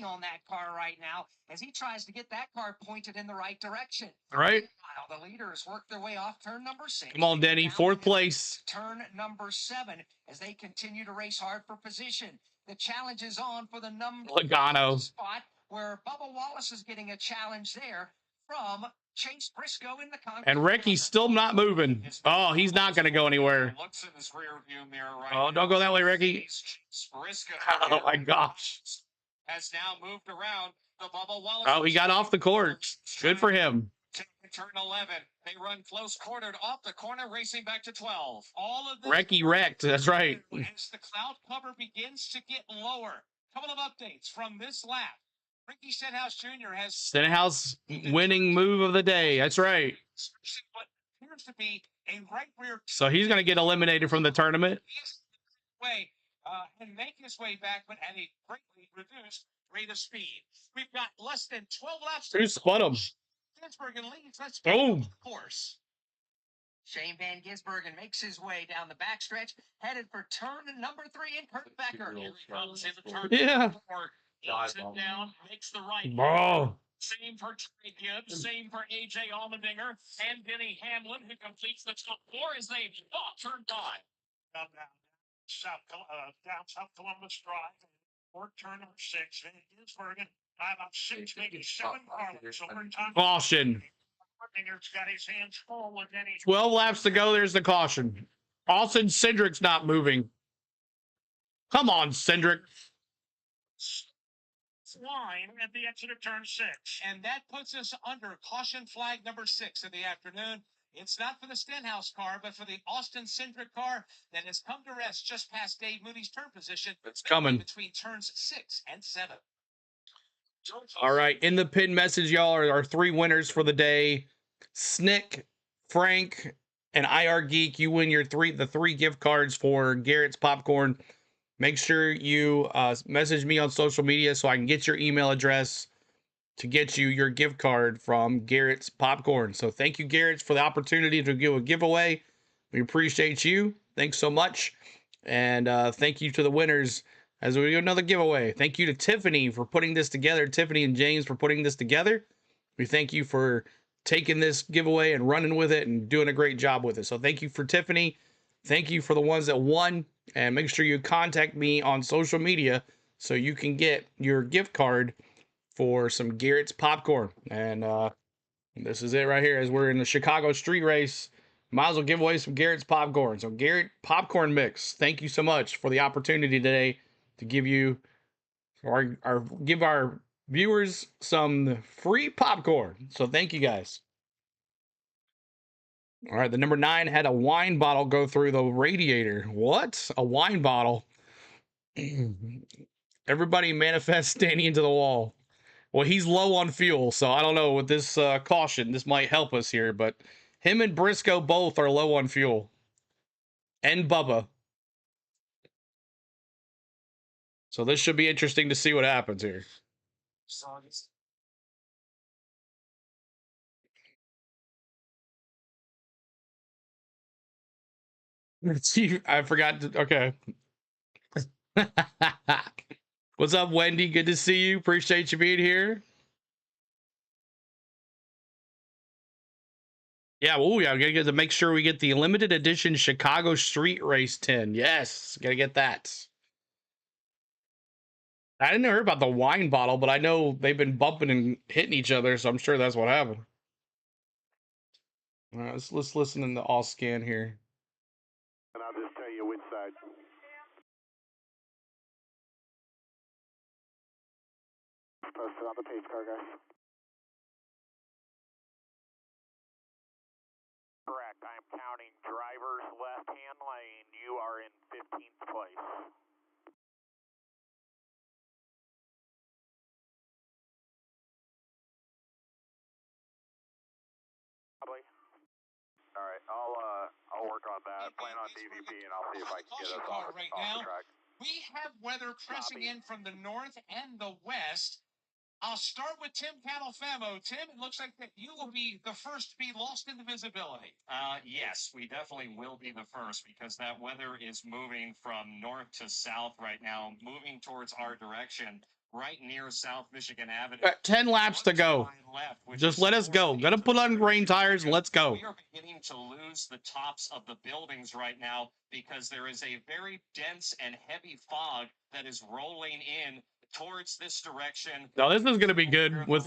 On that car right now as he tries to get that car pointed in the right direction. All right. While the leaders work their way off turn number 6. Come on, Denny. 4th place. Turn number 7 as they continue to race hard for position. The challenge is on for the number Logano spot where Bubba Wallace is getting a challenge there from Chase Briscoe in the Congress. And Ricky's still not moving. Oh, he's not going to go anywhere. Looks in his rear view mirror right Oh, don't go that way, Ricky. Briscoe Oh, my gosh. has now moved around the Bubba Wallace. Oh, he got off the court. Good for him. Turn 11. They run close quartered off the corner, racing back to 12. All of this Ricky wrecked. That's right. as the cloud cover begins to get lower. Couple of updates from this lap. Ricky Stenhouse Jr. has Stenhouse winning move of the day. That's right. what appears to be a right rear. So he's going to get eliminated from the tournament. Way and make his way back, but at a greatly reduced rate of speed. We've got less than 12 laps. Who spun him? Gisbergen leads. Let's Boom. Course. Shane Van Gisbergen makes his way down the backstretch, headed for turn number 3 in Kurt Becker. Here he comes in the turn. Yeah. Sits down, makes the right. Bro. Same for Trey Gibbs, same for A.J. Allmendinger, and Denny Hamlin, who completes the top 4 as they turn 5. Down South Columbus Drive, or turn number 6. Van Gisbergen, about 6, maybe 7 cars over time. Caution. Allmendinger's got his hands full with Denny. 12 laps to go. There's the caution. Austin Cindric's not moving. Come on, Cindric. Line at the exit of turn 6. And that puts us under caution flag number 6 of the afternoon. It's not for the Stenhouse car, but for the Austin Cindric car that has come to rest just past Dave Moody's turn position. It's coming. Between turns 6 and 7. All right. In the pin message, y'all, are our 3 winners for the day. Snick, Frank, and IR Geek. You win your the 3 gift cards for Garrett's Popcorn. Make sure you message me on social media so I can get your email address to get you your gift card from Garrett's Popcorn. So thank you, Garrett's, for the opportunity to do a giveaway. We appreciate you. Thanks so much. And thank you to the winners as we do another giveaway. Thank you to Tiffany for putting this together. Tiffany and James for putting this together. We thank you for taking this giveaway and running with it and doing a great job with it. So thank you for Tiffany. Thank you for the ones that won. and make sure you contact me on social media so you can get your gift card for some Garrett's popcorn. And this is it right here. As we're in the Chicago street race, might as well give away some Garrett's popcorn. So Garrett Popcorn Mix, thank you so much for the opportunity today to give you give our viewers some free popcorn. So thank you guys. All right, the number 9 had a wine bottle go through the radiator. What? A wine bottle? Everybody manifest standing into the wall. Well, he's low on fuel, so I don't know. With this caution, this might help us here, but him and Briscoe both are low on fuel. And Bubba. So this should be interesting to see what happens here. I forgot to, okay. What's up, Wendy? Good to see you. Appreciate you being here. Yeah, oh yeah, we gotta make sure we get the limited edition Chicago Street Race 10. Yes, gotta get that. I didn't hear about the wine bottle, but I know they've been bumping and hitting each other, so I'm sure that's what happened. All right, let's listen in the all scan here. And I'll just tell you which side. Posted on the pace car, guys. Correct. I'm counting driver's left-hand lane. You are in 15th place. Probably. All right, I'll work on that. Plan on DVP, and I'll see if I can get us off the track. We have weather pressing in from the north and the west. I'll start with Tim Catalfamo. Tim, it looks like that you will be the first to be lost in the visibility. Yes, we definitely will be the first because that weather is moving from north to south right now, moving towards our direction, right near South Michigan Avenue. 10 laps to go. Just let us go. Gotta put on rain tires and let's go. We are beginning to lose the tops of the buildings right now because there is a very dense and heavy fog that is rolling in towards this direction. Now this is gonna be good with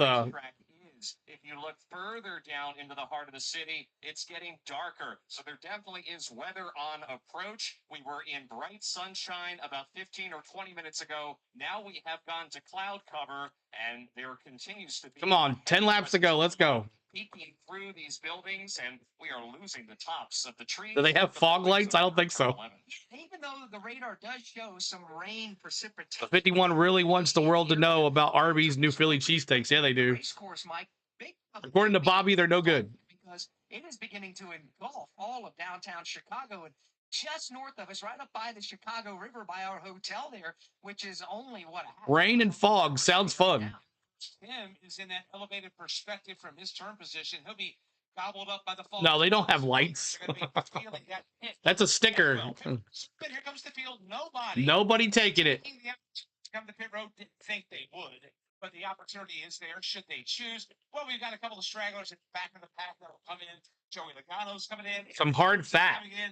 If you look further down into the heart of the city, it's getting darker. So there definitely is weather on approach. We were in bright sunshine about 15 or 20 minutes ago. Now we have gone to cloud cover, and there continues to be... Come on, 10 laps to go. Let's go. Peeking through these buildings, and we are losing the tops of the trees. Do they have fog lights? I don't think so. Even though the radar does show some rain precipitation. The 51 really wants the world to know about Arby's new Philly cheesesteaks. Yeah, they do. Race course, Mike. According to Bobby, they're no good. Because it is beginning to engulf all of downtown Chicago, and just north of us, right up by the Chicago River, by our hotel there, which is only what. Rain and fog sounds fun. Tim is in that elevated perspective from his turn position. He'll be gobbled up by the fog. No, they don't have lights. That's a sticker. But here comes the field. Nobody taking it. Come to pit road, didn't think they would, but the opportunity is there should they choose. Well, we've got a couple of stragglers at the back of the pack that'll come in. Joey Logano's coming in. Some hard fat. Coming in.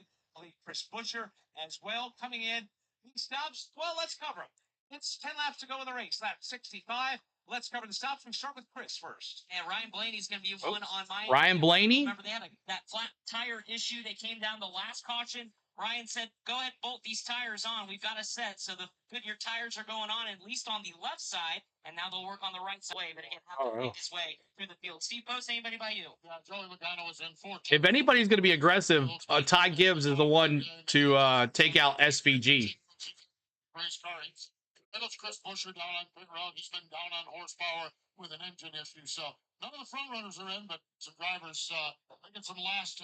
Chris Buescher as well coming in. He stops. Well, let's cover him. It's 10 laps to go in the race. Lap 65. Let's cover the stops. We start with Chris first. And Ryan Blaney's going to be one on my... Ryan Blaney? Remember, they had that flat tire issue. They came down the last caution. Ryan said, go ahead, bolt these tires on. We've got a set. So the Goodyear tires are going on, at least on the left side. And now they'll work on the right side. But it have to make his way through the field. Steve Post, anybody by you? Yeah, Joey Logano was in 14. If anybody's going to be aggressive, Ty Gibbs is the one to take out SVG. Race car. It's Chris Buescher down on pit road. He's been down on horsepower with an engine issue. So none of the front runners are in, but some drivers making some last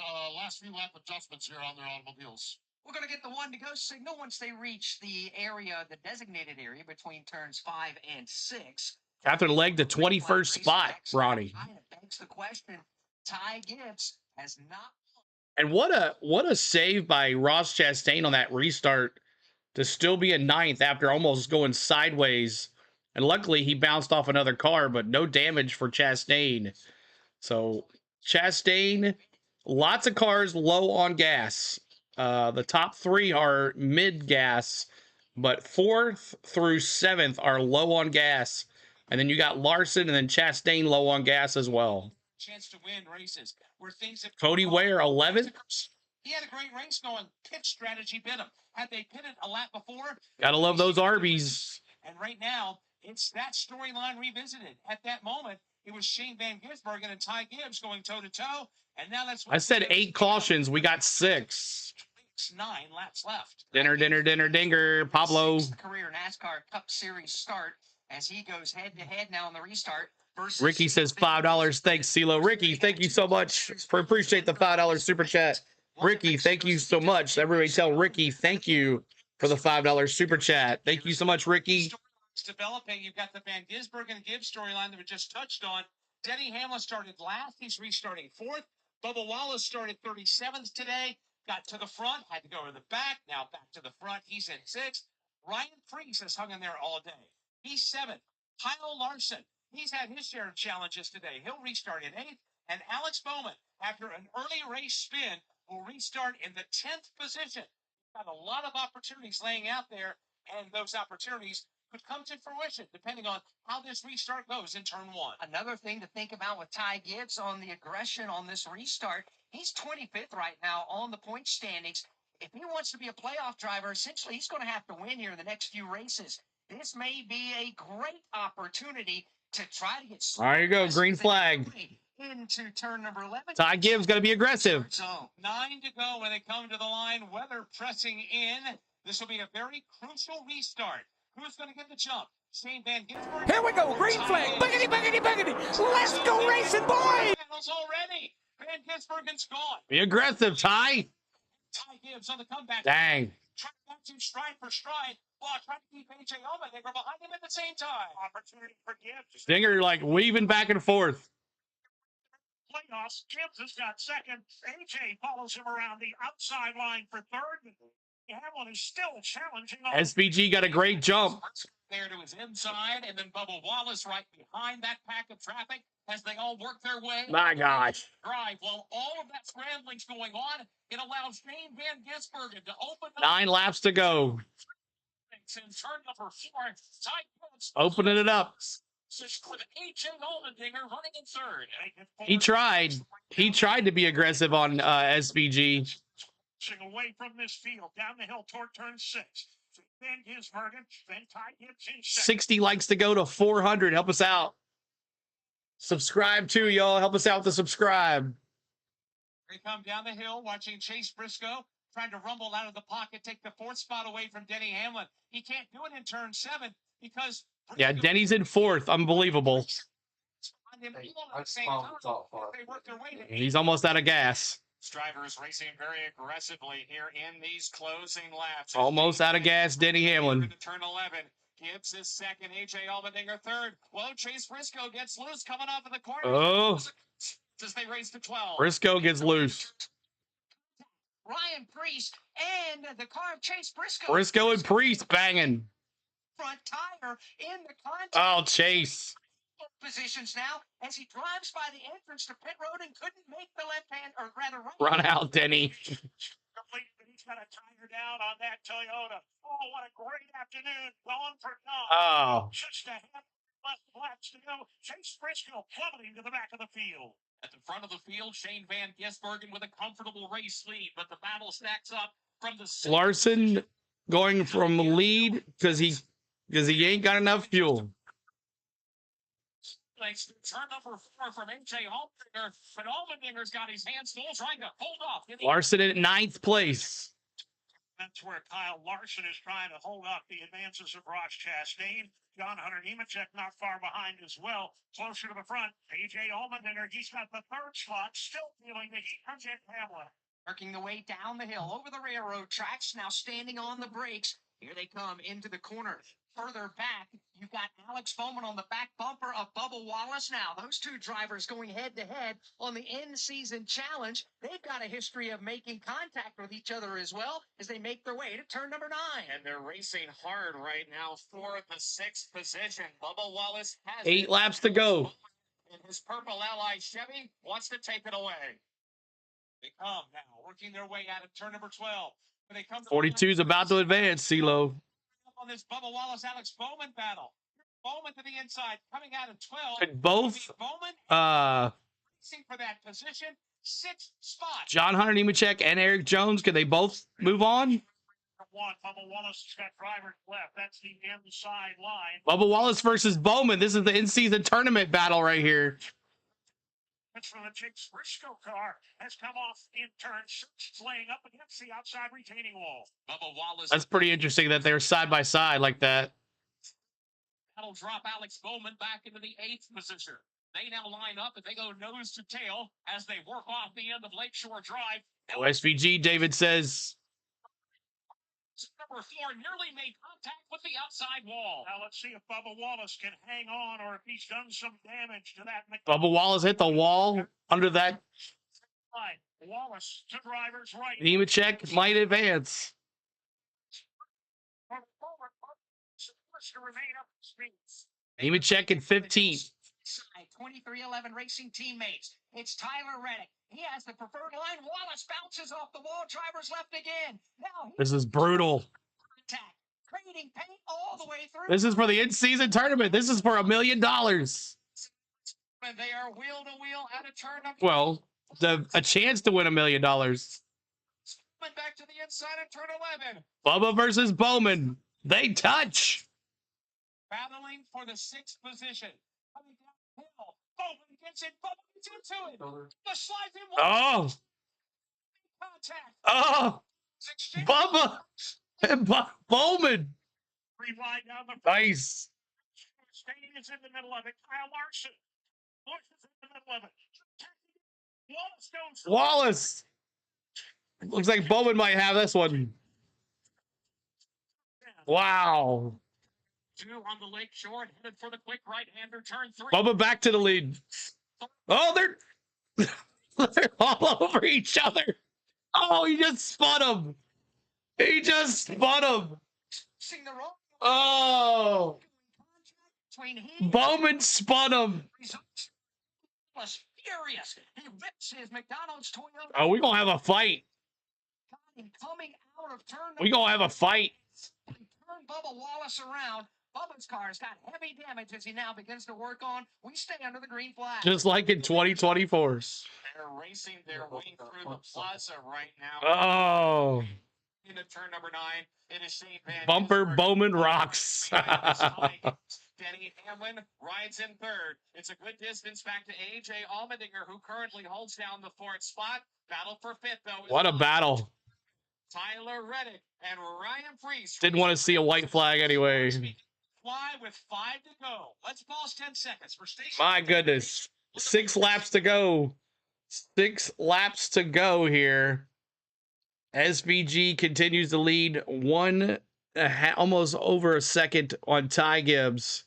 few lap adjustments here on their automobiles. We're going to get the one to go signal once they reach the area, the designated area between turns 5 and 6. After the leg, the 21st spot, Ronnie. Kind of begs the question. Ty Gibbs has not. And what a save by Ross Chastain on that restart to still be in 9th after almost going sideways. And luckily, he bounced off another car, but no damage for Chastain. So, Chastain, lots of cars low on gas. The top 3 are mid gas, but 4th through 7th are low on gas. And then you got Larson and then Chastain low on gas as well. Chance to win races where things have Cody Ware 11th. He had a great race going. Pit strategy bit him. Had they pitted a lap before, Gotta love those Arby's. and right now it's that storyline revisited. At that moment, it was Shane Van Gisbergen and Ty Gibbs going toe to toe, and now that's. I said 8 cautions. We got 6. 9 laps left. Dinner, dinger. Pablo. Career NASCAR Cup Series start as he goes head to head now in the restart. Ricky says $5. Thanks, CeeLo. Ricky, thank you so much. Appreciate the $5 super chat. Ricky, thank you so much. Everybody tell Ricky thank you for the $5 super chat. Thank you so much, Ricky. It's developing. You've got the Van Gisbergen and Gibbs storyline that we just touched on. Denny Hamlin started last. He's restarting 4th. Bubba Wallace started 37th today. Got to the front, had to go to the back. Now back to the front. He's in 6th. Ryan Preece has hung in there all day. He's 7th. Kyle Larson, he's had his share of challenges today. He'll restart in 8th. And Alex Bowman, after an early race spin, will restart in the 10th position. Got a lot of opportunities laying out there, and those opportunities could come to fruition depending on how this restart goes in turn 1. Another thing to think about with Ty Gibbs on the aggression on this restart, he's 25th right now on the point standings. If he wants to be a playoff driver, essentially he's going to have to win here in the next few races. This may be a great opportunity to try to get. There you go, green flag. Into turn number 11. Ty Gibbs got to be aggressive. So 9 to go when they come to the line. Weather pressing in. This will be a very crucial restart. Who's going to get the jump? Shane Van Gisbergen. Here we go, green flag. Buggity, buggity, buggity. Let's go racing, boys. Already. Van Gisbergen's gone. Be aggressive, Ty. Ty Gibbs on the comeback. Dang. Trying to stride for stride while trying to keep AJ Allmendinger behind him at the same time. Opportunity for Gibbs. Dinger like weaving back and forth. Playoffs. Gibbs has got 2nd. AJ follows him around the outside line for 3rd. Hamlin is still challenging. SVG got a great jump. There to his inside, and then Bubba Wallace right behind that pack of traffic as they all work their way. My gosh. Drive. While all of that scrambling's going on, it allows Shane Van Gisbergen to open up. 9 laps to go. And turn number 4. Opening it up. With AJ Allmendinger running in 3rd. He tried. He tried to be aggressive on SVG. Away from this field, down the hill toward turn 6. Van Gisbergen, then Ty Gibbs in 60 likes to go to 400. Help us out. Subscribe too, y'all. Help us out to subscribe. They come down the hill, watching Chase Briscoe trying to rumble out of the pocket, take the 4th spot away from Denny Hamlin. He can't do it in turn 7 because. Yeah, Denny's in 4th. Unbelievable. He's almost out of gas. Drivers racing very aggressively here in these closing laps. Almost out of gas, Denny Hamlin. Turn 11. Gibbs is 2nd. AJ Allmendinger 3rd. Well, Chase Briscoe gets loose coming off of the corner. Oh. As they race to 12. Briscoe gets loose. Ryan Preece and the car of Chase Briscoe. Briscoe and Preece banging. Front tire in the contact. Oh, Chase. Positions now as he drives by the entrance to pit road and couldn't make the left hand, or rather right. Run out, Denny. He's got a tire down on that Toyota. Oh, what a great afternoon. Going for 9. Oh. Just a half left laps to go. Chase Briscoe plummeting to the back of the field. At the front of the field, Shane Van Gisbergen with a comfortable race lead, but the battle stacks up from the Larson going from lead because he ain't got enough fuel. Turn number 4 from AJ Allmendinger, but Allmendinger's got his hands full trying to hold off. Larson in 9th place. That's where Kyle Larson is trying to hold off the advances of Ross Chastain. John Hunter Nemechek not far behind as well. Closer to the front, AJ Allmendinger, he's got the 3rd slot, still feeling the heat. Comes in Hamlin. Working the way down the hill over the railroad tracks, now standing on the brakes. Here they come into the corner. Further back, you've got Alex Bowman on the back bumper of Bubba Wallace now. Those two drivers going head-to-head on the in-season challenge. They've got a history of making contact with each other as well as they make their way to turn number 9. And they're racing hard right now for the 6th position. Bubba Wallace has 8 laps to go. And his purple ally Chevy wants to take it away. They come now, working their way out of turn number 12. When they come to 42 is about to advance, CeeLo. on this Bubba Wallace Alex Bowman battle. Bowman to the inside, coming out of 12. Could both Bowman racing for that position. 6 spots. John Hunter Nemechek and Eric Jones, could they both move on? Bubba Wallace has got drivers left. That's the inside line. Bubba Wallace versus Bowman. This is the in-season tournament battle right here. That's from the Chicks Briscoe car. Has come off in turn. It's laying up against the outside retaining wall. Bubba Wallace. That's pretty interesting that they're side by side like that. That'll drop Alex Bowman back into the 8th position. They now line up and they go nose to tail as they work off the end of Lakeshore Drive. SVG, David says. Number 4 nearly made contact with the outside wall. Now let's see if Bubba Wallace can hang on or if he's done some damage to that. Bubba Wallace hit the wall under that. Wallace to driver's right. Nemechek might advance. Nemechek in 15th. 2311 Racing teammates. It's Tyler Reddick. He has the preferred line. Wallace bounces off the wall. Driver's left again. Now This is brutal. attack. Trading paint all the way through. This is for the in-season tournament. This is for $1 million. And they are wheel to wheel at a turn up. Well, a chance to win $1 million. Back to the inside of turn 11. Bubba versus Bowman. They touch. Battling for the 6th position. Coming downhill. Bowman gets it. Bowman gets into it. The slides in. Oh. Contact. Oh. Bubba and Bowman. Rewind down the Nice. Stain is in the middle of it. Kyle Larson. Bush is in the middle of it. Wallace goes. Wallace. Looks like Bowman might have this one. Wow. 2 on the lake shore and headed for the quick right-hander turn 3. Bubba back to the lead. Oh, they're all over each other. Oh, he just spun him. He just spun him. Oh. Bowman spun him. Was furious. He whips his McDonald's Toyota. Oh, we're going to have a fight. Coming out of turn. We're going to have a fight. Turn Bubba Wallace around. Bubba's car's got heavy damage as he now begins to work on. We stay under the green flag. Just like in 2024. They're racing their way through the plaza right now. Oh. Into turn number 9. It is Shane Van Bumper Gisbergen. Bowman rocks. Denny Hamlin rides in 3rd. It's a good distance back to AJ Allmendinger, who currently holds down the 4th spot. Battle for 5th, though. What a battle. Tyler Reddick and Ryan Priest. Didn't want to see a white flag anyway. Fly with 5 to go. Let's pause 10 seconds for station. My goodness. 6 laps to go. 6 laps to go here. SVG continues to lead almost over a second on Ty Gibbs.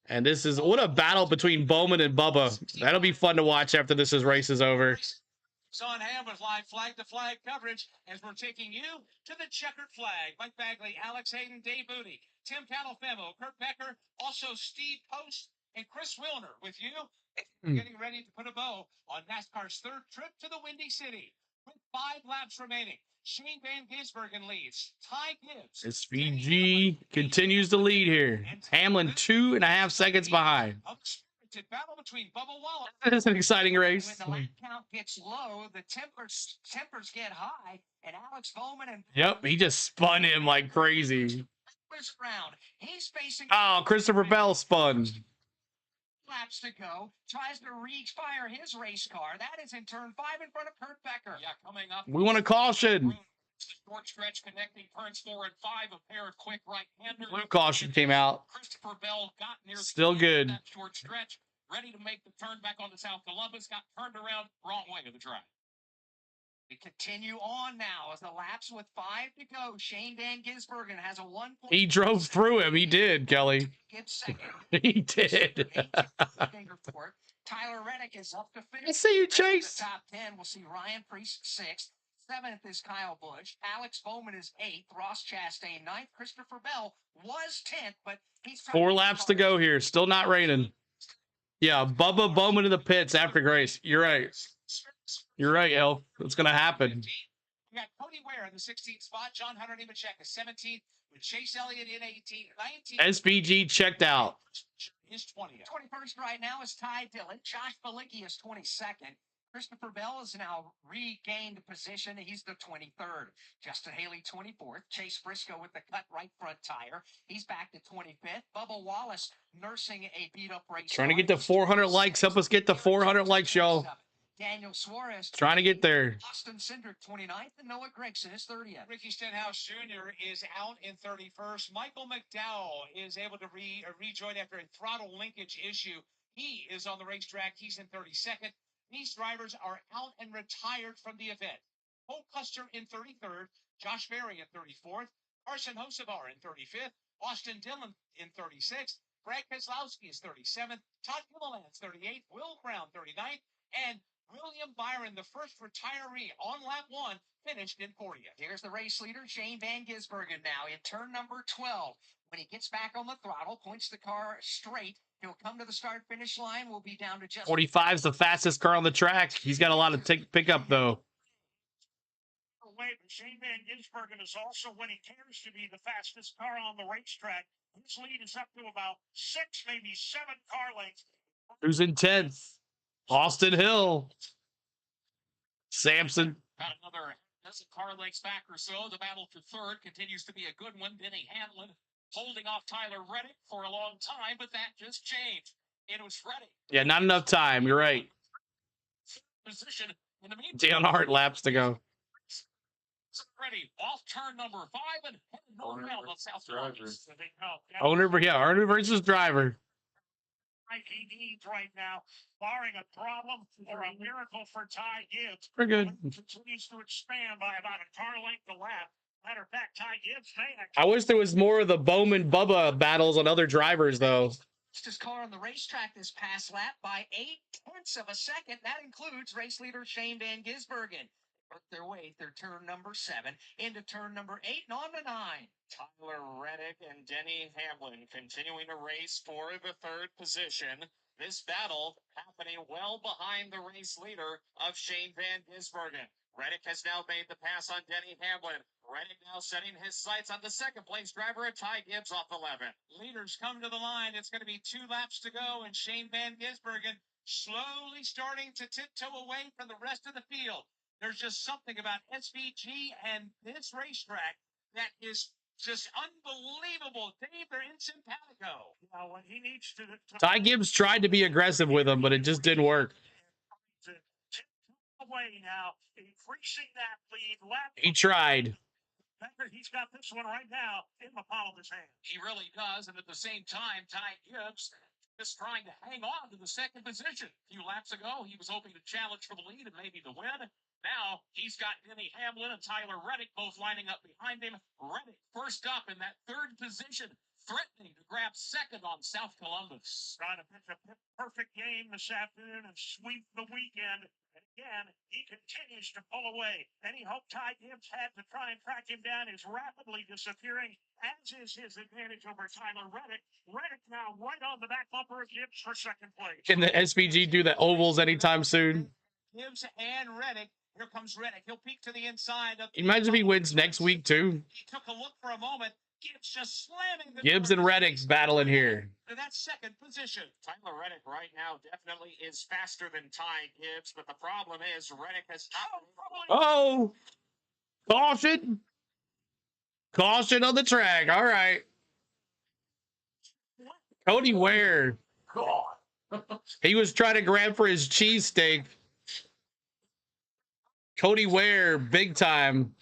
And this is what a battle between Bowman and Bubba. That'll be fun to watch after this race is over. It's on hand with live flag-to-flag coverage as we're taking you to the checkered flag. Mike Bagley, Alex Hayden, Dave Booty, Tim Calafemo, Kurt Becker, also Steve Post, and Chris Wilner with you. Getting ready to put a bow on NASCAR's 3rd trip to the Windy City. With 5 laps remaining, Shane Van Gisbergen leads. Ty Gibbs. SVG continues to lead here. Hamlin 2.5 seconds behind. Battle between Bubba Wallace. This is an exciting race. When the lap count gets low, the tempers get high, and Alex Bowman and Yep, he just spun him like crazy. round. He's facing. Oh, Christopher Bell spun. Laps to go. Tries to re-fire his race car. That is in turn 5 in front of Kurt Becker. Yeah, coming up. We want a caution. Short stretch connecting turns 4 and 5. A pair of quick right-handers. Blue caution came out. Christopher Bell got near Still good. that short stretch. Ready to make the turn back onto South Columbus. Got turned around wrong way of the track. We continue on now as the laps with 5 to go. Shane Van Gisbergen has a 1 point. He drove through him. He did, Kelly. Gibbs second. He did. Tyler Reddick is up to 5th. I see you, Chase. The top 10, we'll see Ryan Priest 6th. 7th is Kyle Busch. Alex Bowman is 8th. Ross Chastain 9th. Christopher Bell was 10th, but he's 4 laps to go here. Still not raining. Yeah, Bubba Bowman in the pits after Grace. You're right. You're right, Elf. It's gonna happen. We got Cody Ware in the 16th spot. John Hunter Nemechek is 17th. With Chase Elliott in 18th. 19th. SBG checked out. Is 20th. 21st right now is Ty Dillon. Josh Balicki is 22nd. Christopher Bell has now regained position. He's the 23rd. Justin Haley, 24th. Chase Briscoe with the cut right front tire. He's back to 25th. Bubba Wallace nursing a beat-up race. Trying to get to 400 likes. Help us get to 400 likes, y'all. Daniel Suarez. Trying to get there. Austin Cindric, 29th. And Noah Gregson is 30th. Ricky Stenhouse Jr. is out in 31st. Michael McDowell is able to rejoin after a throttle linkage issue. He is on the racetrack. He's in 32nd. These drivers are out and retired from the event. Cole Custer in 33rd, Josh Berry in 34th, Carson Hocevar in 35th, Austin Dillon in 36th, Brad Keselowski is 37th, Todd Gilliland's 38th, Will Brown 39th, and William Byron, the first retiree on lap 1, finished in 40th. Here's the race leader, Shane Van Gisbergen, now in turn number 12. When he gets back on the throttle, points the car straight, he'll come to the start-finish line. We'll be down to just 45 is the fastest car on the track. He's got a lot of pick up, though. Wait, Shane Van Gisbergen is also, when he cares to be, the fastest car on the racetrack. His lead is up to about 6, maybe 7 car lengths. Who's in 10th? Austin Hill. Sampson. Got another dozen car lengths back or so. The battle for third continues to be a good one. Denny Hamlin holding off Tyler Reddick for a long time, but that just changed. It was Reddick. Yeah, not enough time. You're right. Position in the meantime. Dale Hart laps to go. Ready off turn number 5 and heading northbound on South Columbus. Owner versus driver. He needs right now, barring a problem or a miracle for Ty Gibbs. We're good. Continues to expand by about a car length a lap. Matter of fact, Ty Gibbs. I wish there was more of the Bowman Bubba battles on other drivers, though. Fastest car on the racetrack this past lap by 0.8 of a second. That includes race leader Shane Van Gisbergen. Work their way through turn number 7 into turn number 8 and on to 9. Tyler Reddick and Denny Hamlin continuing to race for the third position. This battle happening well behind the race leader of Shane Van Gisbergen. Reddick has now made the pass on Denny Hamlin. Reddick now setting his sights on the second place driver at Ty Gibbs off 11. Leaders come to the line. It's going to be 2 laps to go, and Shane Van Gisbergen slowly starting to tiptoe away from the rest of the field. There's just something about SVG and this racetrack that is just unbelievable. Dave, they're in simpatico. Now, when he needs to Ty Gibbs tried to be aggressive with him, but it just didn't work. Away now, increasing that lead. He tried. He's got this one right now in the palm of his hand. He really does, and at the same time, Ty Gibbs just trying to hang on to the second position. A few laps ago, he was hoping to challenge for the lead and maybe the win. Now, he's got Denny Hamlin and Tyler Reddick both lining up behind him. Reddick first up in that third position, threatening to grab second on South Columbus. Trying to pitch a perfect game this afternoon and sweep the weekend. And again, he continues to pull away. Any hope Ty Gibbs had to try and track him down is rapidly disappearing, as is his advantage over Tyler Reddick. Reddick now right on the back bumper of Gibbs for second place. Can the SVG do the ovals anytime soon? Gibbs and Reddick. Here comes Reddick. He'll peek to the inside. Imagine if he wins next week, too. He took a look for a moment. Gibbs just slamming the Gibbs and Reddick's battling here. To that second position. Tyler Reddick right now definitely is faster than Ty Gibbs, but the problem is Reddick has... Oh! Caution! Caution on the track. All right. Cody Ware. He was trying to grab for his cheesesteak. Cody Ware, big time.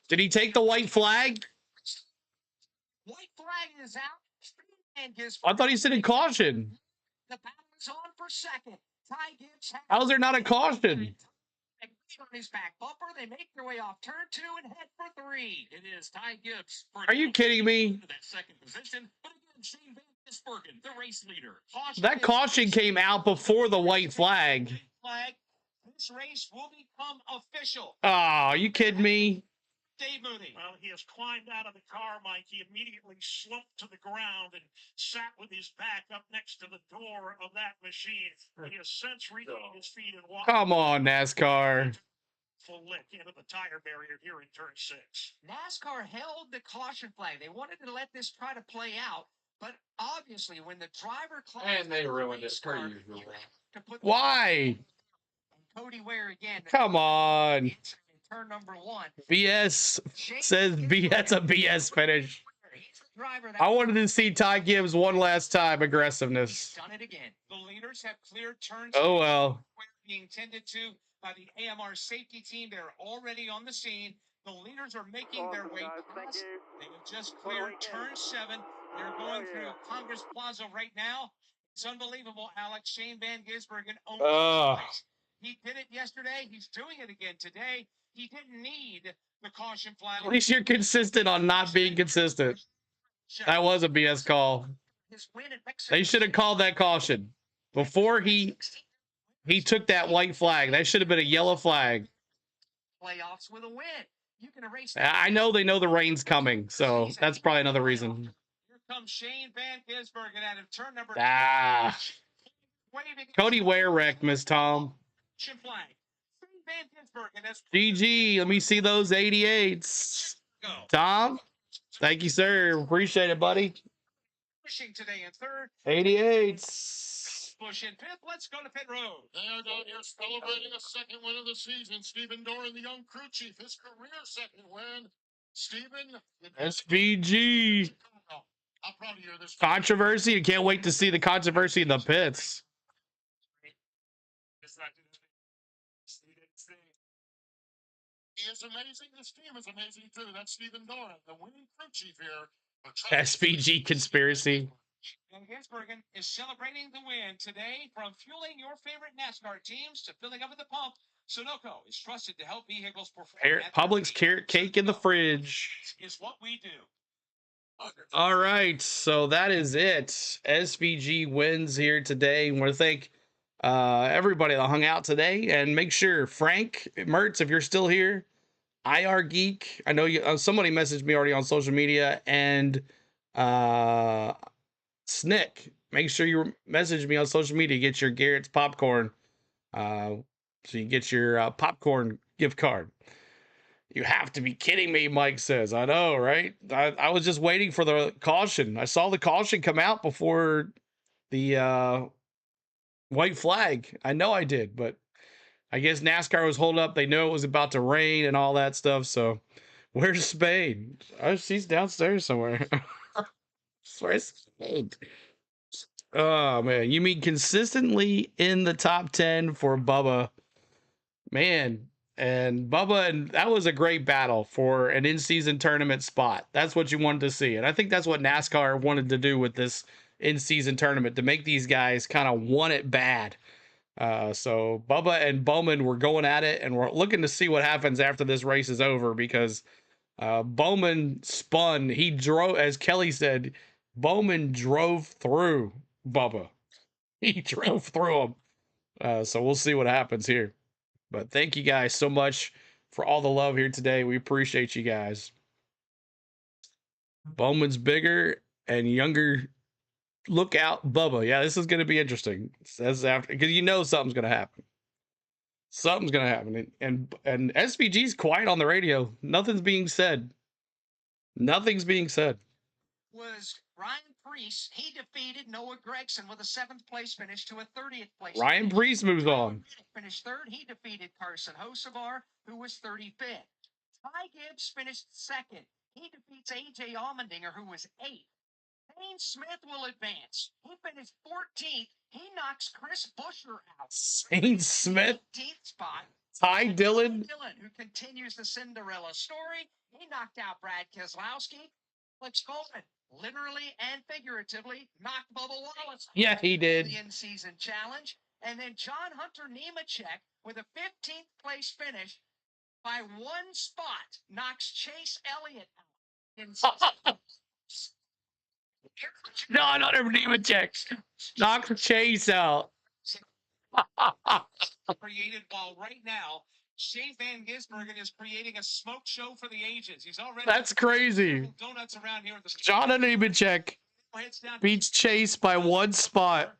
Did he take the white flag? White flag is out. I thought he said in caution. The battle is on for second. Ty Gibbs. How is there not a caution? On his back bumper, they make their way off turn 2 and head for 3. It is Ty Gibbs. Are you kidding me? That second position, but again, Shane Van Gisbergen, the race leader. That caution came out before the white flag. This race will become official. Oh, are you kidding me? Dave Mooney. Well, he has climbed out of the car, Mike. He immediately slumped to the ground and sat with his back up next to the door of that machine. He has since regained his feet and walked. Come on, NASCAR. Full lick into the tire barrier here in turn 6. NASCAR held the caution flag. They wanted to let this try to play out, but obviously when the driver And they ruined it per usual. Why? Cody Ware again. Come on. Turn number 1. BS says that's a BS finish. I wanted to see Ty Gibbs one last time aggressiveness. Done it again. The leaders have cleared turns. Oh well. Being tended to by the AMR safety team. They're already on the scene. The leaders are making their way past. They have just cleared turn 7. They're going through Congress Plaza right now. It's unbelievable, Alex. Shane Van Gisbergen owns it. He did it yesterday. He's doing it again today. He didn't need the caution flag. At least you're consistent on not being consistent. That was a BS call. They should have called that caution before he took that white flag. That should have been a yellow flag. Playoffs with a win. You can erase. I know they know the rain's coming, so that's probably another reason. Here comes Shane Van Gisbergen out of turn number 2. Cody Ware wrecked, Miss Tom. Flag. Shane Van Gisbergen has GG, let me see those 88s. Tom, thank you, sir. Appreciate it, buddy. pushing today in 3rd. 88s. Bush in 5th. Let's go to pit road. They are down here celebrating a second win of the season. Stephen Doran, the young crew chief, his career second win. Stephen. SVG. How proud of you of this Controversy. You can't wait to see the controversy in the pits. He is amazing. This team is amazing too. That's Stephen Doran, the winning crew chief here. SVG conspiracy. And Gisbergen is celebrating the win today, from fueling your favorite NASCAR teams to filling up at the pump. Sunoco is trusted to help vehicles perform. Publix carrot cake in the fridge. Is what we do. All right, so that is it. SVG wins here today. I want to thank everybody that hung out today, and make sure Frank Mertz, if you're still here, IR Geek. I know you. Somebody messaged me already on social media, and Snick. Make sure you message me on social media. Get your Garrett's popcorn, so you get your popcorn gift card. You have to be kidding me, Mike says. I know, right? I was just waiting for the caution. I saw the caution come out before the white flag. I know I did, but I guess NASCAR was holding up. They knew it was about to rain and all that stuff. So where's Spade? Oh, she's downstairs somewhere. Where's Spade? Oh, man. You mean consistently in the top 10 for Bubba? Man. And Bubba, and that was a great battle for an in-season tournament spot. That's what you wanted to see. And I think that's what NASCAR wanted to do with this in-season tournament, to make these guys kind of want it bad. So Bubba and Bowman were going at it, and we're looking to see what happens after this race is over, because Bowman spun. He drove, as Kelly said, Bowman drove through Bubba. He drove through him. So we'll see what happens here. But thank you guys so much for all the love here today. We appreciate you guys. Bowman's bigger and younger. Look out, Bubba. Yeah, this is going to be interesting. Says after, because you know something's going to happen. Something's going to happen. And SVG's quiet on the radio. Nothing's being said. Nothing's being said. Was Ryan Preece. He defeated Noah Gregson with a 7th place finish to a 30th place. Ryan Preece moves on. Finished 3rd. He defeated Carson Hocevar, who was 35th. Ty Gibbs finished 2nd. He defeats AJ Allmendinger, who was 8th. Dane Smith will advance. He finished 14th. He knocks Chris Buescher out. Shane Smith. 18th spot. Ty Dillon. Who continues the Cinderella story. He knocked out Brad Keselowski. Alex Coleman, literally and figuratively, knocked Bubba Wallace. Yeah, he did. The in-season challenge. And then John Hunter Nemechek, with a 15th place finish, by 1 spot, knocks Chase Elliott out. No, not every Nemechek. Knock Chase out. Created while right now Shane Van Gisbergen is creating a smoke show for the ages. He's already That's crazy. donuts around here at the John Nemechek heads down beats Chase by 1 spot.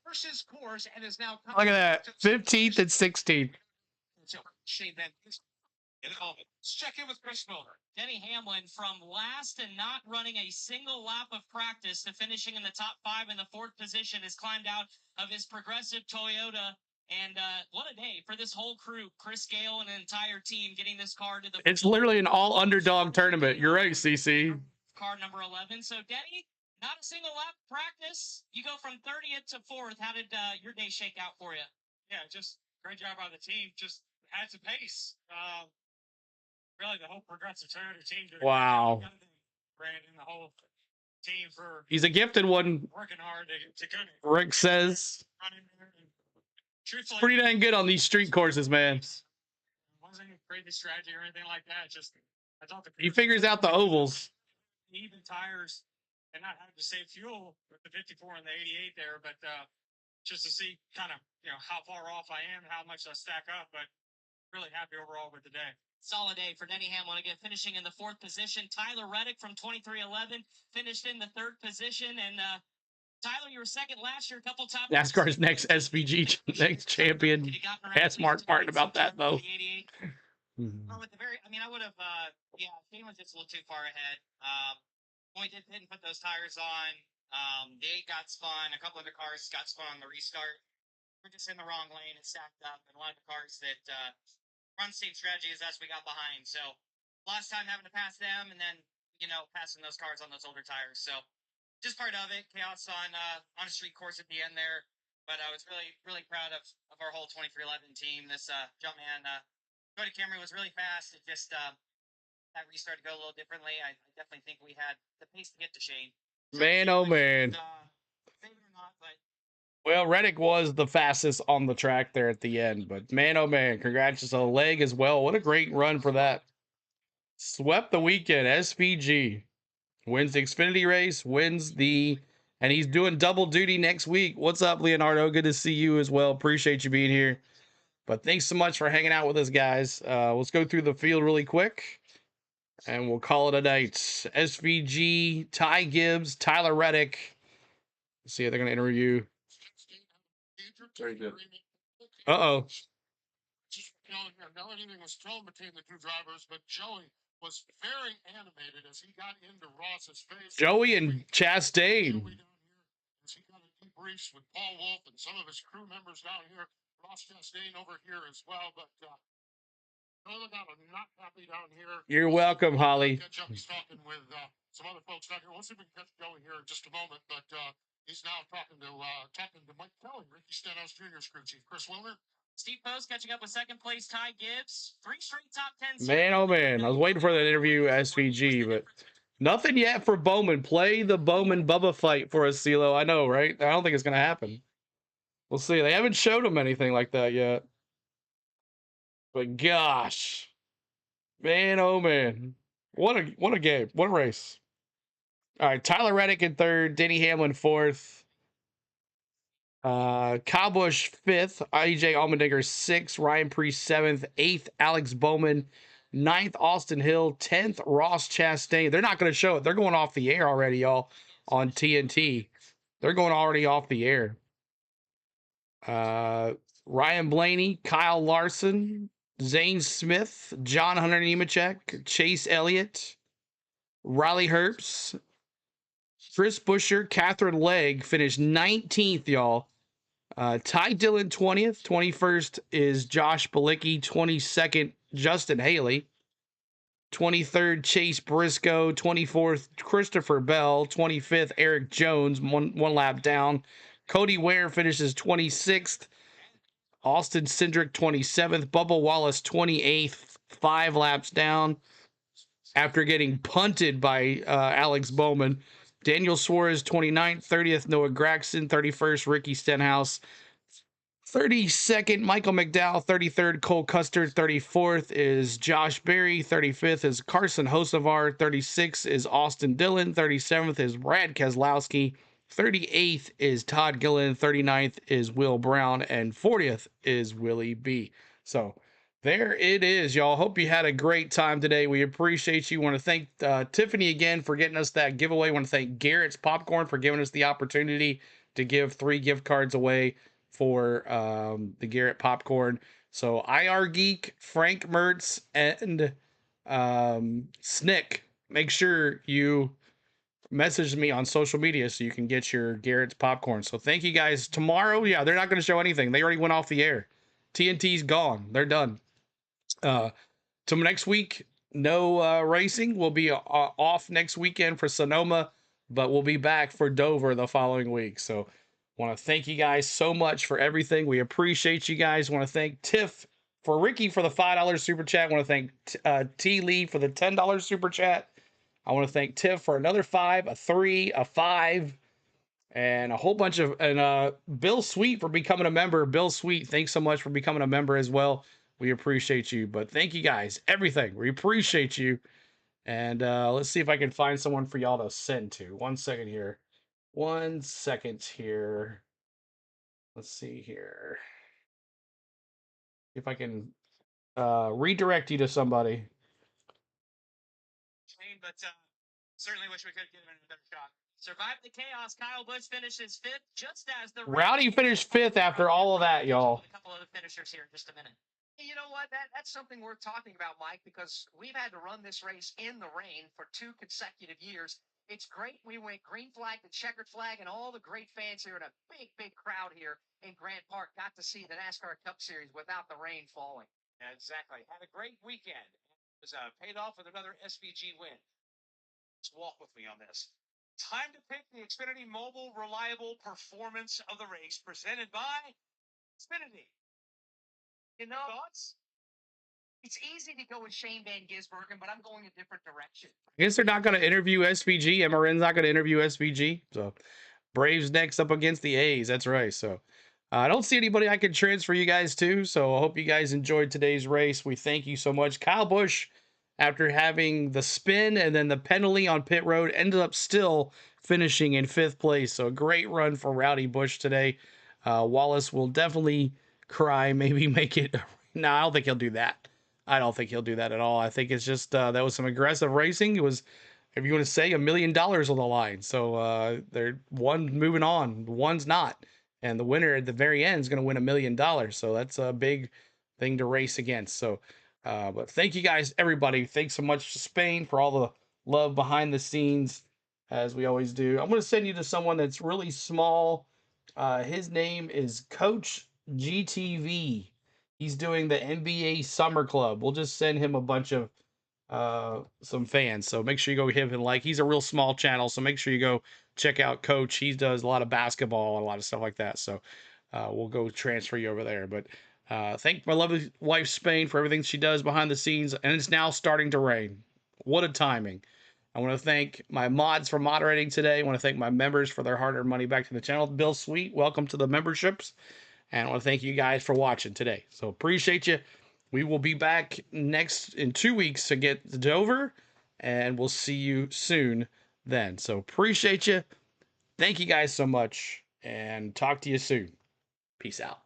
versus course and is now Look at that. 15th and 16th. Shane Van Gisbergen. In a moment. Let's check in with Chris Miller. Denny Hamlin from last and not running a single lap of practice to finishing in the top 5 in the 4th position has climbed out of his progressive Toyota. And what a day for this whole crew. Chris Gale and an entire team getting this car to the It's literally an all underdog tournament. You're right, CC. car number 11. So, Denny, not a single lap of practice. You go from 30th to 4th. How did your day shake out for you? Yeah, just great job by the team. Just had some pace. Really, the whole progressive Toyota team did a Wow. great job. Brandon, the whole team for He's a gifted one, working hard to kind of Rick says. running there. And truthfully, Pretty dang good on these street courses, man. it wasn't a crazy strategy or anything like that. Just I thought He figures out the ovals. even tires and not having to save fuel with the 54 and the 88 there, but just to see kind of how far off I am and how much I stack up. But really happy overall with the day. Solid day for Denny Hamlin, again finishing in the 4th position. Tyler Reddick from 2311 finished in the 3rd position. And Tyler, you were 2nd last year, a couple times. NASCAR's next SVG next champion. Ask Mark Martin about that, though. Well, with the very, I mean, I would have, Shane was just a little too far ahead. Point didn't put those tires on. The 8 got spun. A couple of the cars got spun on the restart. We're just in the wrong lane and stacked up. And a lot of the cars that run same strategy as us, we got behind. So last time having to pass them and then, passing those cars on those older tires. So just part of it. Chaos on a street course at the end there. But I was really, really proud of our whole 2311 team. This Jumpman, Toyota Camry was really fast. It just that restart to go a little differently. I definitely think we had the pace to get to Shane. Man, oh man. Favorite or not, but Well, Reddick was the fastest on the track there at the end, but man, oh man, congrats to the leg as well. What a great run for that. Swept the weekend. SVG wins the Xfinity race, and he's doing double duty next week. What's up, Leonardo? Good to see you as well. Appreciate you being here. But thanks so much for hanging out with us, guys. Let's go through the field really quick, and we'll call it a night. SVG, Ty Gibbs, Tyler Reddick. Let's see if they're going to interview. Very good. Uh-oh. Now anything was thrown between the two drivers, but Joey was very animated as he got into Ross's face. Joey and Chastain. As he got a debriefs with Paul Wolf and some of his crew members down here. Ross Chastain over here as well, but Taylor got not happy down here. You're welcome, Holly. Catch up. He's talking with some other folks down here. We'll see if we can catch Joey here in just a moment, but he's now talking to Mike Kelly, Ricky Stenhouse Jr.'s crew chief, Chris Wilner. Steve Post catching up with 2nd place Ty Gibbs. 3 straight top 10. Man, oh man. I was waiting for that interview SVG, but nothing yet for Bowman. Play the Bowman Bubba fight for us, CeeLo. I know, right? I don't think it's going to happen. We'll see. They haven't showed him anything like that yet. But gosh. Man, oh man. What a game. What a race. All right, Tyler Reddick in 3rd, Denny Hamlin 4th. Kyle Busch 5th, EJ Allmendinger 6th, Ryan Preece 7th, 8th, Alex Bowman, 9th, Austin Hill, 10th, Ross Chastain. They're not going to show it. They're going off the air already, y'all, on TNT. They're going already off the air. Ryan Blaney, Kyle Larson, Zane Smith, John Hunter Nemechek, Chase Elliott, Riley Herbst, Chris Buescher, Catherine Legg finished 19th, y'all. Ty Dillon 20th. 21st is Josh Bilicki. 22nd, Justin Haley. 23rd, Chase Briscoe. 24th, Christopher Bell. 25th, Eric Jones, one lap down. Cody Ware finishes 26th. Austin Cindric 27th. Bubba Wallace 28th, 5 laps down after getting punted by Alex Bowman. Daniel Suarez 29th, 30th, Noah Gragson, 31st, Ricky Stenhouse, 32nd, Michael McDowell, 33rd, Cole Custer, 34th is Josh Berry, 35th is Carson Hocevar, 36th is Austin Dillon, 37th is Brad Keselowski, 38th is Todd Gillen, 39th is Will Brown, and 40th is Willie B. So There it is, y'all. Hope you had a great time today. We appreciate you. Want to thank Tiffany again for getting us that giveaway. Want to thank Garrett's Popcorn for giving us the opportunity to give 3 gift cards away for the Garrett Popcorn. So IR Geek, Frank Mertz, and Snick, make sure you message me on social media so you can get your Garrett's Popcorn. So thank you guys. Tomorrow, yeah, they're not going to show anything. They already went off the air. TNT's gone. They're done. Till next week, no racing. We'll be off next weekend for Sonoma, but we'll be back for Dover the following week. So want to thank you guys so much for everything. We appreciate you guys. Want to thank Tiff for Ricky for the $5 super chat. Want to thank T Lee for the $10 super chat. I want to thank Tiff for another 5, a 3, a 5, and a whole bunch of, and Bill Sweet for becoming a member. Bill Sweet, thanks so much for becoming a member as well. We appreciate you. But thank you guys, everything. We appreciate you. And let's see if I can find someone for y'all to send to. 1 second here. 1 second here. Let's see here. If I can redirect you to somebody. But certainly wish we could have given him a better shot. Survived the chaos. Kyle Busch finishes 5th, just as the Rowdy finished 5th after all of that, y'all. A couple other finishers here in just a minute. You know what? That's something worth talking about, Mike, because we've had to run this race in the rain for 2 consecutive years. It's great we went green flag to checkered flag, and all the great fans here in a big, big crowd here in Grant Park got to see the NASCAR Cup Series without the rain falling. Yeah, exactly. Had a great weekend. It was paid off with another SVG win. Let's walk with me on this. Time to pick the Xfinity Mobile Reliable Performance of the Race, presented by Xfinity. You know, Thoughts? it's easy to go with Shane Van Gisbergen, but I'm going a different direction. I guess they're not going to interview SVG. MRN's not going to interview SVG. So Braves next up against the A's. That's right. So I don't see anybody I can transfer you guys to. So I hope you guys enjoyed today's race. We thank you so much. Kyle Busch, after having the spin and then the penalty on pit road, ended up still finishing in 5th place. So a great run for Rowdy Busch today. Wallace will definitely cry, maybe make it. No, I don't think he'll do that. I don't think he'll do that at all. I think it's just that was some aggressive racing. It was, if you want to say, $1 million on the line. So they're one moving on, one's not, and the winner at the very end is going to win $1 million. So that's a big thing to race against. So, but thank you guys, everybody. Thanks so much to Spain for all the love behind the scenes, as we always do. I'm going to send you to someone that's really small. His name is Coach GTV. He's doing the NBA Summer Club. We'll just send him a bunch of some fans. So make sure you go give him like. He's a real small channel, so make sure you go check out Coach. He does a lot of basketball and a lot of stuff like that. So we'll go transfer you over there. But thank my lovely wife Spain for everything she does behind the scenes. And it's now starting to rain. What a timing. I want to thank my mods for moderating today. I want to thank my members for their hard-earned money back to the channel. Bill Sweet, welcome to the memberships. And I want to thank you guys for watching today. So appreciate you. We will be back next in 2 weeks to get to Dover, and we'll see you soon then. So appreciate you. Thank you guys so much, and talk to you soon. Peace out.